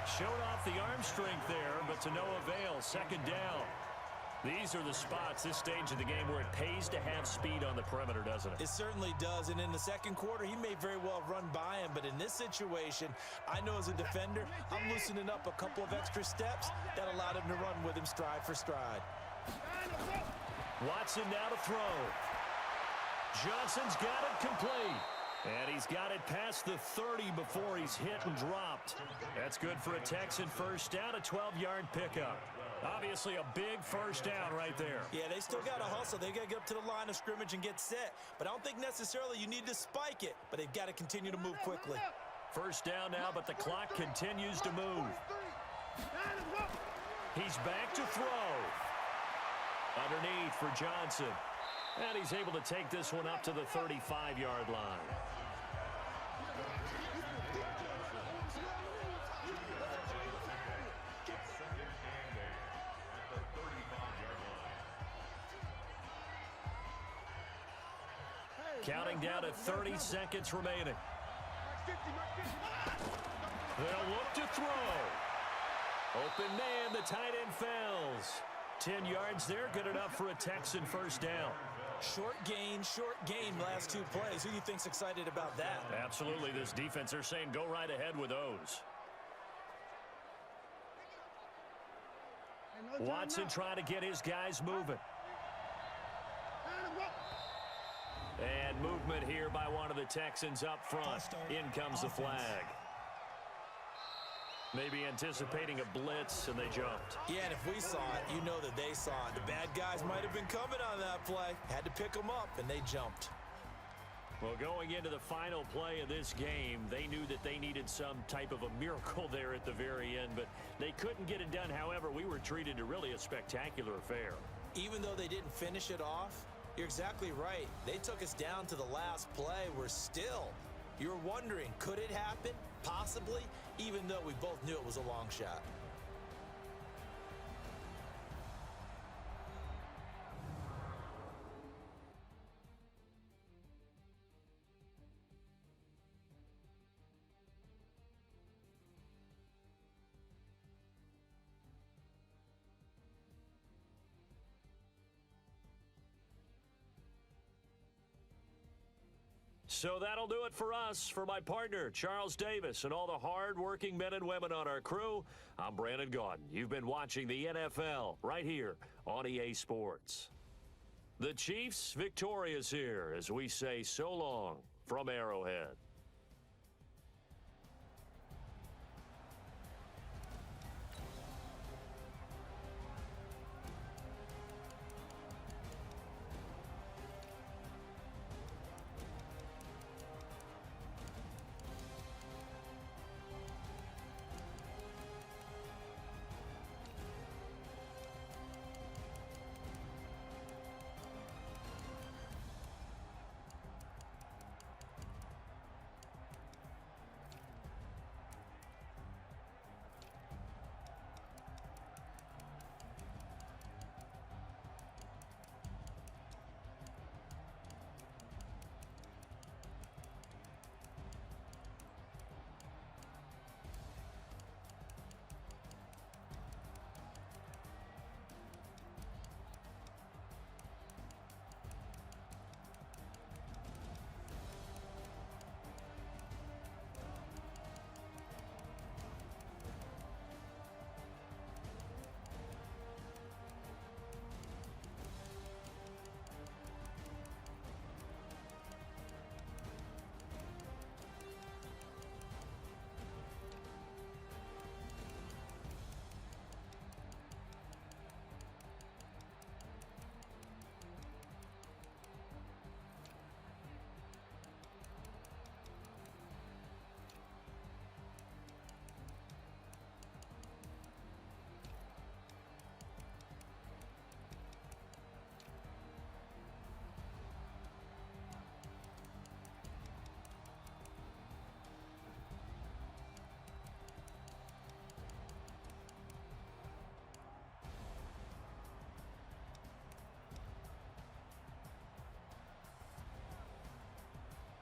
Showed off the arm strength there, but to no avail. 2nd down. These are the spots, this stage of the game, where it pays to have speed on the perimeter, doesn't it? It certainly does, and in the 2nd quarter, he may very well run by him, but in this situation, I know as a defender, I'm loosening up a couple of extra steps that allowed him to run with him stride for stride. Watson now to throw. Johnson's got it complete. And he's got it past the 30 before he's hit and dropped. That's good for a Texan first down, a 12-yard pickup. Obviously a big first down right there. Yeah, they still got to hustle. They got to get up to the line of scrimmage and get set. But I don't think necessarily you need to spike it, but they've got to continue to move quickly. First down now, but the clock continues to move. He's back to throw. Underneath for Johnson. And he's able to take this one up to the 35-yard line. Counting down to 30 seconds remaining. They'll look to throw. Open man, the tight end fails. 10 yards there, good enough for a Texan first down. Short gain, last 2 plays. Who do you think's excited about that? Absolutely. This defense, they're saying go right ahead with those. Watson trying to get his guys moving. And movement here by one of the Texans up front. In comes the flag. Maybe anticipating a blitz, and they jumped. Yeah, and if we saw it, you know that they saw it. The bad guys might have been coming on that play. Had to pick them up, and they jumped. Well, going into the final play of this game, they knew that they needed some type of a miracle there at the very end, but they couldn't get it done. However, we were treated to really a spectacular affair. Even though they didn't finish it off, you're exactly right. They took us down to the last play. We're still, you're wondering, could it happen? Possibly, even though we both knew it was a long shot. So that'll do it for us. For my partner, Charles Davis, and all the hard-working men and women on our crew, I'm Brandon Gaudin. You've been watching the NFL right here on EA Sports. The Chiefs victorious here as we say so long from Arrowhead.